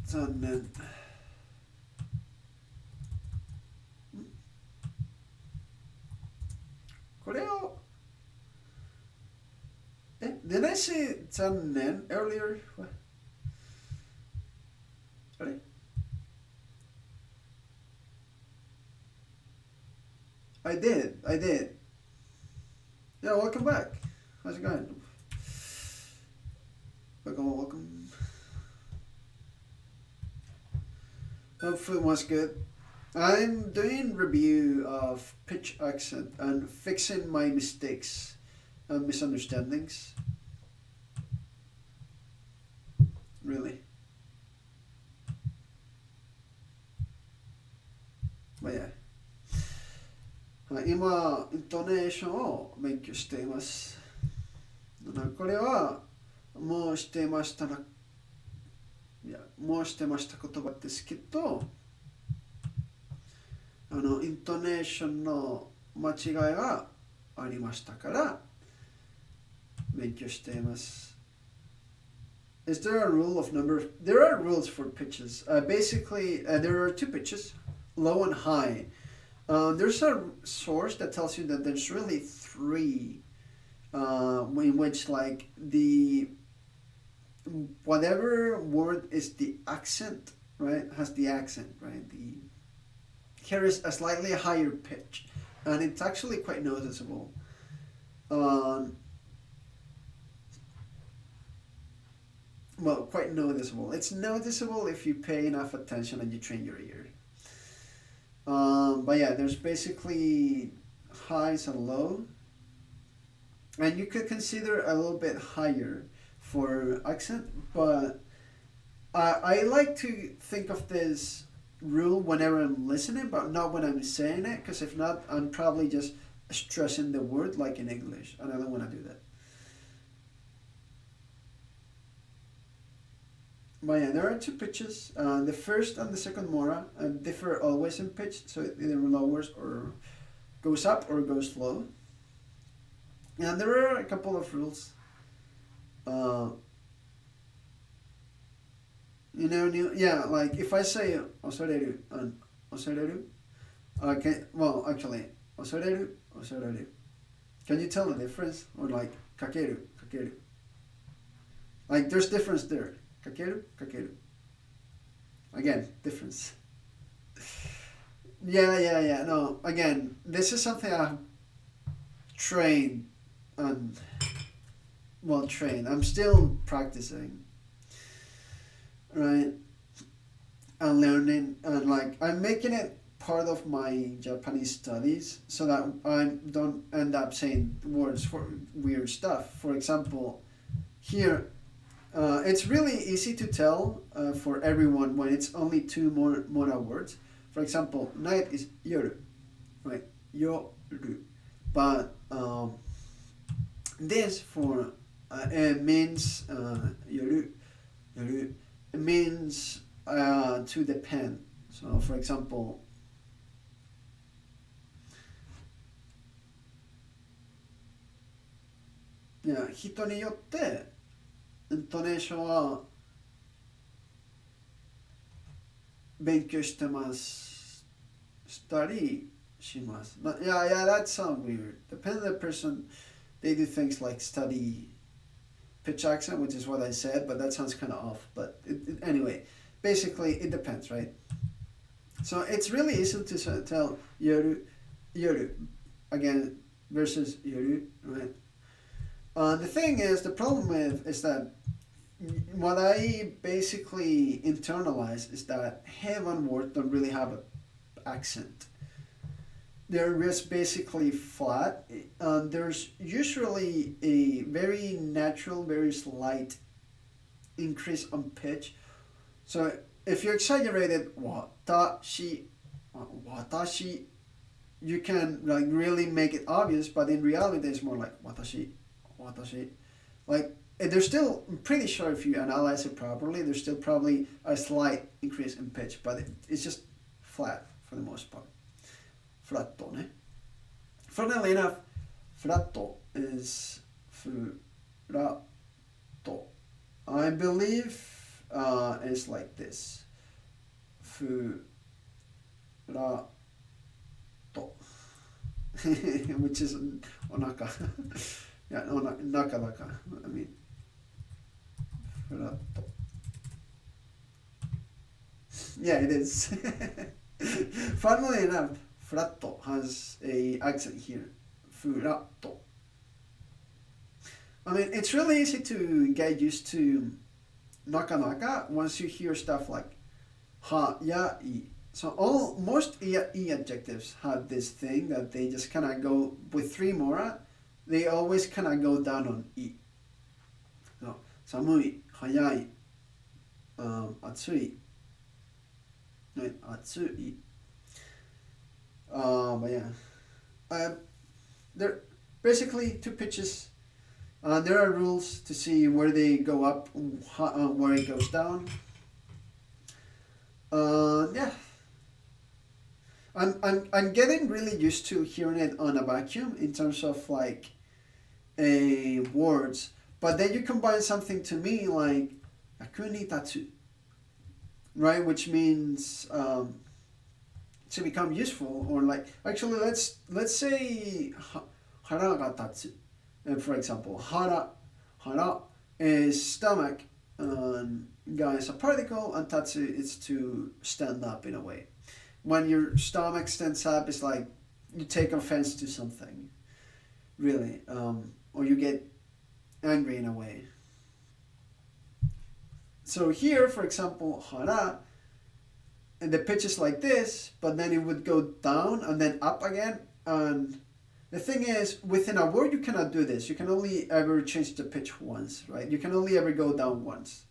残念。これをdid I say 残念 earlier? あれ I did. Yeah, welcome back. How's it going? Welcome. Hope it was good. I'm doing review of pitch accent and fixing my mistakes and misunderstandings. Really. But yeah. 今、イントネーションを勉強しています。これはもうしていました申してました言葉ですけど、イントネーションの間違いがありましたから勉強しています。Is there a rule of number? There are rules for pitches. Basically, there are two pitches, low and high. There's a source that tells you that there's really three, in which like the whatever word is the accent, right, has the accent, right? The carries a slightly higher pitch, and it's actually quite noticeable. Well, quite noticeable. It's noticeable if you pay enough attention and you train your ear. But yeah, there's basically highs and low, and you could consider a little bit higher for accent, but I like to think of this rule whenever I'm listening, but not when I'm saying it, because if not, I'm probably just stressing the word like in English, and I don't want to do that. But yeah, there are two pitches. The first and the second mora differ always in pitch, so it either lowers or goes up or goes low. And there are a couple of rules. Like if I say osoreru and osoreru, osoreru, osoreru. Can you tell the difference? Or like kakeru, kakeru. Like there's difference there. Kakeru, kakeru. Again, difference. Yeah. No, again, this is something I've trained and trained. I'm still practicing, right? And learning, and like I'm making it part of my Japanese studies so that I don't end up saying words for weird stuff. For example, here. It's really easy to tell for everyone when it's only two mora words. For example, night is yoru, right? Yoru. But this for it means yoru. It means to depend. So, for example, hito ni yotte intonation は勉強してますしたりします。But yeah, that sounds weird. Depending on the person, they do things like study pitch accent, which is what I said, but that sounds kind of off. But anyway, basically it depends, right? So it's really easy to tell yoru again versus yoru, right? The thing is, the problem is that what I basically internalize is that heaven words don't really have an accent. They're just basically flat. There's usually a very natural, very slight increase on pitch. So if you exaggerated watashi, you can like really make it obvious, but in reality it's more like watashi. Like there's still, I'm pretty sure if you analyze it properly, there's still probably a slight increase in pitch, but it's just flat for the most part. Flatto, ne? Funnily enough, flatto is furato. I believe it's like this. Furato. Which is onaka. Yeah, naka. I mean, fratto. Yeah, it is. Funnily enough, fratto has a accent here. Furatto. I mean, it's really easy to get used to naka once you hear stuff like ha, ya, I. So most I adjectives have this thing that they just kind of go with three mora. They always kind of go down on I. So, samui, hayai, atsui, right, atsui. But yeah, there are basically two pitches. There are rules to see where they go up, where it goes down. I'm getting really used to hearing it on a vacuum in terms of like words. But then you combine something to me like akuni tatsu, right? Which means to become useful, or like actually let's say hara ga tatsu. For example, hara is stomach, and ga is a particle, and tatsu is to stand up in a way. When your stomach stands up, it's like you take offense to something, really, or you get angry in a way. So here, for example, hara, and the pitch is like this, but then it would go down and then up again. And the thing is, within a word, you cannot do this. You can only ever change the pitch once, right? You can only ever go down once.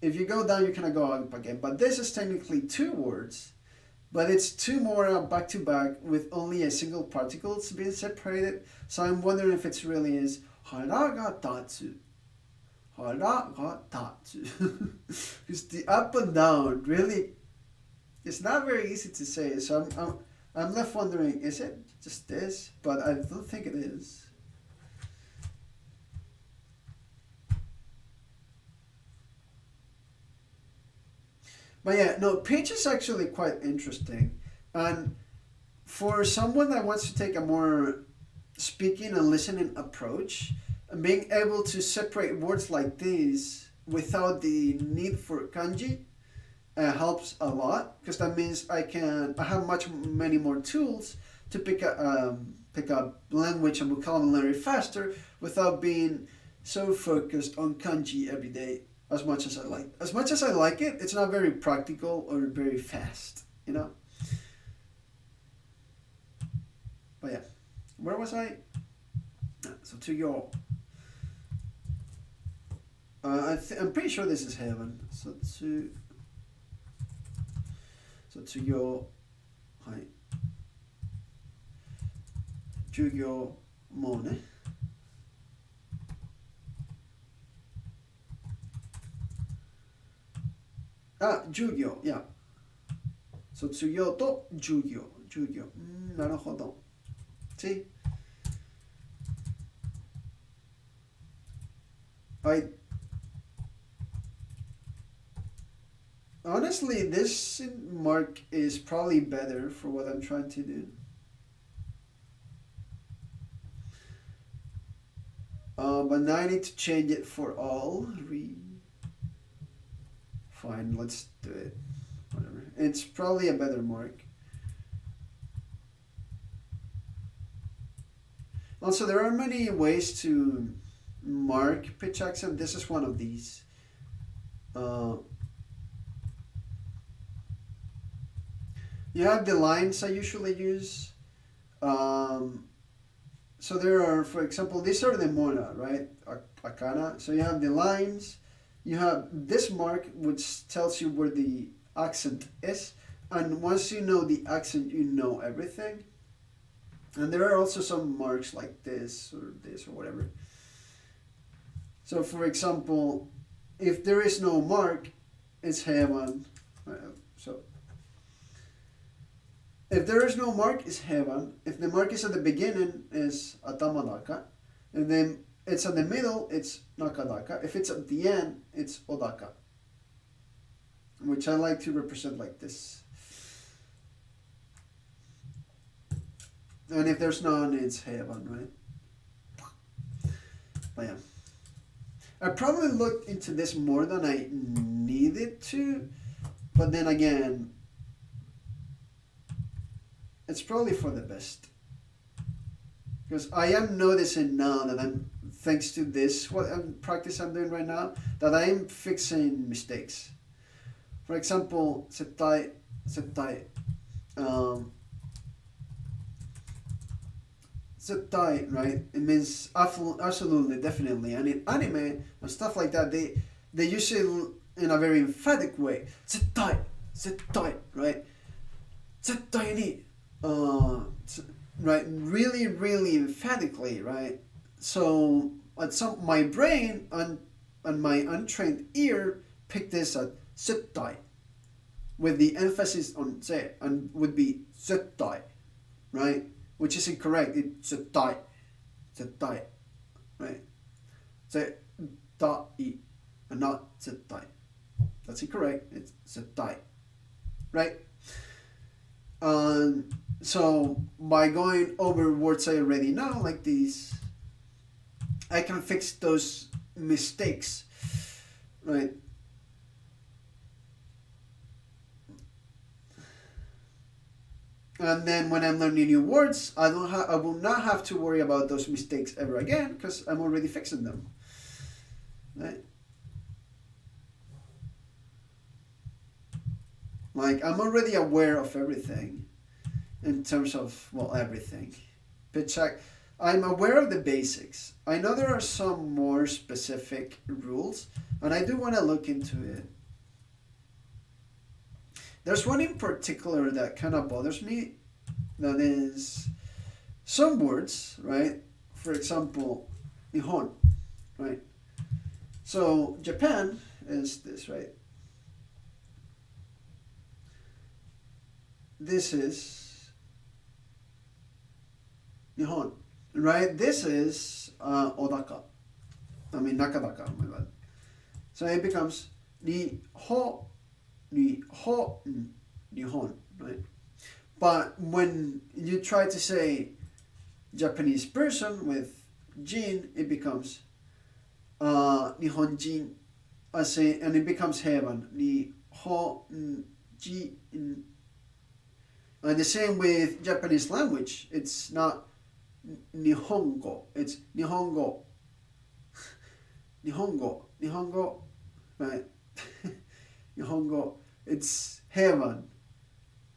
If you go down, you cannot go up again. But this is technically two words, but it's two more back to back with only a single particle being separated. So I'm wondering if it really is hara ga tatsu. Hara ga tatsu. Because the up and down really, it's not very easy to say. So I'm left wondering, is it just this? But I don't think it is. But yeah, no, pitch is actually quite interesting. And for someone that wants to take a more speaking and listening approach, being able to separate words like these without the need for kanji helps a lot, because that means I have many more tools to pick up language and vocabulary faster without being so focused on kanji every day. As much as I like it, it's not very practical or very fast, you know. But yeah, where was I? So to your, I'm pretty sure this is heaven. So to your, hi, 授業もね。授業、いや。卒業と授業。なるほど。See? Honestly, this mark is probably better for what I'm trying to do. But now I need to change it for all. Fine, let's do it. Whatever. It's probably a better mark. Also, there are many ways to mark pitch accent. This is one of these. You have the lines I usually use. So there are, for example, these are the mora, right? Akana. So you have the lines. You have this mark, which tells you where the accent is. And once you know the accent, you know everything. And there are also some marks like this or whatever. So for example, if there is no mark, it's heaven. So if there is no mark, it's heaven. If the mark is at the beginning, it's atamadaka. And then it's at the middle, it's nakadaka. If it's at the end, it's odaka. Which I like to represent like this. And if there's none, it's heaven, right? But yeah. I probably looked into this more than I needed to. But then again, it's probably for the best. Because I am noticing now that thanks to this practice I'm doing right now, that I am fixing mistakes. For example, setai, setai, right? It means absolutely, definitely. And in anime and stuff like that, they use it in a very emphatic way. Setai, right? Setai ni. Right, really, really emphatically, right? So my brain and my untrained ear picked this at setai. with the emphasis on ze, and would be zettai, right? Which is incorrect. It's zettai, right? Zettai, and not zettai. That's incorrect. It's zettai, right? So by going over words I already know, like these, I can fix those mistakes, right? And then when I'm learning new words, I will not have to worry about those mistakes ever again because I'm already fixing them, right? Like, I'm already aware of everything in terms of, well, everything. But I'm aware of the basics. I know there are some more specific rules, and I do want to look into it. There's one in particular that kind of bothers me. That is some words, right? For example, Nihon, right? So Japan is this, right? This is Nihon, right? This is Nakadaka, oh my god. So it becomes Nihon, right? But when you try to say Japanese person with jin, it becomes Nihonjin, and it becomes heaven. Nihonjin. And the same with Japanese language. It's not Nihongo. It's Nihongo. Nihongo, right? Nihongo. It's heaven.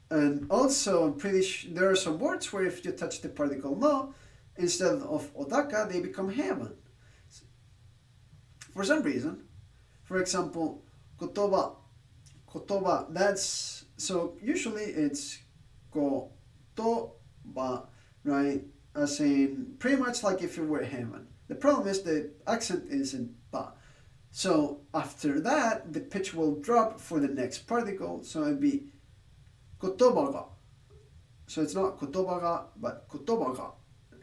And also, I'm pretty sure there are some words where if you touch the particle no, instead of Odaka, they become heaven. For some reason. For example, kotoba. Kotoba, that's, so usually it's kotoba, right? As in, pretty much like if it were heaven. The problem is the accent is in ba. So after that, the pitch will drop for the next particle, so it'd be kotobaga. So it's not kotobaga, but kotobaga.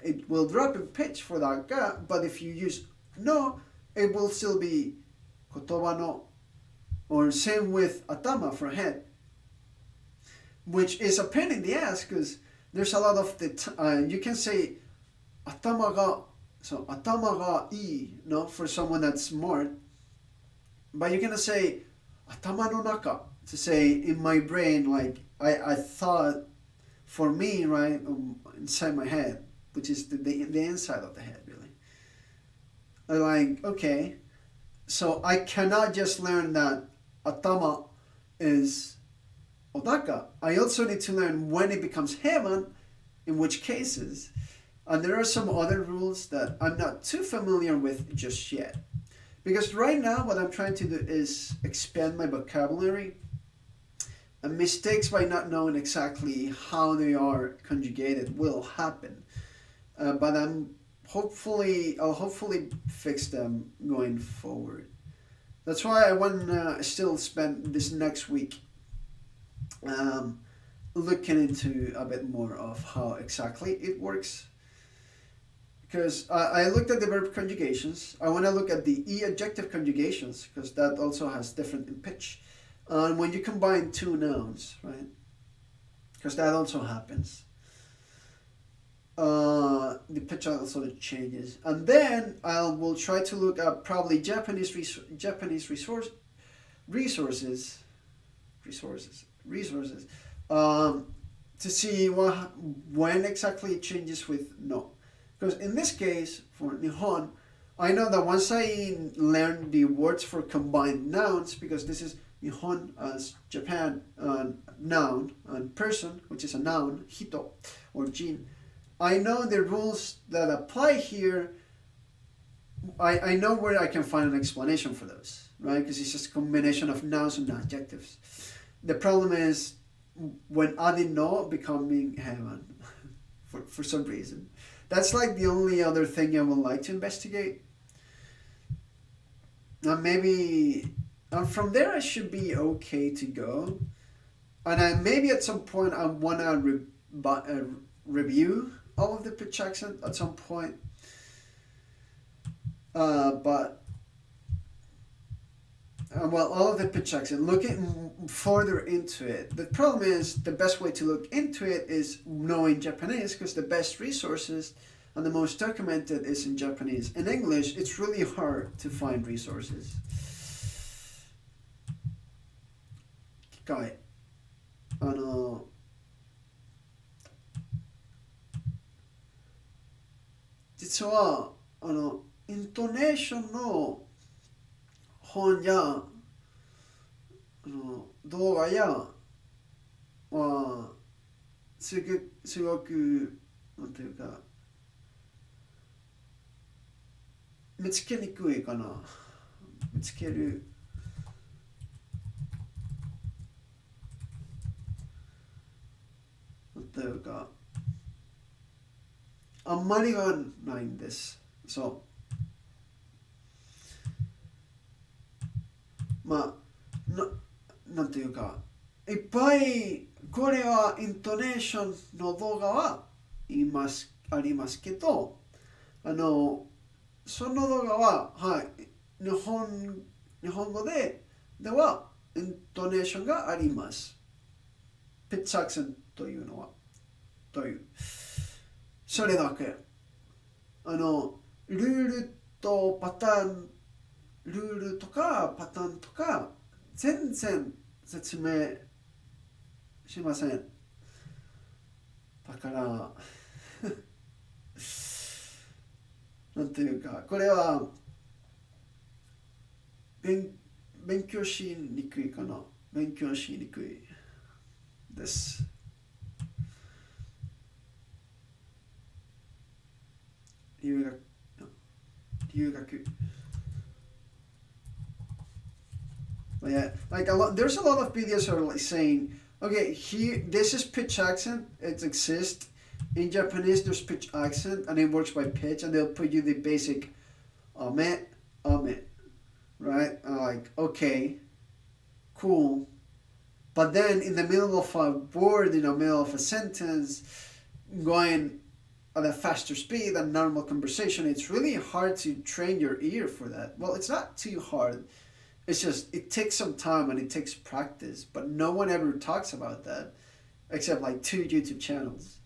It will drop in pitch for that ga, but if you use no, it will still be kotoba no. Or same with atama for head, which is a pain in the ass because there's a lot of you can say atama ga, so atama ga I, no, for someone that's smart, but you cannot say atama no naka, to say in my brain, like I thought, for me, right, inside my head, which is the inside of the head, really. I'm like, okay, so I cannot just learn that atama is odaka. I also need to learn when it becomes heaven, in which cases, and there are some other rules that I'm not too familiar with just yet. Because right now what I'm trying to do is expand my vocabulary, and mistakes by not knowing exactly how they are conjugated will happen. But I'll hopefully fix them going forward. That's why I want to still spend this next week looking into a bit more of how exactly it works. Because I looked at the verb conjugations. I want to look at the e-adjective conjugations, because that also has different in pitch. And when you combine two nouns, right? Because that also happens. The pitch also changes. And then I will try to look at probably Japanese resources to see when exactly it changes with no. Because in this case, for Nihon, I know that once I learn the words for combined nouns, because this is Nihon as Japan, noun, and person, which is a noun, hito, or jin, I know the rules that apply here. I know where I can find an explanation for those, right? Because it's just a combination of nouns and adjectives. The problem is when adding no becoming heaven for some reason. That's like the only other thing I would like to investigate. And maybe from there I should be okay to go. And maybe at some point I want to review all of the pitch accent at some point. But all of the pitch accent, looking further into it. The problem is the best way to look into it is knowing Japanese, because the best resources and the most documented is in Japanese. In English, it's really hard to find resources. 機械実はイントネーションの本や動画やはすごくなんていうか見つけにくいかな。見つけるなんていうかあんまりがないんです。そうなんていうかいっぱいこれはイントネーションの動画はありますけどその動画は、日本語ではイントネーションがあります。ピッチアクセントというのはというそれだけルールとパターンルールとかパターンとか全然説明しません。だからなんていうかこれは勉強しにくいかな。勉強しにくいです。留学Yeah, there's a lot of videos that are like saying, okay, this is pitch accent. It exists in Japanese. There's pitch accent, and it works by pitch, and they'll put you the basic, ame, right? Like, okay, cool, but then in the middle of a word, in the middle of a sentence, going at a faster speed than normal conversation, it's really hard to train your ear for that. Well, it's not too hard. It's just, it takes some time and it takes practice, but no one ever talks about that except like 2 YouTube channels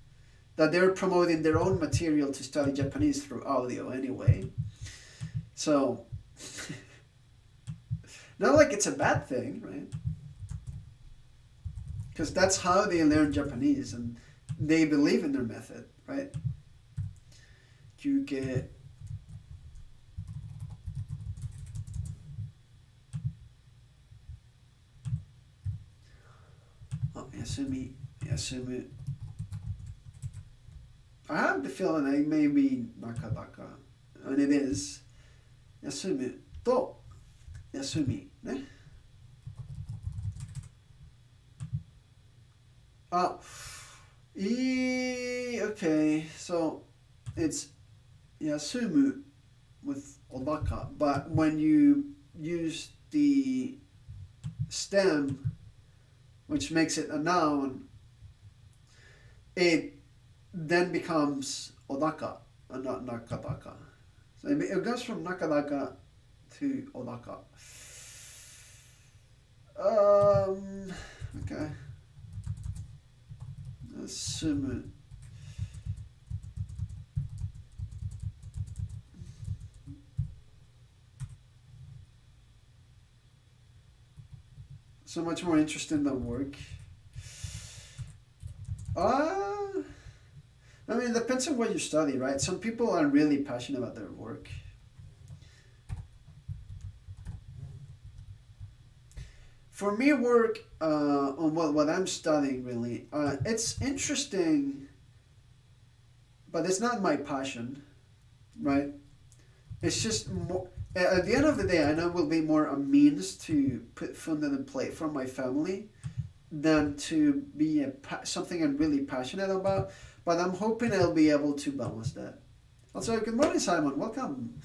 that they're promoting their own material to study Japanese through audio anyway. So, not like it's a bad thing, right? Because that's how they learn Japanese and they believe in their method, right? 休憩休む I have the feeling I may be nakadaka, and it is 休むと休みね。Okay, so it's 休む with odaka, but when you use the stem, which makes it a noun, it then becomes odaka and not nakadaka. So it goes from nakadaka to odaka. Okay. Sumu. So much more interesting than work. I mean, it depends on what you study, right? Some people are really passionate about their work. For me, work on what I'm studying, really, it's interesting, but it's not my passion, right? It's just more. At the end of the day, I know it will be more a means to put food on the plate for my family than to be something I'm really passionate about. But I'm hoping I'll be able to balance that. Also, good morning, Simon. Welcome.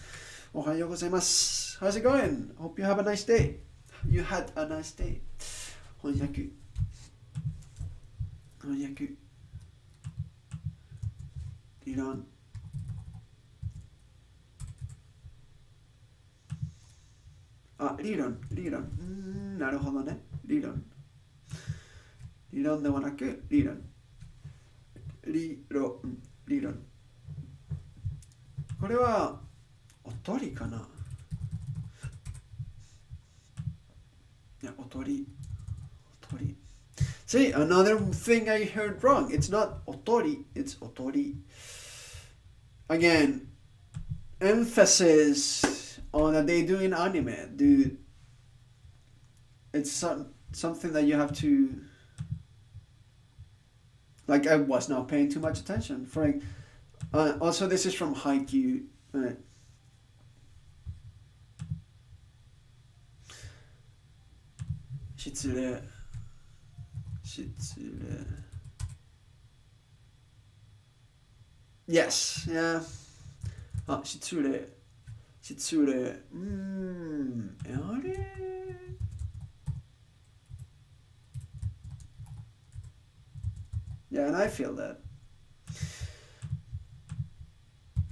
Ohayo gozaimasu. How's it going? Hope you have a nice day. You had a nice day. 翻訳翻訳理論理論なるほどね。理論ではなく理論これはおとりかな。いや、おとり。See, another thing I heard wrong. It's not otori, it's otori. Again, emphasis on that they do in anime. Dude, it's something that you have to... Like, I was not paying too much attention. Also, this is from Haikyuu. Right. Shitsure. Yes, yeah. Shitsure. Yeah, and I feel that.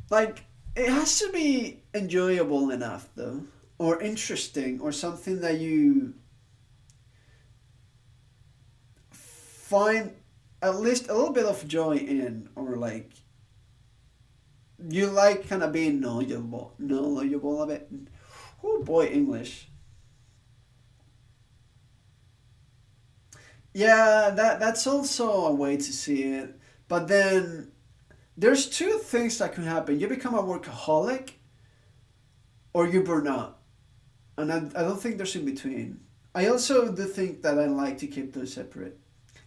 Like, it has to be enjoyable enough, though, or interesting, or something that you find at least a little bit of joy in, or like you like kind of being knowledgeable of it. Oh boy, English. Yeah, that's also a way to see it. But then there's two things that can happen. You become a workaholic or you burn out. And I don't think there's in between. I also do think that I like to keep those separate.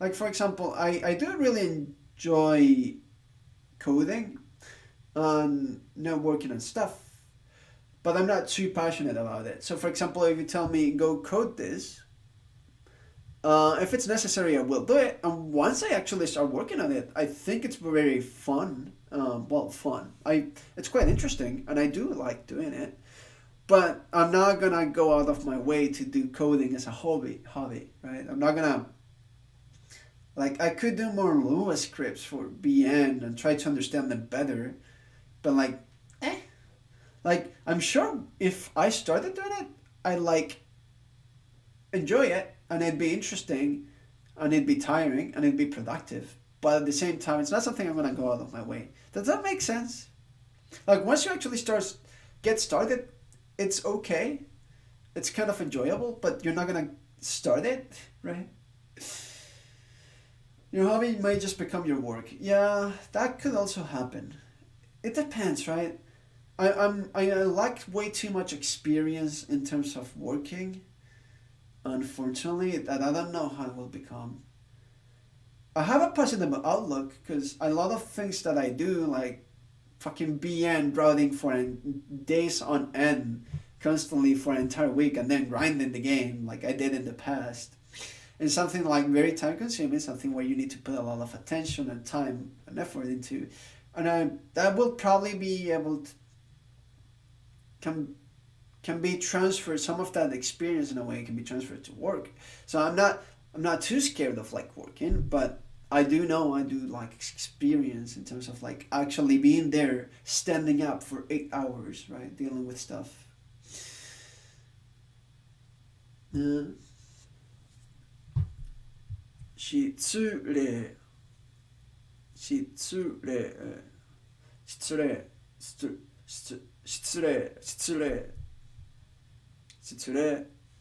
Like, for example, I do really enjoy coding and working on stuff, but I'm not too passionate about it. So, for example, if you tell me, go code this, if it's necessary, I will do it. And once I actually start working on it, I think it's very fun. Fun. It's quite interesting, and I do like doing it. But I'm not gonna go out of my way to do coding as a hobby, right? I'm not gonna... Like, I could do more Lua scripts for BN and try to understand them better, but like, Like, I'm sure if I started doing it, I'd like enjoy it, and it'd be interesting, and it'd be tiring, and it'd be productive. But at the same time, it's not something I'm gonna go out of my way. Does that make sense? Like, once you actually get started, it's okay. It's kind of enjoyable, but you're not gonna start it, right? Your hobby might just become your work. Yeah, that could also happen. It depends, right? I lack way too much experience in terms of working. Unfortunately, that I don't know how it will become. I have a positive outlook because a lot of things that I do, like fucking BN routing for days on end, constantly for an entire week, and then grinding the game like I did in the past. And something like very time consuming, something where you need to put a lot of attention and time and effort into. And that will probably be able to can be transferred, some of that experience in a way can be transferred to work. So I'm not too scared of like working, but I do know I do like experience in terms of like actually being there, standing up for 8 hours, right, dealing with stuff. Shitsure.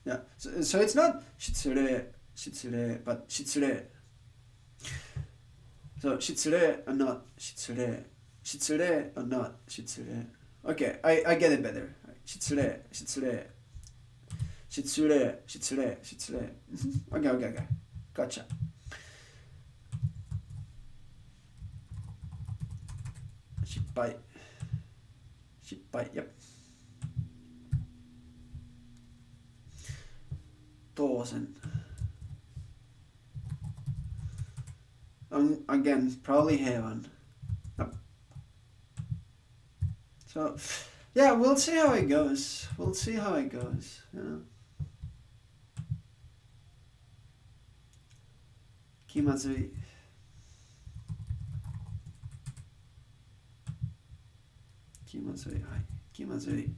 Yeah. So it's not shitsure, but shitsure. So shitsure and not shitsure. Shitsure and not shitsure. Okay, I get it better. Shitsure. Okay. Gotcha. Shippai. Yep. 当然. Again, probably heaven. Yep. So, yeah, we'll see how it goes. Yeah. Kimazui. ずい。はい。気まずい。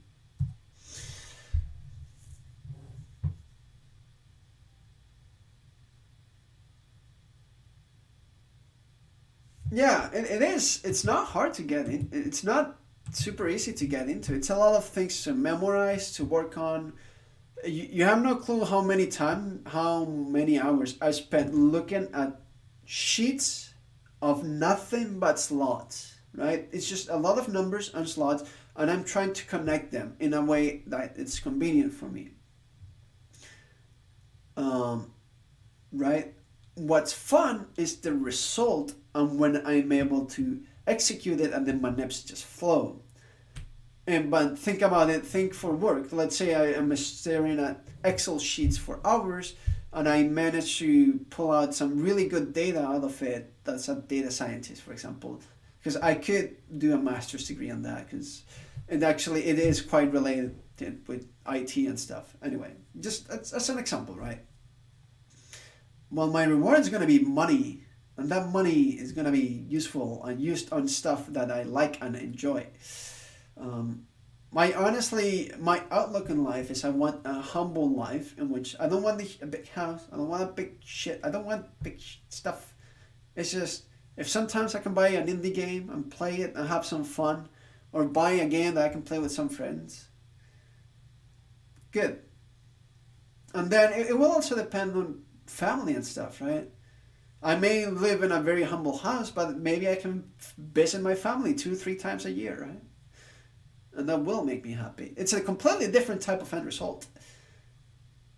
Yeah, it is. It's not hard to get in. It's not super easy to get into. It's a lot of things to memorize, to work on. You have no clue how many hours I spent looking at sheets of nothing but slots, right? It's just a lot of numbers and slots, and I'm trying to connect them in a way that it's convenient for me. Um, right? What's fun is the result and when I'm able to execute it and then my nips just flow. But think about it, think for work. Let's say I am staring at Excel sheets for hours and I manage to pull out some really good data out of it. That's a data scientist, for example. Because I could do a master's degree on that because it is quite related with IT and stuff. Anyway, just as an example, right? Well, my reward is going to be money, and that money is going to be useful and used on stuff that I like and enjoy. Um, my outlook in life is I want a humble life in which I don't want a big house, I don't want a big shit, I don't want big stuff. It's just if sometimes I can buy an indie game and play it and have some fun, or buy a game that I can play with some friends, good. And then it will also depend on family and stuff, right? I may live in a very humble house, but maybe I can visit my family 2, 3 times a year, right? And that will make me happy. It's a completely different type of end result,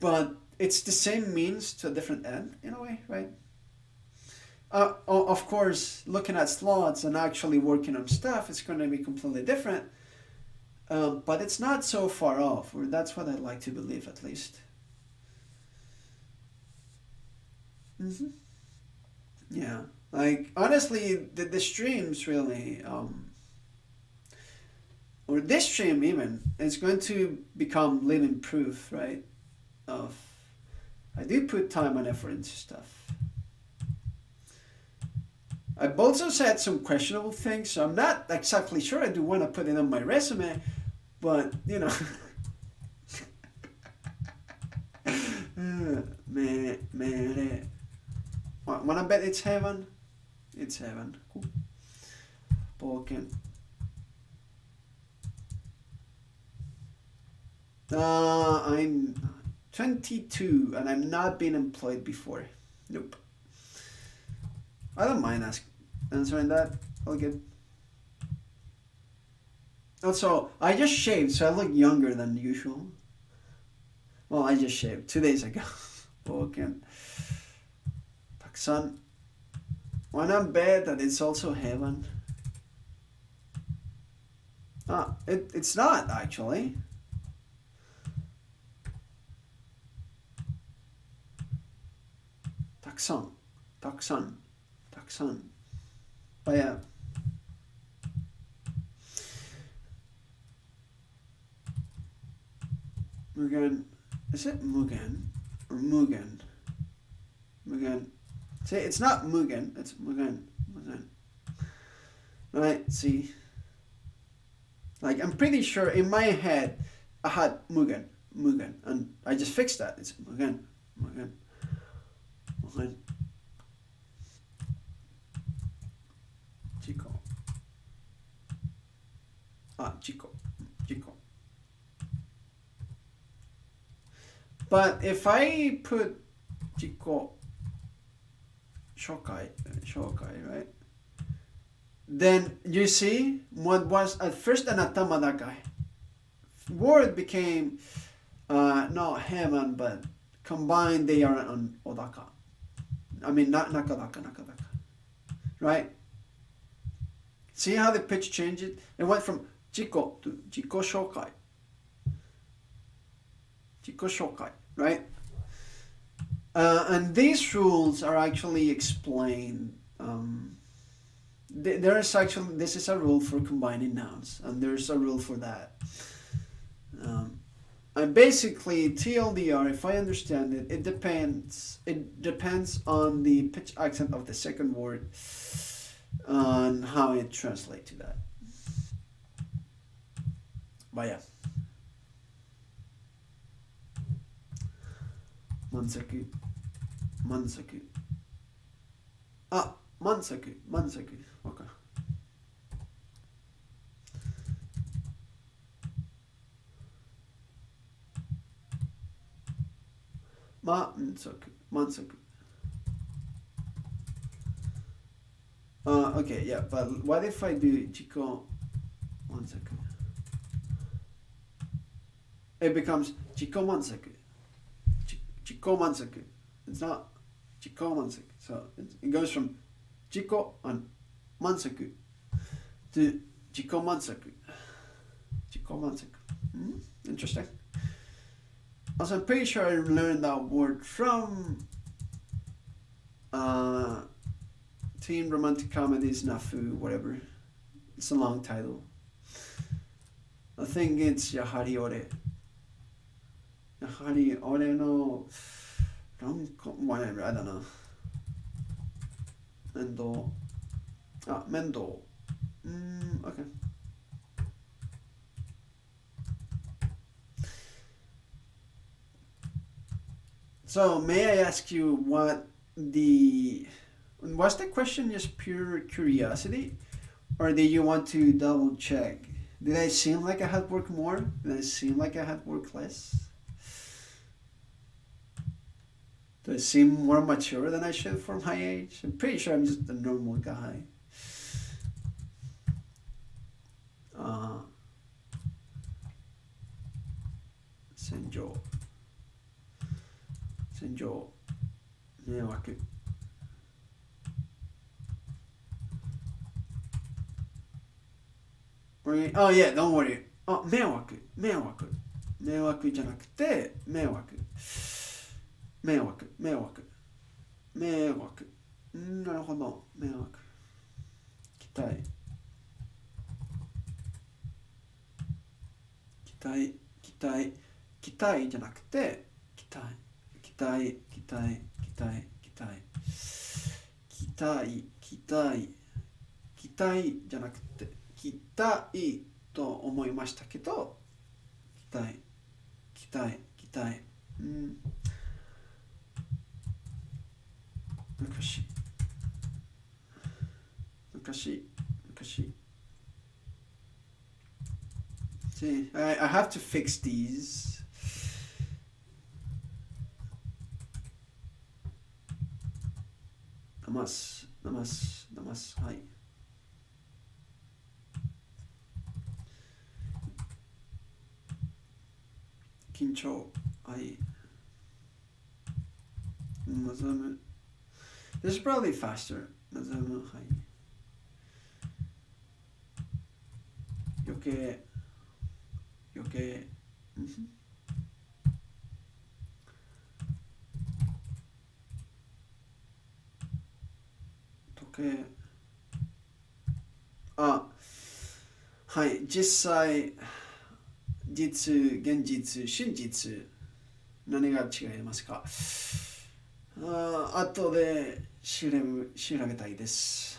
but it's the same means to a different end in a way, right? Of course, looking at slots and actually working on stuff, it's going to be completely different, but it's not so far off, or that's what I'd like to believe at least. Hmm. Yeah, like honestly, the streams really, or this stream even, is going to become living proof, right? Of I do put time and effort into stuff. I've also said some questionable things, so I'm not exactly sure I do want to put it on my resume, but you know, man, wanna bet it's heaven? It's heaven. Cool. Balkan. I'm 22 and I've not been employed before. Nope. I don't mind answering that. All good. Also, I just shaved, so I look younger than usual. Well, I just shaved 2 days ago. Balkan. Pakistan. Wanna bet that it's also heaven? It's not actually. Taksan, Taksan. But yeah. Mugan. Is it Mugan or Mugan? Mugan. See, it's not Mugan. It's Mugan. Mugan. Right. See. Like I'm pretty sure in my head I had Mugan, and I just fixed that. It's Mugan, Mugan. Chico. Chico. Chico. But if I put Chico Shokai, right? Then you see what was at first an atamadakai word became not heaven, but combined they are on Odaka. I mean, not Nakadaka, right? See how the pitch changed? It went from Jiko to Jiko Shokai, right? And these rules are actually explained. This is a rule for combining nouns, and there's a rule for that. And basically, TLDR, if I understand it, it depends. It depends on the pitch accent of the second word, on how it translates to that. vaya. 満足。満足。あ、満足。満足。わかる。満足。満足。Okay, yeah, but what if I do 自己満足? It becomes 自己満足. 自己満足. It's not 自己満足. So it goes from 自己 and 満足 to 自己満足. 自己満足. Interesting. Also, I'm pretty sure I learned that word from Teen Romantic Comedies, Nafu, whatever. It's a long title. I think it's Yahari Ore. Yahari Ore no whatever, I don't know. Mendo. Mendo. Okay. So, may I ask you was the question just pure curiosity, or did you want to double check? Did I seem like I had worked more? Did I seem like I had worked less? Do I seem more mature than I should for my age? I'm pretty sure I'm just a normal guy. Senjo. 迷惑。Oh yeah, don't worry. 迷惑じゃなくて迷惑。なるほど。迷惑。期待じゃなくて期待じゃなくて期待と思いましたけど期待昔 See, I have to fix these. Namas. はい。緊張。はい。望む。This is probably faster. 望む。はい。余計。時計。はい。実際、現実、真実、何が違いますか？後で調べたいです。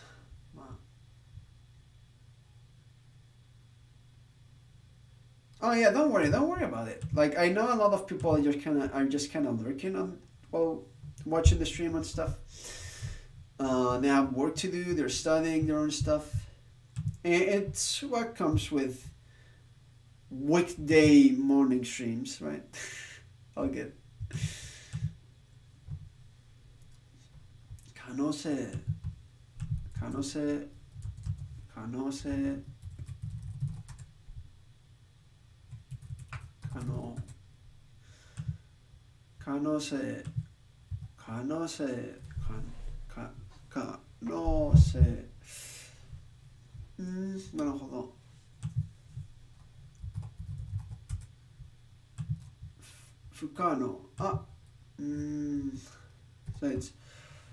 Oh yeah, don't worry about it. Like I know a lot of people are just kind of lurking on while watching the stream and stuff. They have work to do. They're studying their own stuff. And it's what comes with weekday morning streams, right? All good. 可能性可能性可能性可能可能性可能性可能性なるほど不可能so it's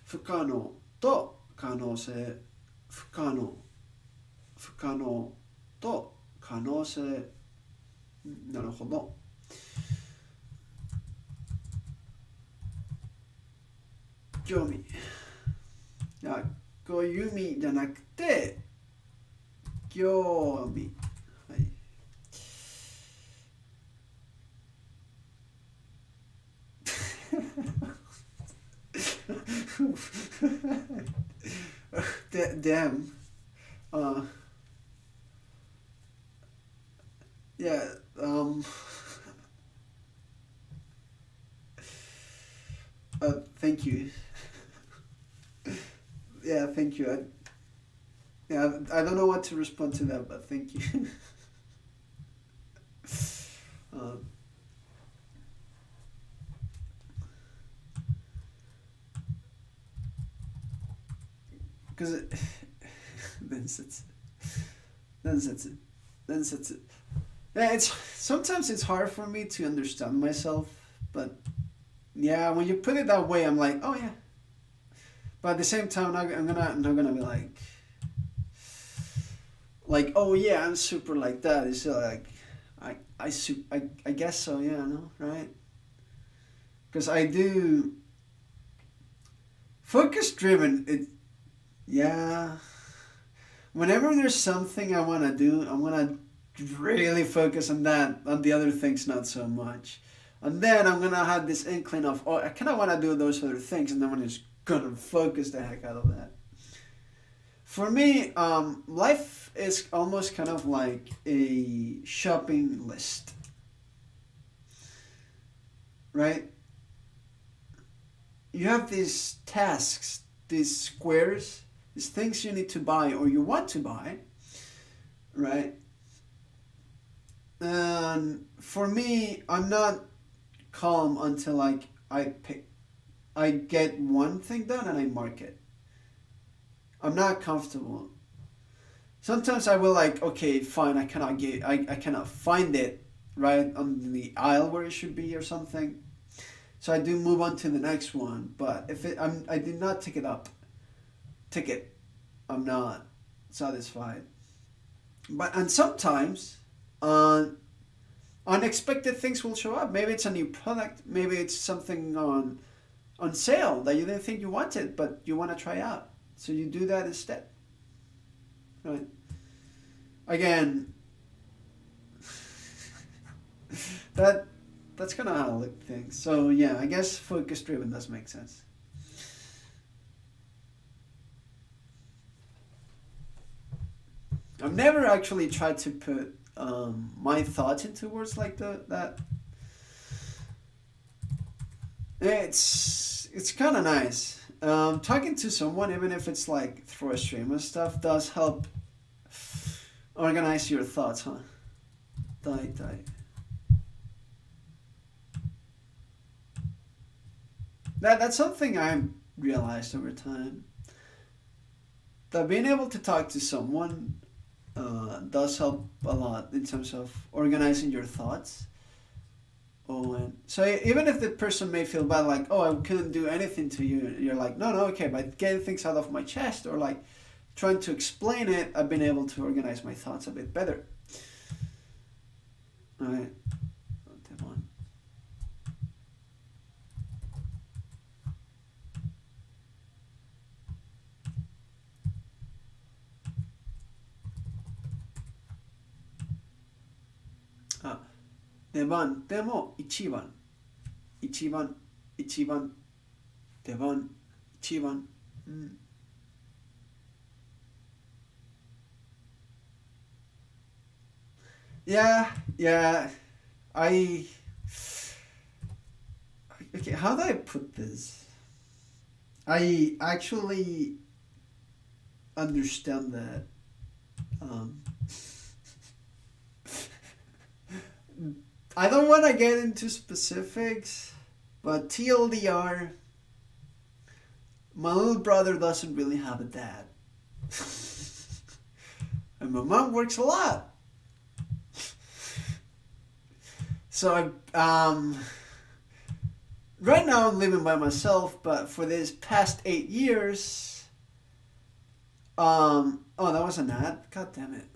不可能と可能性不可能と可能性なるほど興味こういう意味じゃなくて興味はい Damn. Uh, yeah. Thank you. Yeah, thank you. I don't know what to respond to that, but thank you. um, because then sits then sits then sits it. Yeah, it's sometimes it's hard for me to understand myself, but yeah, when you put it that way, I'm like, oh yeah. But at the same time, I'm not gonna be like, oh yeah, I'm super like that. It's like, I guess so. Yeah, no, right? Because I do focus driven. It yeah. Whenever there's something I want to do, I'm gonna really focus on that. On the other things, not so much. And then I'm gonna have this inkling of, oh, I kind of want to do those other things, and then I'm just gonna focus the heck out of that. For me, life is almost kind of like a shopping list, right? You have these tasks, these squares, these things you need to buy or you want to buy, right? And for me, I'm not calm until like I get one thing done and I mark it. I'm not comfortable. Sometimes I will like, okay, fine, I cannot find it right on the aisle where it should be or something. So I do move on to the next one. But if I did not tick it, I'm not satisfied. And sometimes, uh, unexpected things will show up. Maybe it's a new product. Maybe it's something on sale that you didn't think you wanted, but you want to try out. So you do that instead. Right? Again, that's kind of how I look at things. So yeah, I guess focus driven does make sense. I've never actually tried to put my thoughts into words like that. It's kind of nice. Talking to someone, even if it's like through a stream and stuff, does help organize your thoughts, huh? Die. That's something I've realized over time. That being able to talk to someone does help a lot in terms of organizing your thoughts. Oh, and so even if the person may feel bad, like, oh, I couldn't do anything to you, you're like, no, okay, by getting things out of my chest or like trying to explain it, I've been able to organize my thoughts a bit better. All right, come on. Ah, 出番でも一番出番一番、うん、yeah. I okay. How do I put this? I actually understand that. Um, I don't want to get into specifics, but TLDR, my little brother doesn't really have a dad. And my mom works a lot. So right now I'm living by myself, but for this past 8 years, oh, that was an ad? God damn it.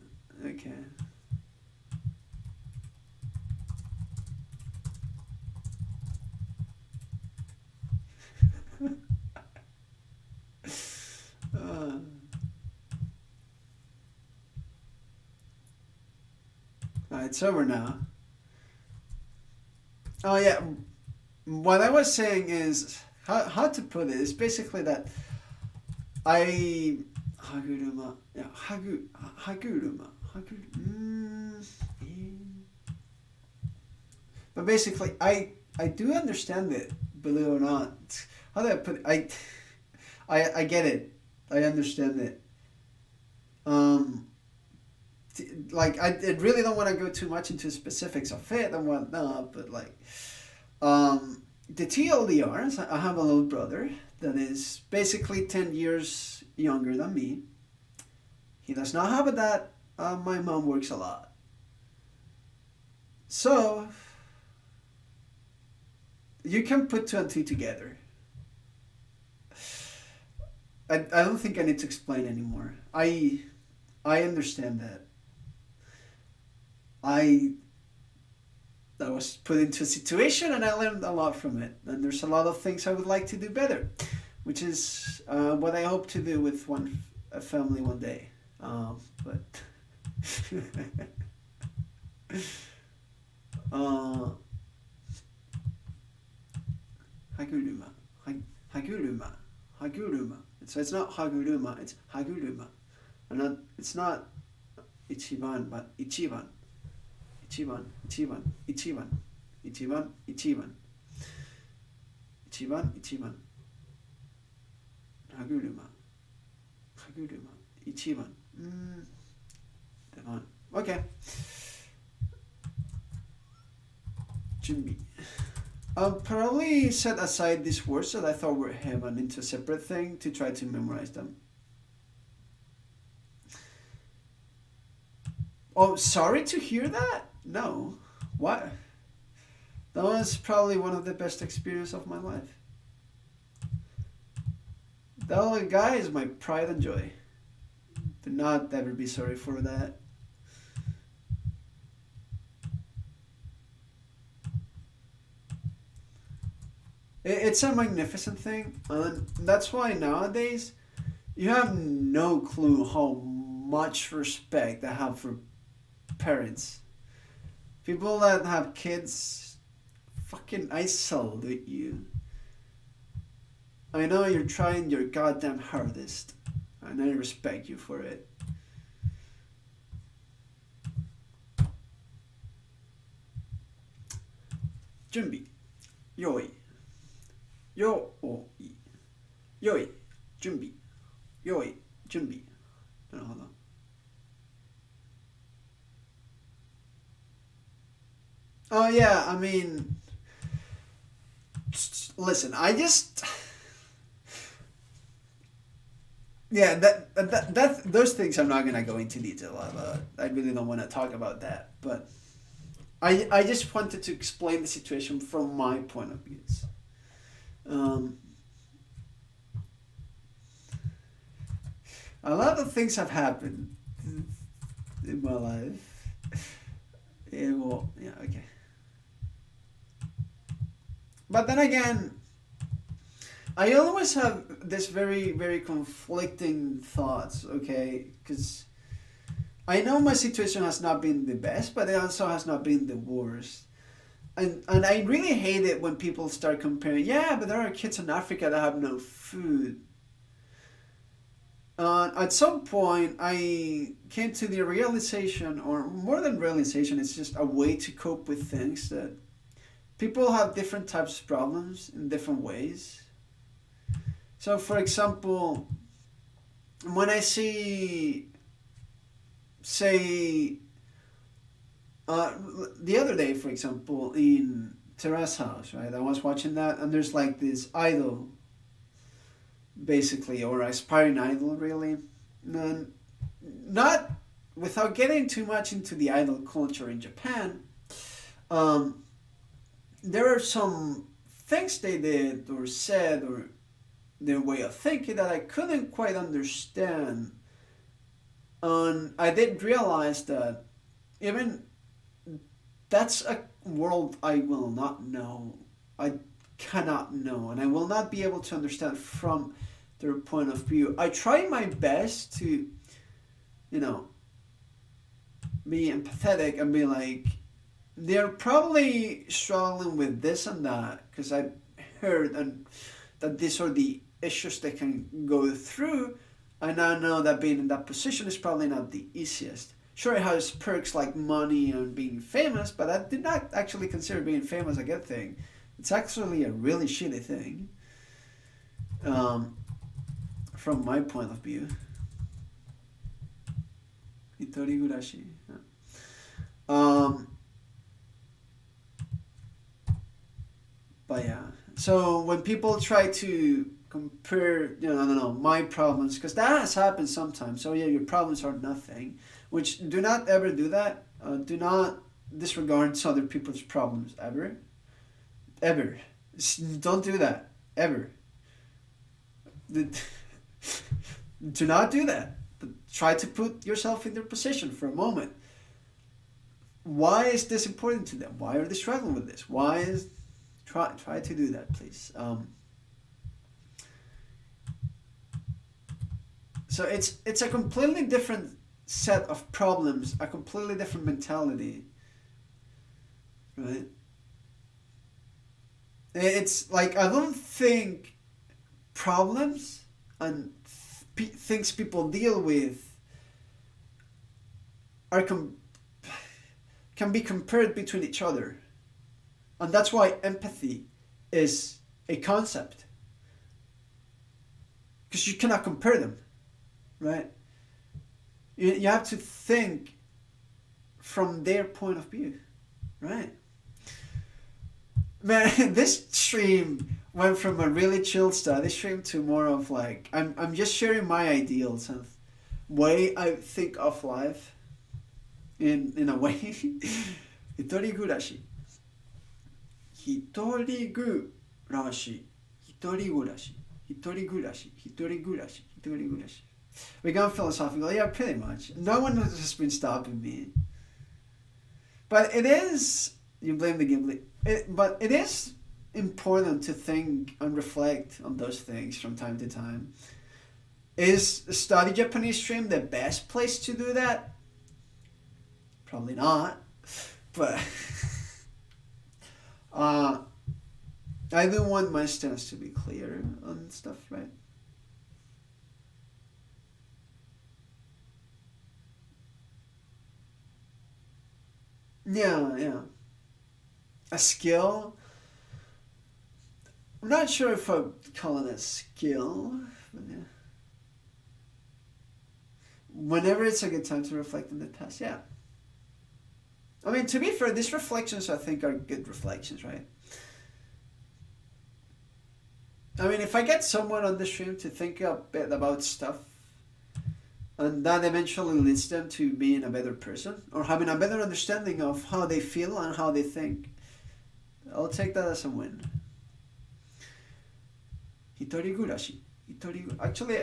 Okay. It's over now. Oh yeah, what I was saying is how to put it? It's basically that I haguruma, yeah, haguruma, but basically I do understand it, believe it or not. How do I put it? I get it. I understand it. Like I really don't want to go too much into specifics of it and whatnot, but like, the TLDR is I have a little brother that is basically 10 years younger than me. He does not have a dad. My mom works a lot. So, you can put two and two together. I don't think I need to explain anymore. I understand that. I was put into a situation and I learned a lot from it. And there's a lot of things I would like to do better, which is what I hope to do with a family one day. But haguruma, haguruma. So it's not haguruma, it's haguruma. And it's not ichiban, but ichiban. Ichiban, ichiban, ichiban, ichiban, ichiban, ichiban, ichiban, haguruma, haguruma, ichiban. Devan. Okay. Junbi. I'll probably set aside these words that I thought were heaven into a separate thing to try to memorize them. Oh, sorry to hear that? No. What? That was probably one of the best experiences of my life. That little guy is my pride and joy. Do not ever be sorry for that. It's a magnificent thing, and that's why nowadays you have no clue how much respect I have for parents. People that have kids, fucking, I salute you. I know you're trying your goddamn hardest, and I respect you for it. Junbi, yoi, yo-oi, yoi, junbi, yoi, junbi. No, hold on. Oh yeah, I mean, listen, I just, yeah, that those things I'm not gonna go into detail about. I really don't want to talk about that, but I just wanted to explain the situation from my point of views. A lot of things have happened in my life. Yeah, well, yeah, okay. But then again, I always have this very, very conflicting thoughts, okay? Because I know my situation has not been the best, but it also has not been the worst. And I really hate it when people start comparing, yeah, but there are kids in Africa that have no food. At some point, I came to the realization, or more than realization, it's just a way to cope with things that people have different types of problems in different ways. So, for example, when I see, say, the other day, for example, in Terra's house, right? I was watching that, and there's like this idol, basically, or aspiring idol, really. And not without getting too much into the idol culture in Japan. There are some things they did or said or their way of thinking that I couldn't quite understand. And I did realize that even that's a world I will not know. I cannot know, and I will not be able to understand from their point of view. I try my best to, you know, be empathetic and be like, they're probably struggling with this and that, because I heard and that these are the issues they can go through, I now know that being in that position is probably not the easiest. Sure, it has perks like money and being famous, but I did not actually consider being famous a good thing. It's actually a really shitty thing, from my point of view. Itorigurashi. But yeah, so when people try to compare, I don't know, my problems, because that has happened sometimes. So yeah, your problems are nothing. Which, do not ever do that. Do not disregard other people's problems ever. Ever. Don't do that. Ever. Do not do that. Try to put yourself in their position for a moment. Why is this important to them? Why are they struggling with this? Try to do that, please. So it's a completely different set of problems, a completely different mentality, right? It's like, I don't think problems and things people deal with can be compared between each other. And that's why empathy is a concept. Because you cannot compare them, right? You have to think from their point of view, right? Man, this stream went from a really chill study stream to more of like, I'm just sharing my ideals and way I think of life in a way. Hitorigurashi. Hitorigurashi. Hitorigurashi. Hitorigurashi. Hitorigurashi. Hitorigurashi. We're going philosophical. Yeah, pretty much. No one has been stopping me. But it is, you blame the Ghibli, but it is important to think and reflect on those things from time to time. Is Study Japanese stream the best place to do that? Probably not. But I do want my stance to be clear on stuff, right? Yeah. A skill? I'm not sure if I'd call it a skill, but yeah. Whenever it's a good time to reflect on the past, yeah. I mean, to be fair, these reflections I think are good reflections, right? I mean, if I get someone on the stream to think a bit about stuff, and that eventually leads them to being a better person, or having a better understanding of how they feel and how they think, I'll take that as a win. Hitorigurashi. Actually,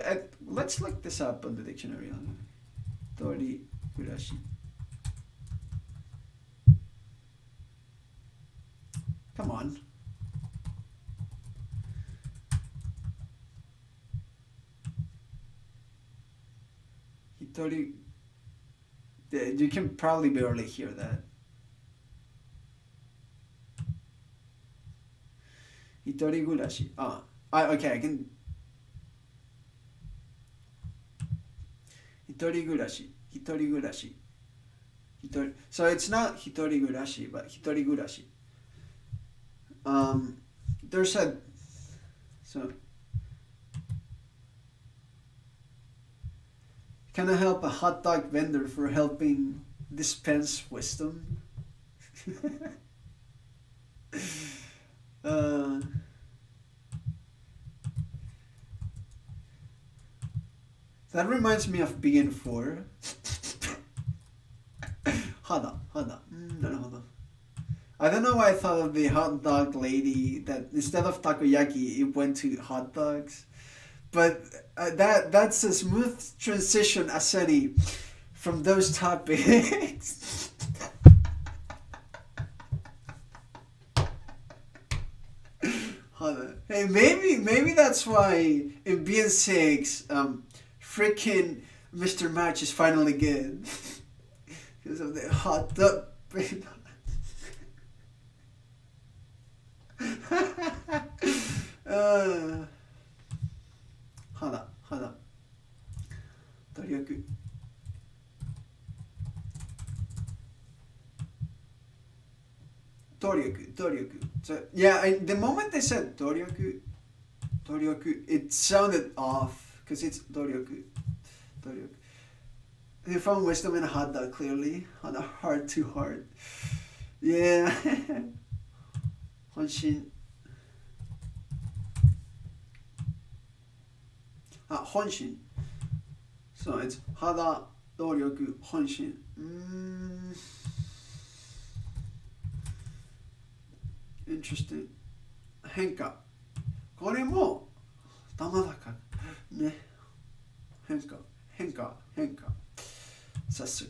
let's look this up on the dictionary. Hitorigurashi. Come on. You can probably barely hear that. Hitorigurashi. Okay, I can. Hitorigurashi. So it's not hitorigurashi, but hitorigurashi. There's a. So. Can I help a hot dog vendor for helping dispense wisdom? That reminds me of being 4. Hada. No. I don't know why I thought of the hot dog lady that instead of takoyaki, it went to hot dogs. But that's a smooth transition as any from those topics. Hey, maybe that's why in BN6, freaking Mr. Match is finally good because of the hot dog. 肌努力努力 so yeah the moment I said 努力 it sounded off because it's 努力 They found wisdom in hada clearly on a heart to heart yeah 本心本心 so it's 肌努力本心Interesting 変化これもたまだかね変化早速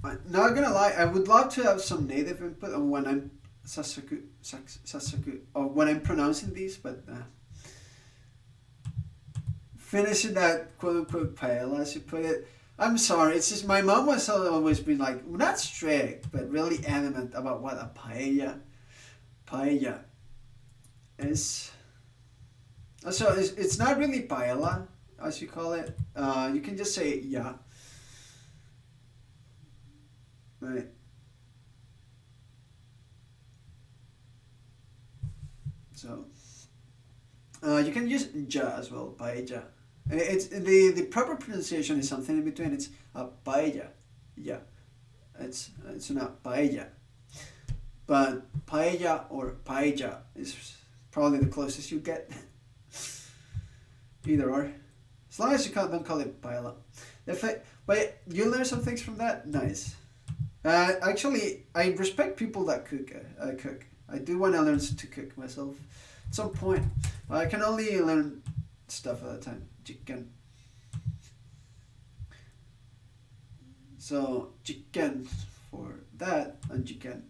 I'm not gonna lie, I would love to have some native input on when I'm sasaku, or when I'm pronouncing these, but finishing that quote unquote paella, as you put it. I'm sorry, it's just my mom has always been like, not strict, but really adamant about what a paella is. So it's not really paella, as you call it. You can just say yeah. Right. So you can use ja as well, paella. It's the proper pronunciation is something in between. It's paella, yeah. It's not paella, but paella or paella is probably the closest you get. Either or, as long as you don't call it paella. But you learn some things from that. Nice. Actually, I respect people that cook. I do want to learn to cook myself. At some point, I can only learn stuff at a time. Chicken. So chicken for that and chicken.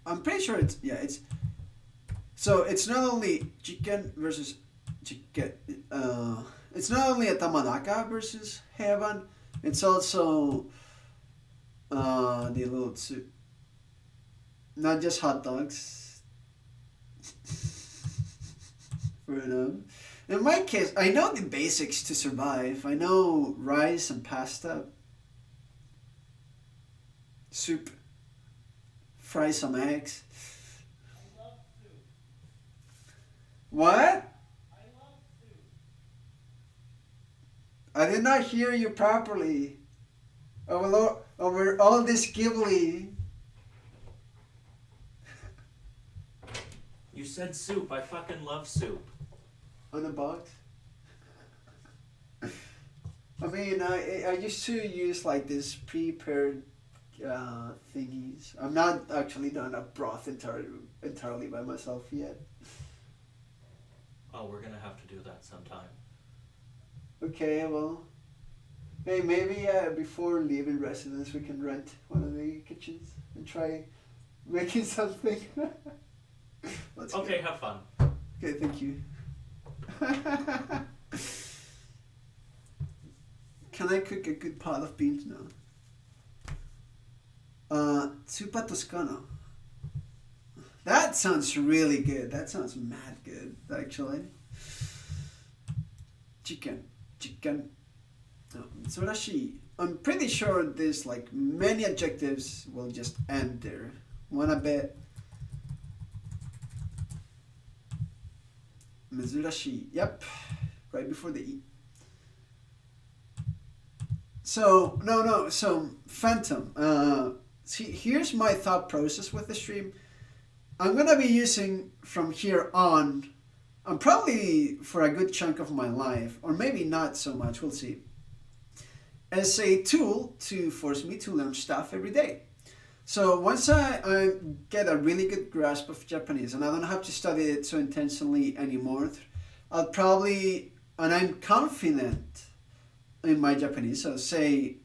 I'm pretty sure it's so it's not only chicken versus chicken. It's not only a tamanaka versus heaven. It's also the little soup. Not just hot dogs. In my case, I know the basics to survive. I know rice and pasta, soup, fry some eggs. I love soup. What? I love soup. I did not hear you properly. Over all this Ghibli. You said soup. I fucking love soup. On the box. I mean, I used to use like this prepared thingies. I'm not actually done a broth entirely by myself yet. Oh, we're gonna have to do that sometime. Okay, well, hey, maybe before leaving residence we can rent one of the kitchens and try making something. Okay, have fun. Okay, thank you. Can I cook a good pot of beans now? Zuppa Toscano. That sounds really good. That sounds mad good, actually. Chicken. Oh, Mitsudashi. I'm pretty sure there's like many adjectives will just end there. Wanna bet? Mizurashi. Yep. Right before the E. So, no. So, Phantom. See, here's my thought process with the stream. I'm going to be using from here on, probably for a good chunk of my life, or maybe not so much, we'll see, as a tool to force me to learn stuff every day. So once I get a really good grasp of Japanese and I don't have to study it so intensely anymore, I'll probably, and I'm confident in my Japanese, so say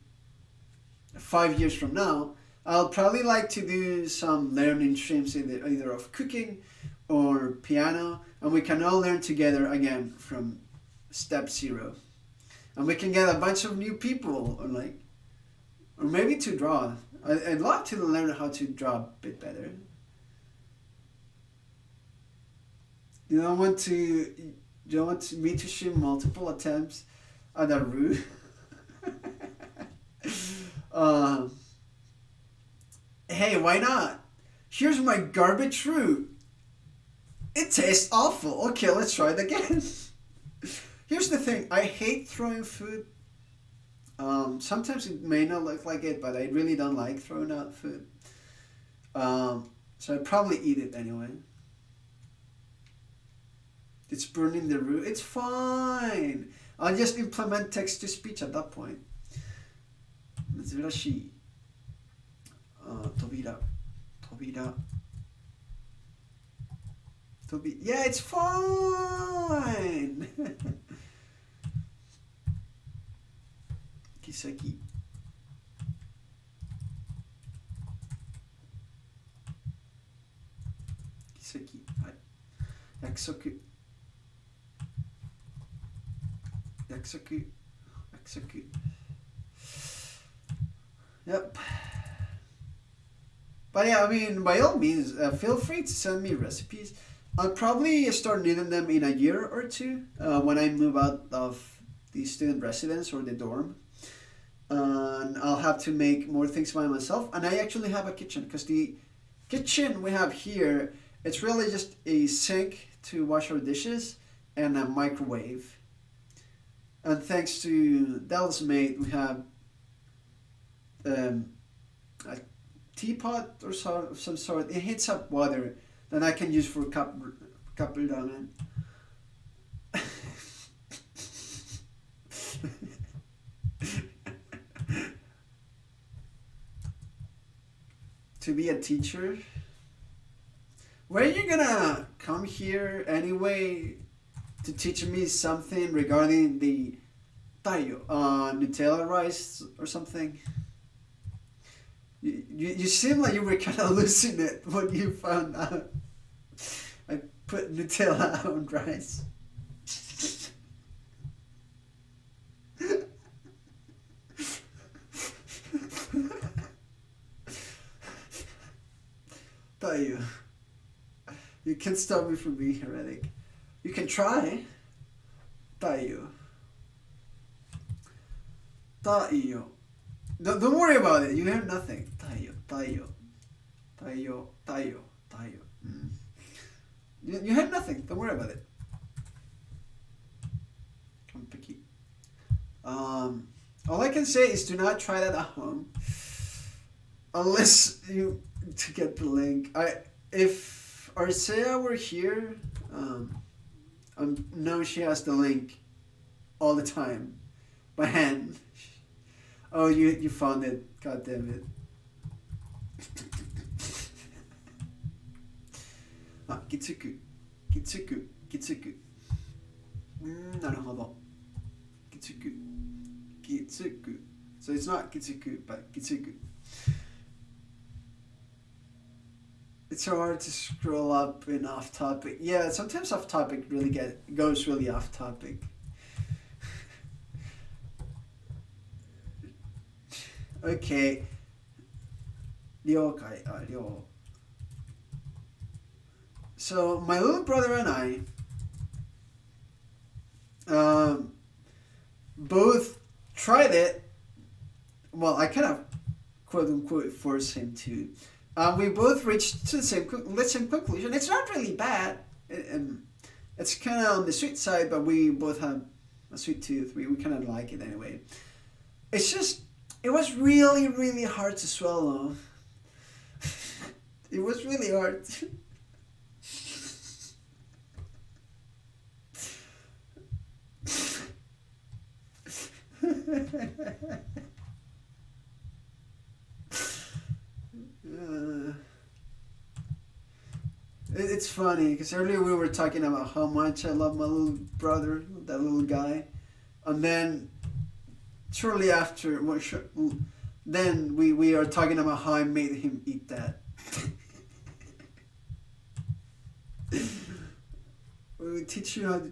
5 years from now, I'll probably like to do some learning streams either of cooking or piano, and we can all learn together again from step 0. And we can get a bunch of new people, or maybe to draw. I'd love to learn how to draw a bit better. You don't want to. You don't want me to shoot multiple attempts at a roux. Hey, why not? Here's my garbage roux. It tastes awful. Okay, let's try it again. Here's the thing. I hate throwing food. Sometimes it may not look like it, but I really don't like throwing out food. So I'd probably eat it anyway. It's burning the roux. It's fine. I'll just implement text-to-speech at that point. 珍しい。扉。Yeah, it's fine. 奇跡。奇跡。はい。約束。Yep. But yeah, I mean, by all means, feel free to send me recipes. I'll probably start needing them in a year or two when I move out of the student residence or the dorm. And I'll have to make more things by myself. And I actually have a kitchen because the kitchen we have here, it's really just a sink to wash our dishes and a microwave. And thanks to Dell's mate, we have a teapot or some sort. It heats up water that I can use for cup ramen. To be a teacher? Were you gonna come here anyway to teach me something regarding the tayo, Nutella rice or something? You seem like you were kind of losing it when you found out I put Nutella on rice. Tayo. You can't stop me from being heretic. You can try. Tayo. Don't worry about it. You hear nothing. Tayo. You heard nothing. Don't worry about it. I'm picky. All I can say is do not try that at home. Unless you to get the link. If Arcea were here, I know she has the link all the time by hand. Oh, you found it. God damn it. あ、きつく。なるほど。きつく。So it's not きつく, but きつく. It's so hard to scroll up in off topic. Yeah, sometimes off topic goes really off topic. Okay. 了解. So my little brother and I both tried it. Well, I kind of quote unquote forced him to. We both reached to the same conclusion. It's not really bad. It's kind of on the sweet side, but we both have a sweet tooth. We kind of like it anyway. It's just, it was really, really hard to swallow. It was really hard. It's funny because earlier we were talking about how much I love my little brother, that little guy, and then shortly after, then we are talking about how I made him eat that. We teach you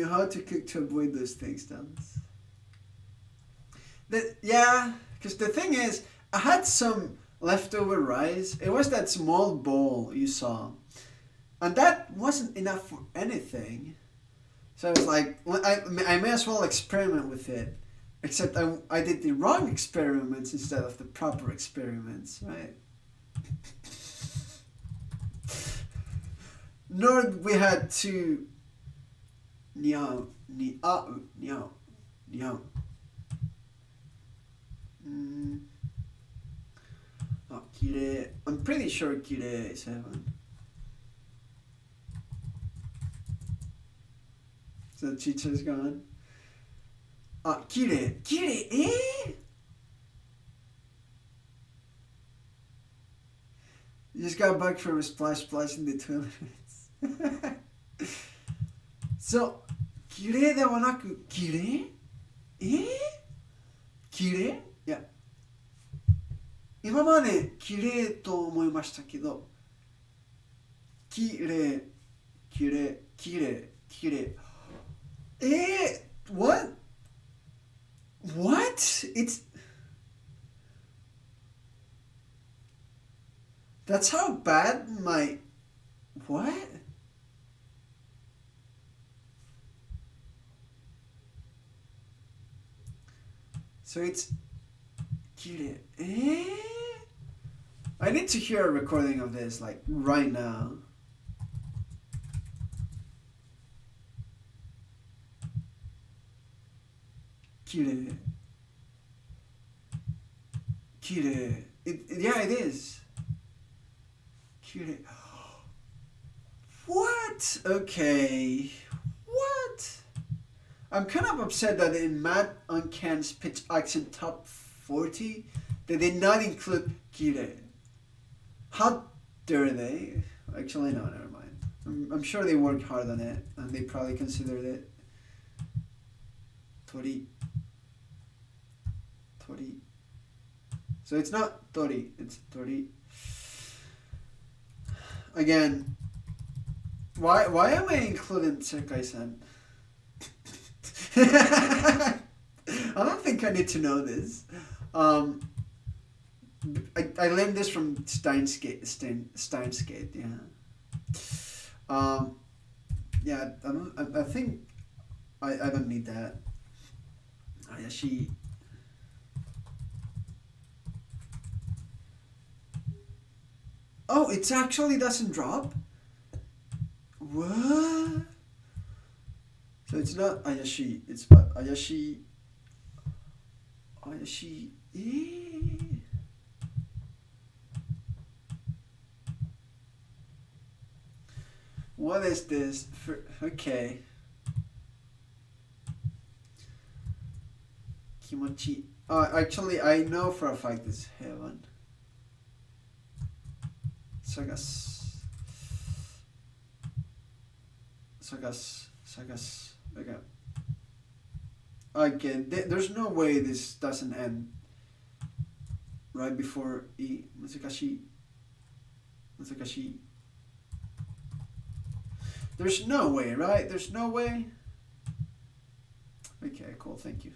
how to cook to avoid those things, Dance. Yeah, because the thing is, I had some leftover rice. It was that small bowl you saw. And that wasn't enough for anything. So I was like, I may as well experiment with it. Except I did the wrong experiments instead of the proper experiments, right? Nor we had to niao, niao, niao, niao. Oh, kire. I'm pretty sure kire is 7. So Chicha's gone. Ah, kire. Kire, eh? You just got back from a splash in the toilet. So, 綺麗ではなく、綺麗？綺麗？いや、今まで綺麗と思いましたけど、綺麗、綺麗、綺麗、綺麗。What? What? That's how bad my... What? So it's... Kire. I need to hear a recording of this, like, right now. Kire. Kire. Yeah, it is. Kire. What? Okay. What? I'm kind of upset that in Matt on Ken's pitch accent top 40, they did not include Kire. How dare they? Actually, no, never mind. I'm sure they worked hard on it, and they probably considered it. Tori. So it's not Tori, it's Tori. Again, why am I including Sekai-san? I don't think I need to know this. I learned this from Steins;Gate, yeah. Yeah, I think I don't need that. Ayashi. Oh, it actually doesn't drop? What? So it's not Ayashi, it's Ayashi. Ayashi. What is this? Okay. Kimochi. Actually, I know for a fact it's heaven. Sagas. Okay. Again, there's no way this doesn't end right before E. Muzakashi. There's no way, right? There's no way. Okay, cool. Thank you.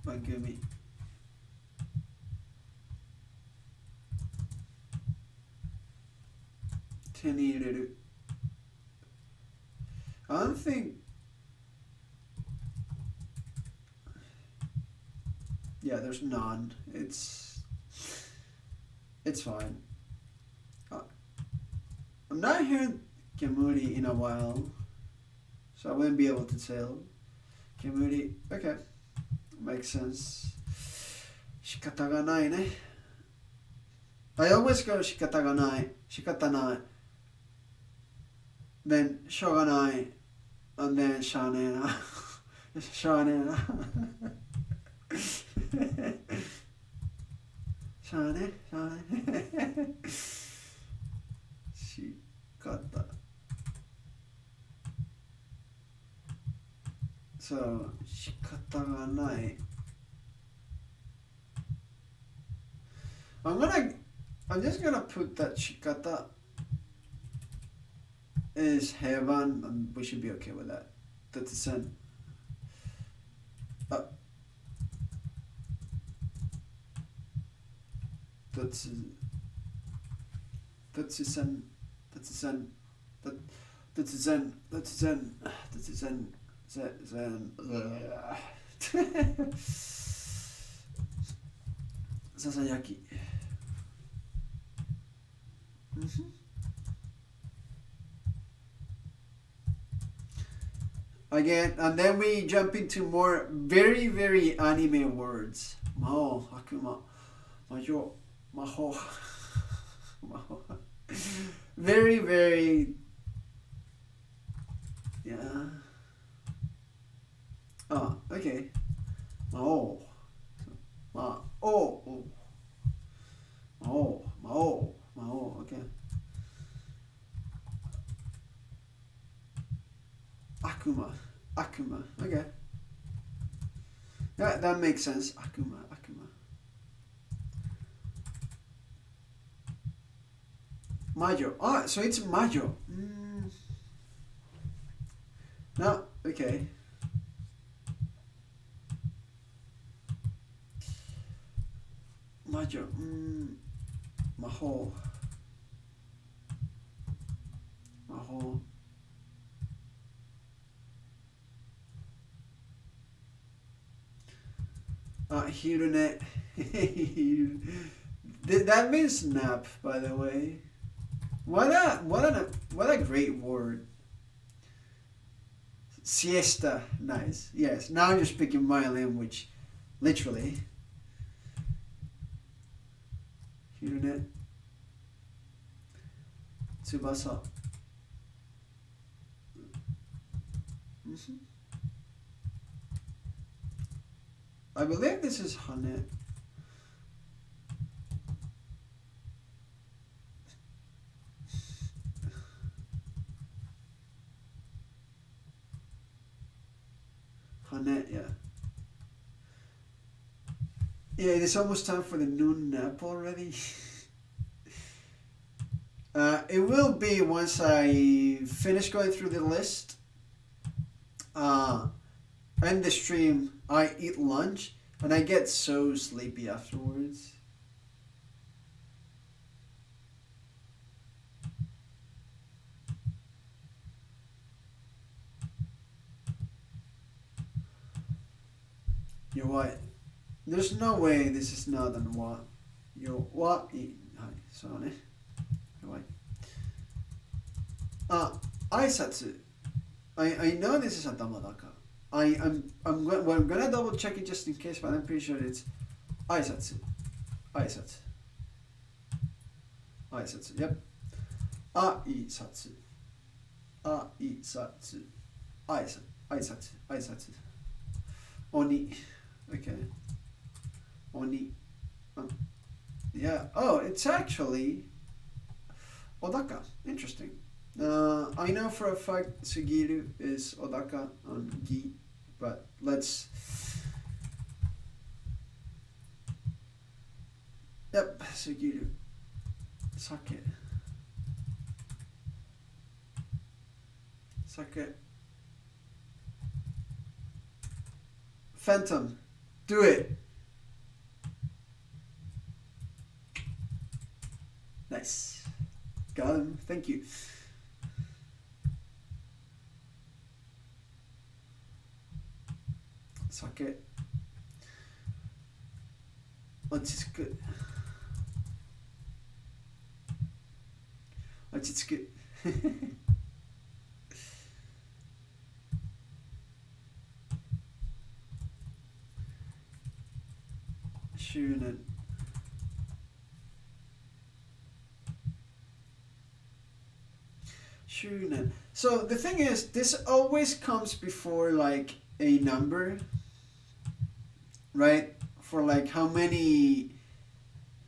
Mangumi. Tenireru. I don't think. Yeah, there's none. It's fine. I'm not hearing Kemuri in a while, so I wouldn't be able to tell. Kemuri, okay, makes sense. Shikata ga nai ne. I always go shikata ga nai, shikata nai, then shoga nai, and then sha ne na. Sha ne na. Sha ne. Shikata. So, shikata ga nai. I'm just gonna put that shikata is heaven, and we should be okay with that. That's a sen. That's That's zen. That's zen. That's zen. That's zen. That's zen. Zen. Sasayaki. Again, and then we jump into more very, very anime words. Mao, Akuma, Majo, Maho. Maho. Very, very. Yeah. Oh, okay. Mao. Mao. Oh. Mao. Okay. Akuma. Okay. That makes sense. Akuma. Majo. Ah, so it's Majo. No, okay. Majo. Maho. Hirune. That means nap, by the way. What a great word. Siesta, nice. Yes, now you're speaking my language, literally. Hirune. Tsubasa. I believe this is Hane. Hane, yeah. Yeah, it is almost time for the noon nap already. It will be once I finish going through the list. End the stream, I eat lunch, and I get so sleepy afterwards. You're what? There's no way this is not an wa. You're what? Sorry. You're what? Aisatsu. I know this is a tamadaka. I'm gonna double check it just in case, but I'm pretty sure it's aisatsu. Aisatsu. Yep. Aisatsu. Aisatsu. Oni. Okay. Oni. Yeah. Oh, it's actually Odaka. Interesting. I know for a fact Sugiru is Odaka on Gi, but let's. Yep, Sugiru. Sake. Phantom. Do it. Nice. Got him. Thank you. Sake. Ochitsuku. Ochitsuku. Shunen. So the thing is, this always comes before like a number, right? For like how many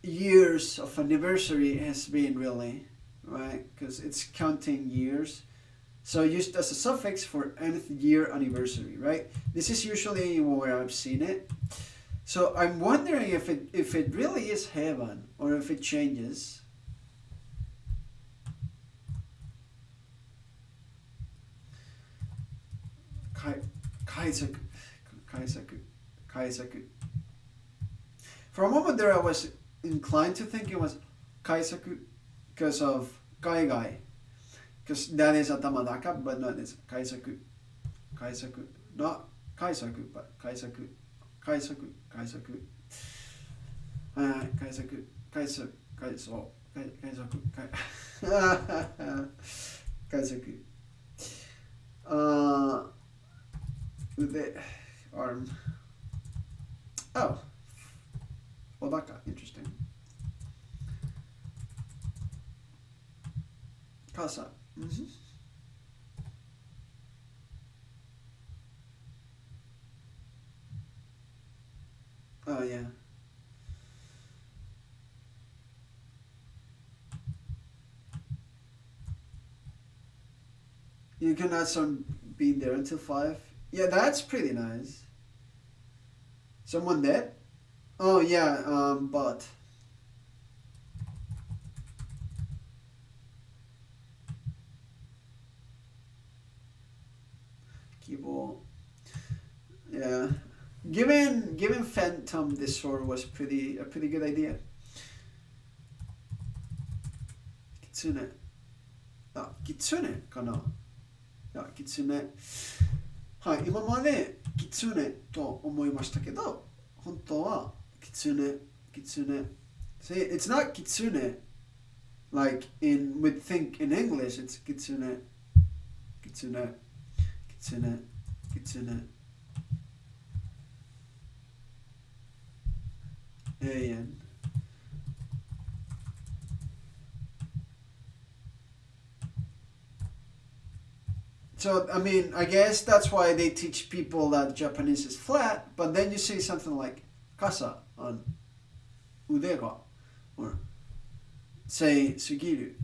years of anniversary it has been, really, right? Because it's counting years. So used as a suffix for nth year anniversary, right? This is usually where I've seen it. So I'm wondering if it really is heaven or if it changes. Kaisaku. For a moment there I was inclined to think it was Kaisaku. because of 海外. Because that is atamadaka, but not this. 改作. Not 改作, but 改作. 改作. 改作. 改作. 改作. 改作. 改作. 改作. Ude, arm. Oh. Odaka, interesting. Kasa. Mm-hmm. Oh, yeah. You can add some be there until 5. Yeah, that's pretty nice. Someone dead? Oh, yeah, but. Keyboard. Yeah. Giving Phantom this sword was a pretty good idea. Kitsune. Ah, Kitsune かな? Yeah, Kitsune. はい、今までキツネと思いましたけど、本当はキツネ。See, it's not kitsune like we'd think in English, it's kitsune. A-N. So, I mean, I guess that's why they teach people that Japanese is flat, but then you say something like kasa on udega, or say sugiru.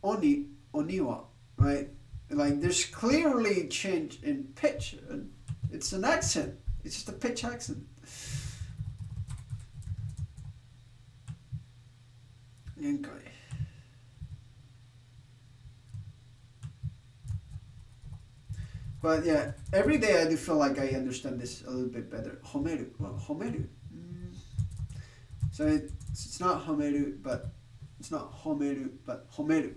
Oniwa, right? Like, there's clearly change in pitch. It's an accent. It's just a pitch accent. Genkai. But yeah, every day I do feel like I understand this a little bit better. Homeru. Well, homeru. So it's not homeru, but it's not homeru, but homeru.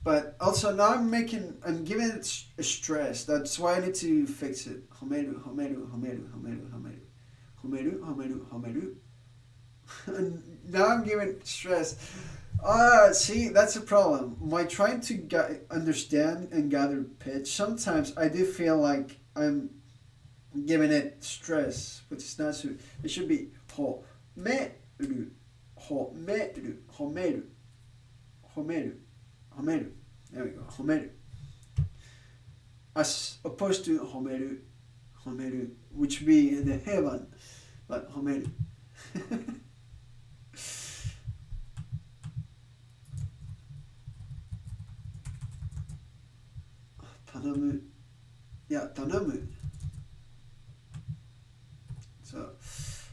But also now I'm giving it a stress. That's why I need to fix it. Homeru. And now I'm giving stress. See, that's a problem. By trying to understand and gather pitch, sometimes I do feel like I'm giving it stress, which is not so. It should be homeru. There we go. Homeru. As opposed to homeru, which would be in the heaven, but homeru. Tanamu. Yeah, tanamu.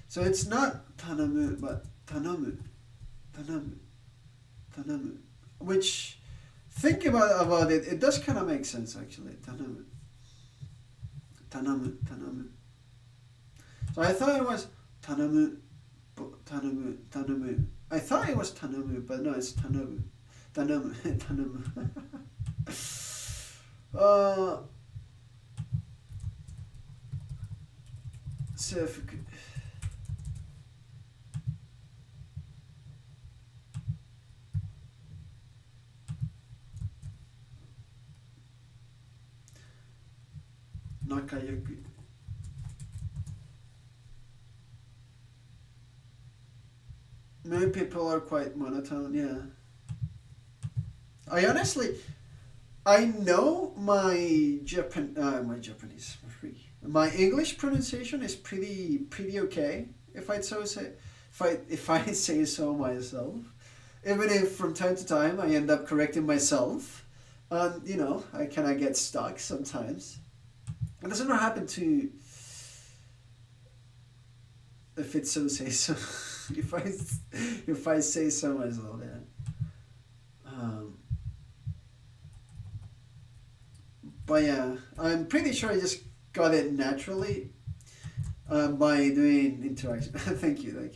So it's not tanamu, but tanamu. Which, think about it, it does kind of make sense actually. Tanamu. So I thought it was tanamu. I thought it was tanamu, but no, it's tanamu. Seifuku. Nakayoku. Many people are quite monotone, yeah. I know my English pronunciation is pretty okay, if I say so myself. Even if from time to time I end up correcting myself, and I kind of get stuck sometimes. It doesn't happen to, if it's so say so. if I say so myself, yeah. But yeah, I'm pretty sure I just got it naturally by doing interaction. Thank you.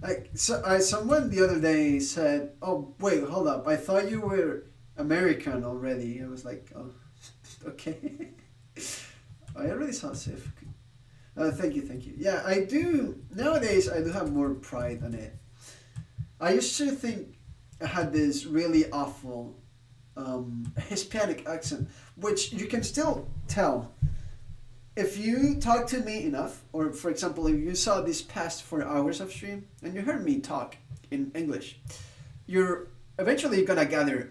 Like someone the other day said, "Oh wait, hold up! I thought you were American already." I was like, "Oh, okay." I already saw safe. Thank you. Yeah, I do nowadays. I do have more pride on it. I used to think I had this really awful Hispanic accent, which you can still tell if you talk to me enough, or for example, if you saw these past 4 hours of stream and you heard me talk in English, you're eventually gonna gather,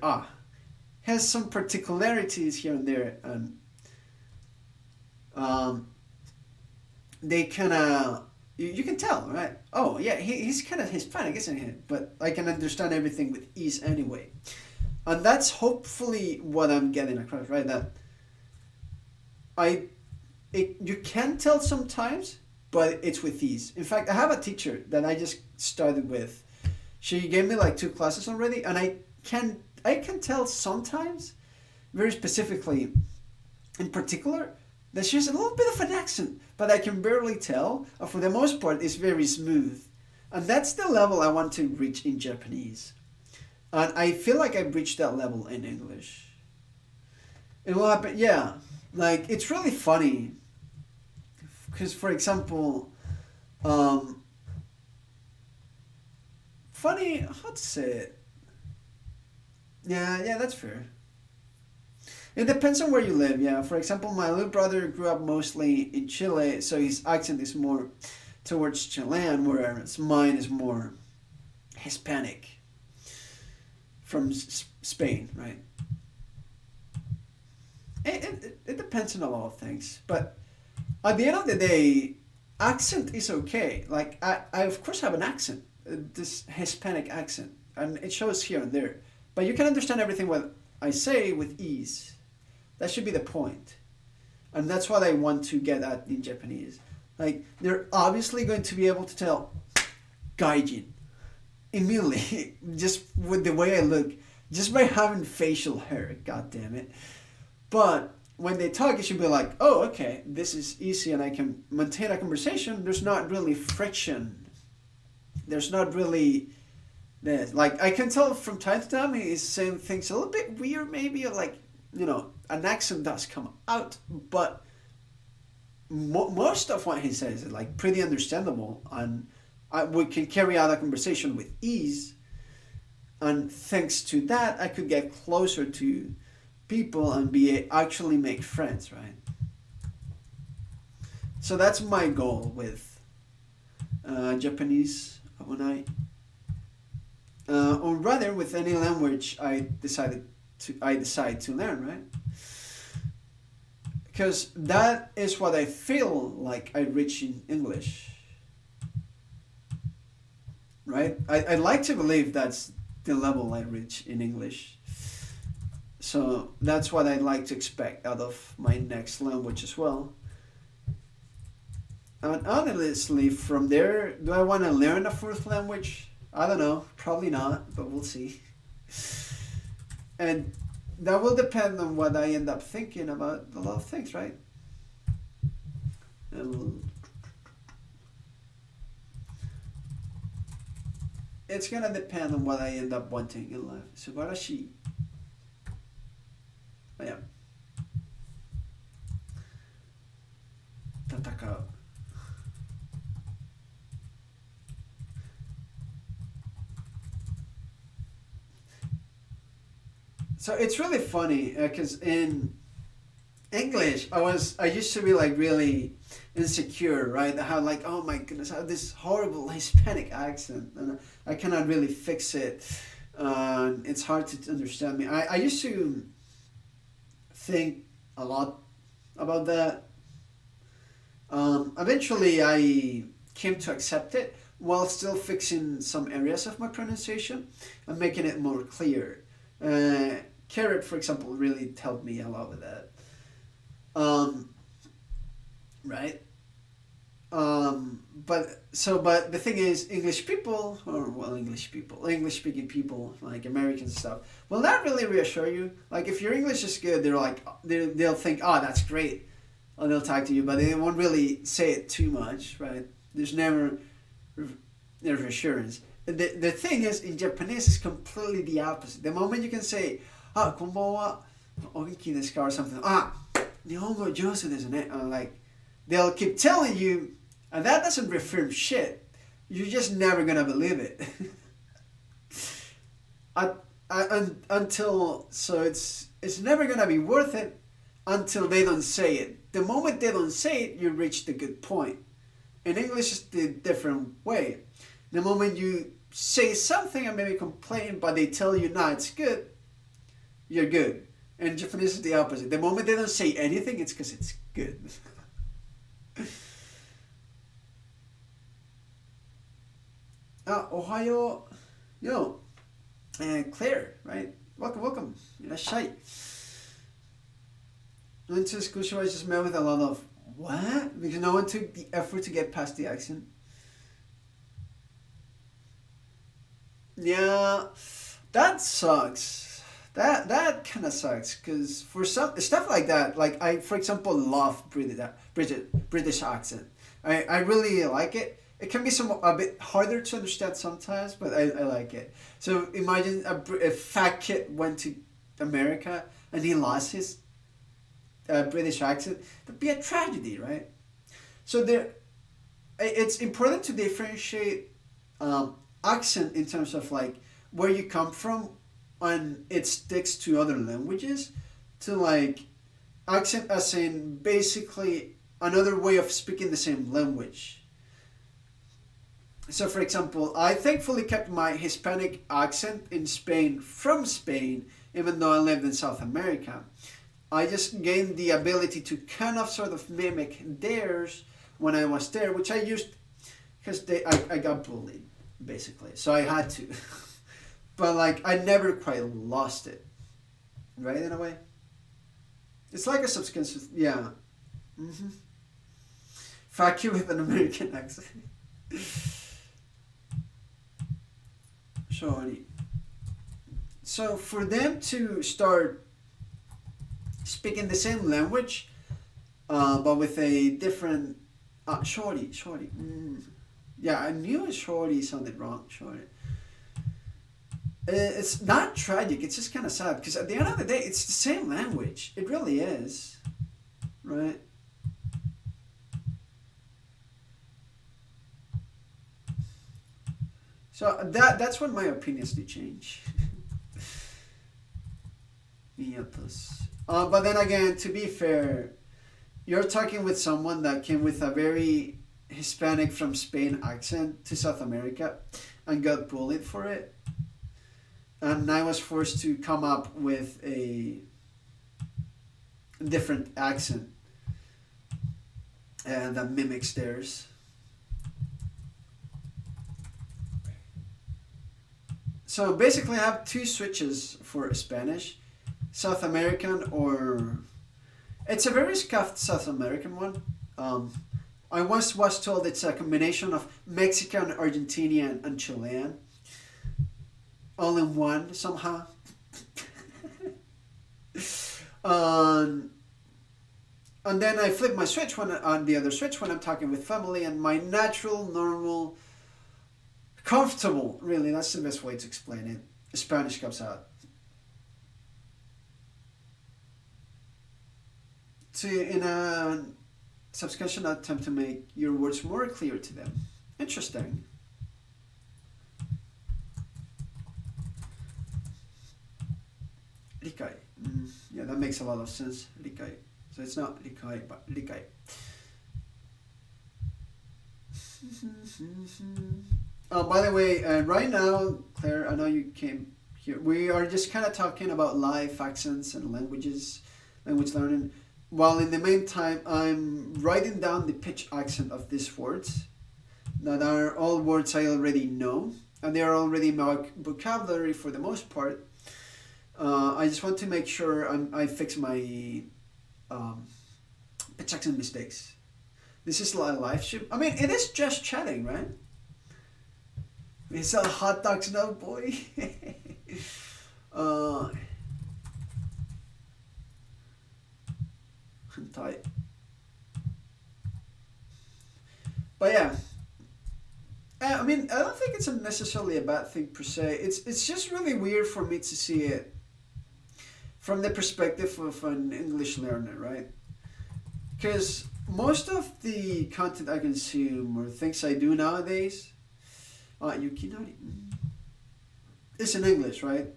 has some particularities here and there, and they kind of, you can tell, right? Oh, yeah, he's kind of Hispanic, isn't he? But I can understand everything with ease anyway. And that's hopefully what I'm getting across, right? That you can tell sometimes, but it's with ease. In fact, I have a teacher that I just started with. She gave me like 2 classes already, and I can tell sometimes, very specifically, in particular, that she has a little bit of an accent, but I can barely tell. For the most part, it's very smooth, and that's the level I want to reach in Japanese. And I feel like I've reached that level in English. It will happen, yeah. Like, it's really funny. Because, for example, funny, how to say it? Yeah, that's fair. It depends on where you live, yeah. For example, my little brother grew up mostly in Chile, so his accent is more towards Chilean, whereas mine is more Hispanic from Spain, right? It depends on a lot of things, but at the end of the day, accent is okay. Like, I of course have an accent, this Hispanic accent, and it shows here and there. But you can understand everything what I say with ease. That should be the point. And that's what I want to get at in Japanese. Like, they're obviously going to be able to tell gaijin immediately, just with the way I look, just by having facial hair, god damn it. But when they talk, it should be like, oh, okay, this is easy and I can maintain a conversation. There's not really friction. There's not really this. Like, I can tell from time to time he's saying things a little bit weird, maybe, or like, an accent does come out, but most of what he says is like pretty understandable, and we can carry out a conversation with ease. And thanks to that, I could get closer to people and actually make friends, right? So that's my goal with Japanese when or rather with any language I decide to learn, right? Because that is what I feel like I reach in English, right? I like to believe that's the level I reach in English. So that's what I'd like to expect out of my next language as well. And honestly, from there, do I want to learn a 4th language? I don't know, probably not, but we'll see. And that will depend on what I end up thinking about a lot of things, right? It's gonna depend on what I end up wanting in life. Subarashi. I am. Tatakao. So it's really funny because in English, I used to be like really insecure, right? I had like, oh my goodness, I have this horrible Hispanic accent, and I cannot really fix it. It's hard to understand me. I used to think a lot about that. Eventually, I came to accept it while still fixing some areas of my pronunciation and making it more clear. Carrot, for example, really helped me a lot with that. Right? But the thing is, English speaking people, like Americans and stuff, will not really reassure you. Like, if your English is good, they'll think, oh, that's great, and they'll talk to you, but they won't really say it too much, right? There's never reassurance. The thing is, in Japanese, it's completely the opposite. The moment you can say, konbanwa, ogenki desu ka, or something, nihongo jousu desu ne, like, they'll keep telling you, and that doesn't reaffirm shit. You're just never gonna believe it. It's never gonna be worth it until they don't say it. The moment they don't say it, you reach the good point. In English, it's the different way. The moment you say something and maybe complain, but they tell you, nah, it's good, you're good. In Japanese, it's the opposite. The moment they don't say anything, it's because it's good. Ohayo. Yo. Claire, right? Welcome. Irashai. Went to school, I was just met with a lot of, what? Because no one took the effort to get past the accent. Yeah, that sucks. That kind of sucks, because for some stuff like that, like I, for example, love British accent. I really like it. It can be a bit harder to understand sometimes, but I like it. So imagine a fat kid went to America and he lost his British accent. That'd be a tragedy, right? So it's important to differentiate accent in terms of like where you come from, and it sticks to other languages, to like accent as in basically another way of speaking the same language. So for example, I thankfully kept my Hispanic accent in Spain from Spain, even though I lived in South America. I just gained the ability to kind of sort of mimic theirs when I was there, which I used because I got bullied, basically. So I had to. But like, I never quite lost it. Right, in a way? It's like a subconscious, yeah. Mm-hmm. Fuck you with an American accent. Sorry. So for them to start speaking the same language, but with a different shorty. Yeah, I knew shorty sounded wrong. Shorty. It's not tragic. It's just kind of sad because at the end of the day, it's the same language. It really is, right? So that's when my opinions do change. But then again, to be fair, you're talking with someone that came with a very Hispanic from Spain accent to South America and got bullied for it. And I was forced to come up with a different accent that mimics theirs. So basically I have two switches for Spanish. South American, or it's a very scuffed South American one. I once was told it's a combination of Mexican, Argentinian, and Chilean, all in one somehow. And then I flip my switch on the other switch when I'm talking with family, and my natural, normal, comfortable, really, that's the best way to explain it, Spanish comes out. In a subconscious attempt to make your words more clear to them. Interesting. Rikai. Yeah, that makes a lot of sense. Rikai. So it's not rikai, but rikai. By the way, right now, Claire, I know you came here. We are just kind of talking about life accents and language learning. While in the meantime, I'm writing down the pitch accent of these words that are all words I already know, and they are already in my vocabulary for the most part. I just want to make sure I fix my pitch accent mistakes. This is a live stream. I mean, it is just chatting, right? We sell hot dogs now, boy. Tight. But yeah, I mean, I don't it's not necessarily a bad thing per se. It's just really weird for me to see it from the perspective of an English learner, right? Because most of the content I consume or things I do nowadays, Yukinari, it's in English, right?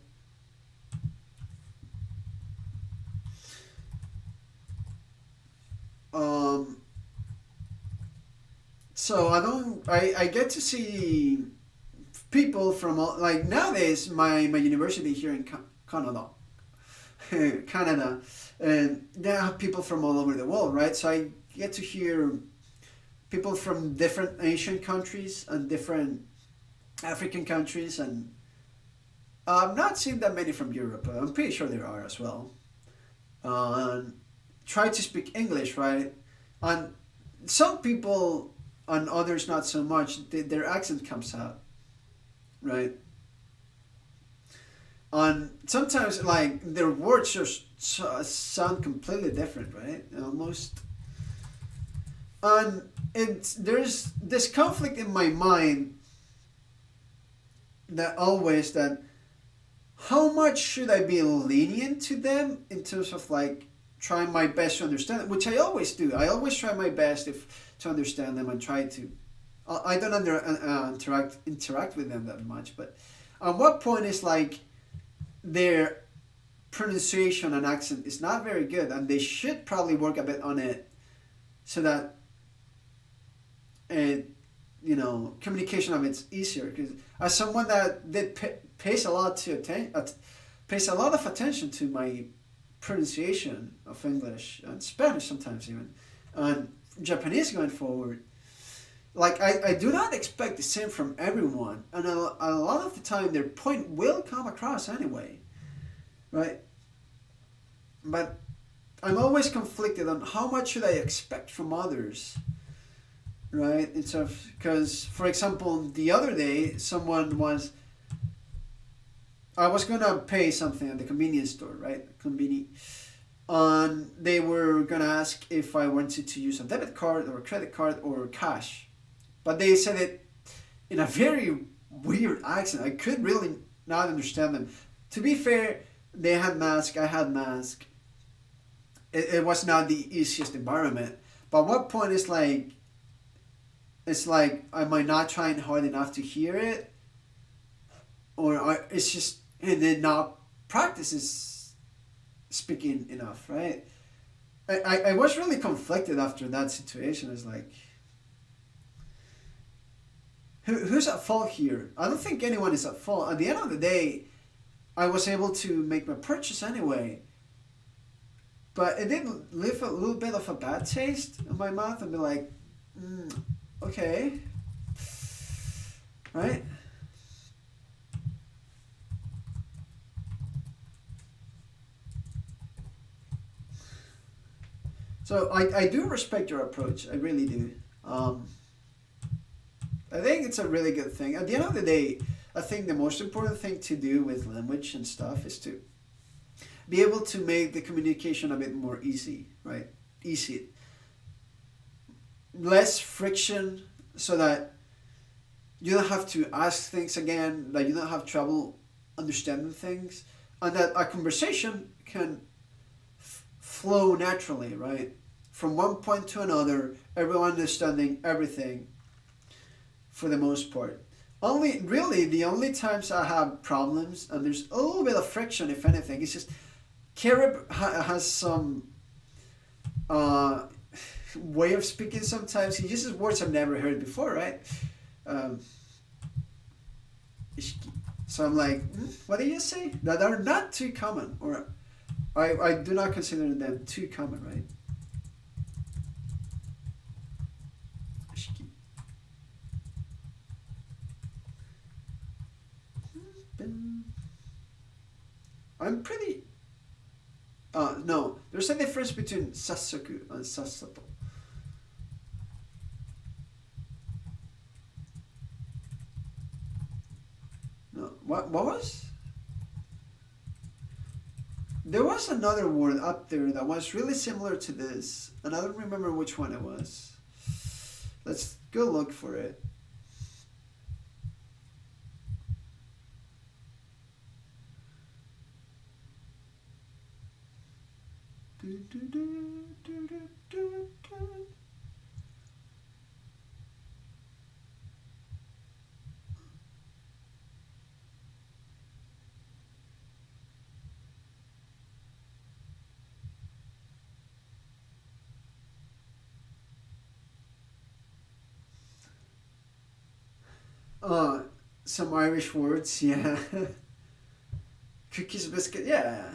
So I get to see people from all, like nowadays my university here in Canada, Canada, and there are people from all over the world, right? So I get to hear people from different Asian countries and different African countries, and I've not seen that many from Europe, but I'm pretty sure there are as well. And try to speak English, right? And some people and others not so much, their accent comes out, right? And sometimes like their words just sound completely different, right? Almost. And there's this conflict in my mind that always that how much should I be lenient to them in terms of like trying my best to understand it, which I always do. I always try my best to understand them and try to. I don't interact with them that much, but at what point is like their pronunciation and accent is not very good, and they should probably work a bit on it, so that communication of it's easier. Because as someone that pays a lot of attention to my pronunciation of English and Spanish sometimes even, and Japanese going forward, like I do not expect the same from everyone, and a lot of the time their point will come across anyway, right? But I'm always conflicted on how much should I expect from others, right? It's because, for example, the other day I was gonna pay something at the convenience store, right? And they were gonna ask if I wanted to use a debit card or a credit card or cash, but they said it in a very weird accent. I could really not understand them. To be fair, they had mask, I had mask. It was not the easiest environment. But what point is like, it's like, am I not trying hard enough to hear it? Or it's just, it did not practice speaking enough, right? I was really conflicted after that situation. It's like, who's at fault here? I don't think anyone is at fault. At the end of the day, I was able to make my purchase anyway. But it did leave a little bit of a bad taste in my mouth and be like, okay, right? So I do respect your approach. I really do. I think it's a really good thing. At the end of the day, I think the most important thing to do with language and stuff is to be able to make the communication a bit more easy, right? Easy. Less friction, so that you don't have to ask things again, that you don't have trouble understanding things, and that a conversation can flow naturally, right? From one point to another, everyone understanding everything for the most part. The only times I have problems, and there's a little bit of friction, if anything, it's just Carib has some way of speaking sometimes. He uses words I've never heard before, right? So I'm like, what do you say? That are not too common, or I do not consider them too common, right? I'm pretty... no, there's a difference between sasaku and sasato. No, what was? There was another word up there that was really similar to this, and I don't remember which one it was. Let's go look for it. Some Irish words, yeah. Cookies, biscuit, yeah.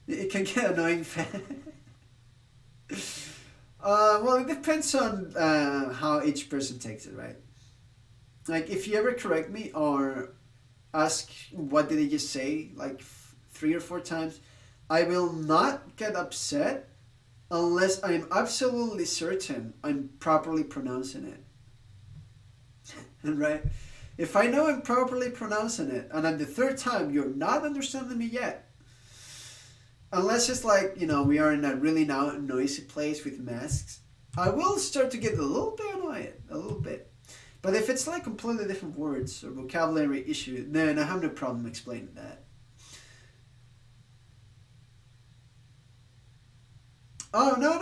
It can get annoying. Well, it depends on how each person takes it, right? Like, if you ever correct me or ask what did I just say, like 3 or 4 times, I will not get upset unless I'm absolutely certain I'm properly pronouncing it. Right? If I know I'm properly pronouncing it, and on the third time you're not understanding me yet, unless it's like, we are in a really noisy place with masks, I will start to get a little bit annoyed, a little bit. But if it's like completely different words or vocabulary issue, then I have no problem explaining that. Oh, no.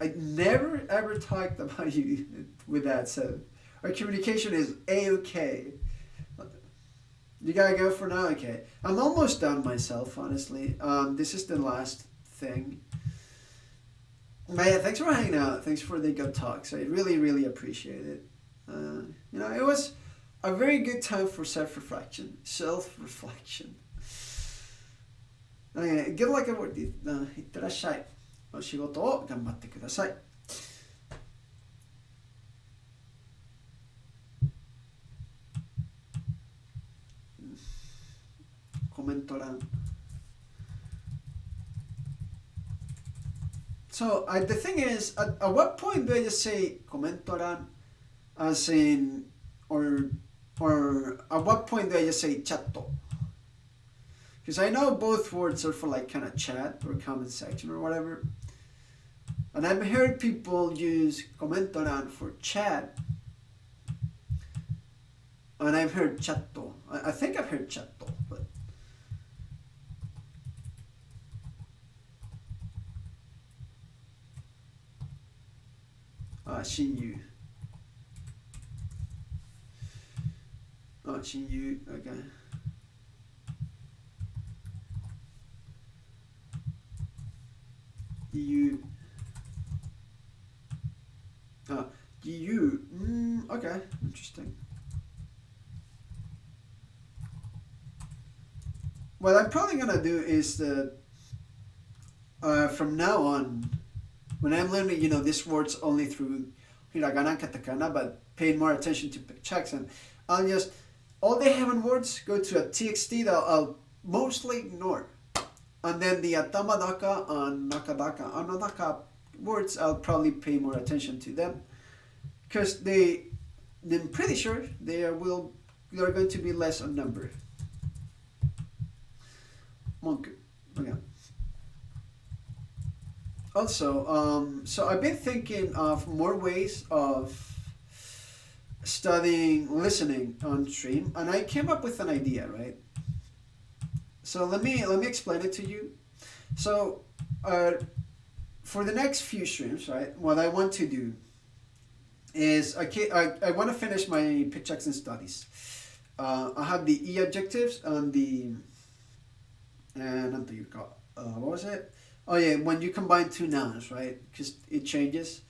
I never ever talked about you with that, so our communication is A-okay. You gotta go for now? Okay. I'm almost done myself, honestly. This is the last thing. But yeah, thanks for hanging out. Thanks for the good talks. I really, really appreciate it. It was a very good time for self-reflection. Self-reflection. Okay, good luck at work. いってらっしゃい。お仕事を頑張ってください。コメント欄。So the thing is, at what point do I just say コメント欄 as in, or at what point do I just say チャット? Because I know both words are for like kind of chat or comment section or whatever. And I've heard people use コメント欄 for chat. And I've heard チャット. I think I've heard チャット, but...親友. Oh, 親友, okay. You. You. Okay, interesting. What I'm probably gonna do is that from now on, when I'm learning, this words only through hiragana and katakana, but paying more attention to checks, and I'll just, all the heaven words go to a txt that I'll mostly ignore. And then the atamadaka and nakadaka, anodaka words, I'll probably pay more attention to them. Because I'm pretty sure they are going to be less on number. Monku. Okay. Also, so I've been thinking of more ways of studying listening on stream, and I came up with an idea, right? So let me explain it to you. So for the next few streams, right, what I want to do is I want to finish my pitch and studies. I have the E adjectives and what was it? Oh yeah, when you combine two nouns, right? Because it changes.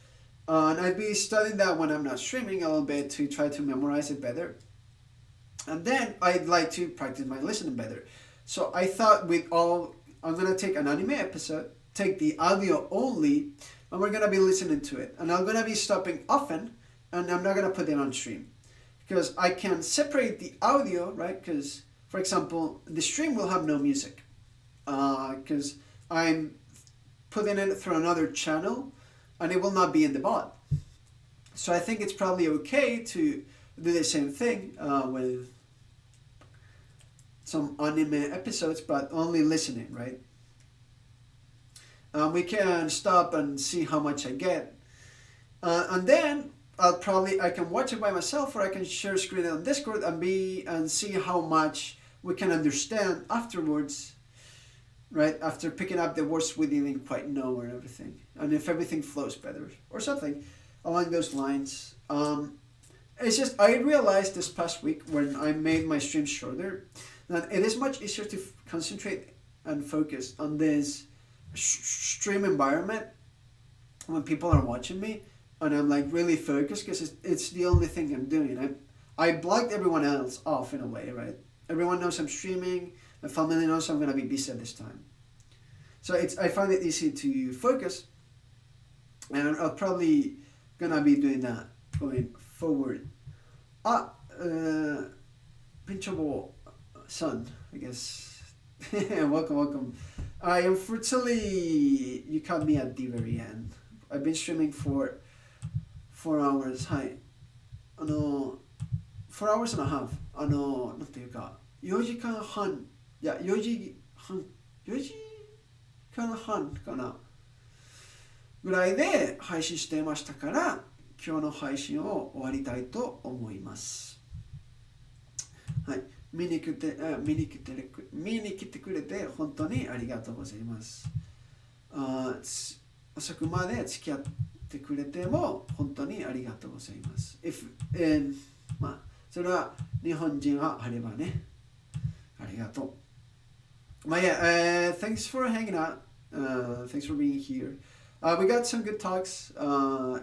And I'd be studying that when I'm not streaming a little bit to try to memorize it better. And then I'd like to practice my listening better. So I thought I'm going to take an anime episode, take the audio only, and we're going to be listening to it. And I'm going to be stopping often, and I'm not going to put it on stream. Because I can separate the audio, right? Because, for example, the stream will have no music. Because I'm putting it through another channel, and it will not be in the bot. So I think it's probably okay to do the same thing with some anime episodes, but only listening, right? We can stop and see how much I get. And then I can watch it by myself, or I can share screen on Discord and see how much we can understand afterwards, right? After picking up the words we didn't quite know and everything, and if everything flows better or something along those lines. It's just I realized this past week when I made my stream shorter that it is much easier to concentrate and focus on this stream environment when people are watching me, and I'm like really focused because it's the only thing I'm doing. I blocked everyone else off in a way, right? Everyone knows I'm streaming. My family knows I'm gonna be busy at this time, so I find it easy to focus, and I'll probably gonna be doing that going forward. Pinchable son, I guess. welcome. Unfortunately, you caught me at the very end. I've been streaming for 4 hours. 4 hours and a half. なんていうか、4時間半、いや、4時間半かなぐらいで配信してましたから、今日の配信を終わりたいと思います。はい、見に来てくれて本当にありがとうございます。遅くまで付き合ってくれても本当にありがとうございます。まあ、それは日本人はあればね。ありがとう。まあ、yeah, thanks for hanging out. Thanks for being here. We got some good talks,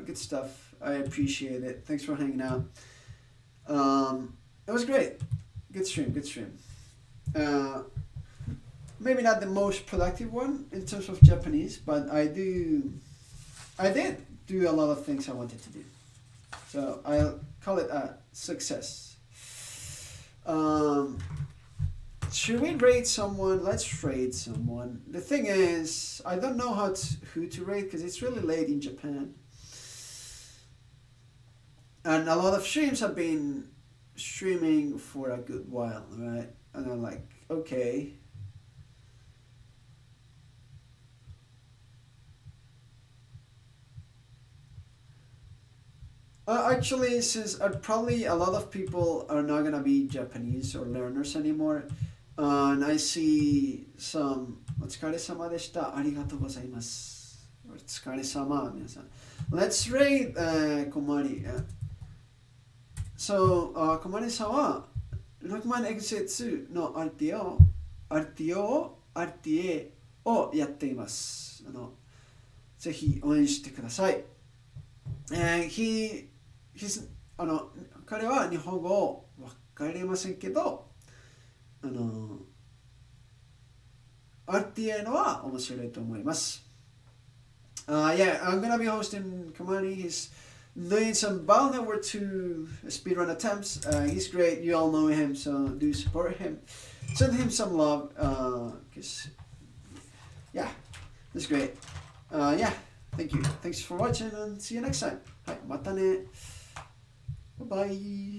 good stuff. I appreciate it. Thanks for hanging out. It was great. Good stream. Maybe not the most productive one in terms of Japanese, but I did do a lot of things I wanted to do. So I'll call it a success. Should we rate someone? Let's rate someone. The thing is, I don't know who to rate because it's really late in Japan. And a lot of streams have been streaming for a good while, right? And I'm like, okay. Actually, since probably a lot of people are not gonna be Japanese or learners anymore, and I see some お疲れ様でした。ありがとうございます。お疲れ様、皆さん。Let's rate Komari. So, Komari さんは6万エクセツの RTA をやっています。ぜひ応援してください。彼は日本語わかりませんけど、RTA のは面白いと思います。Yeah, I'm gonna be hosting Kamani. He's doing some Battle Network 2 speedrun attempts. He's great. You all know him, so do support him. Send him some love. Cause yeah, that's great. Yeah, thank you. Thanks for watching and see you next time. はい、またね。Bye bye.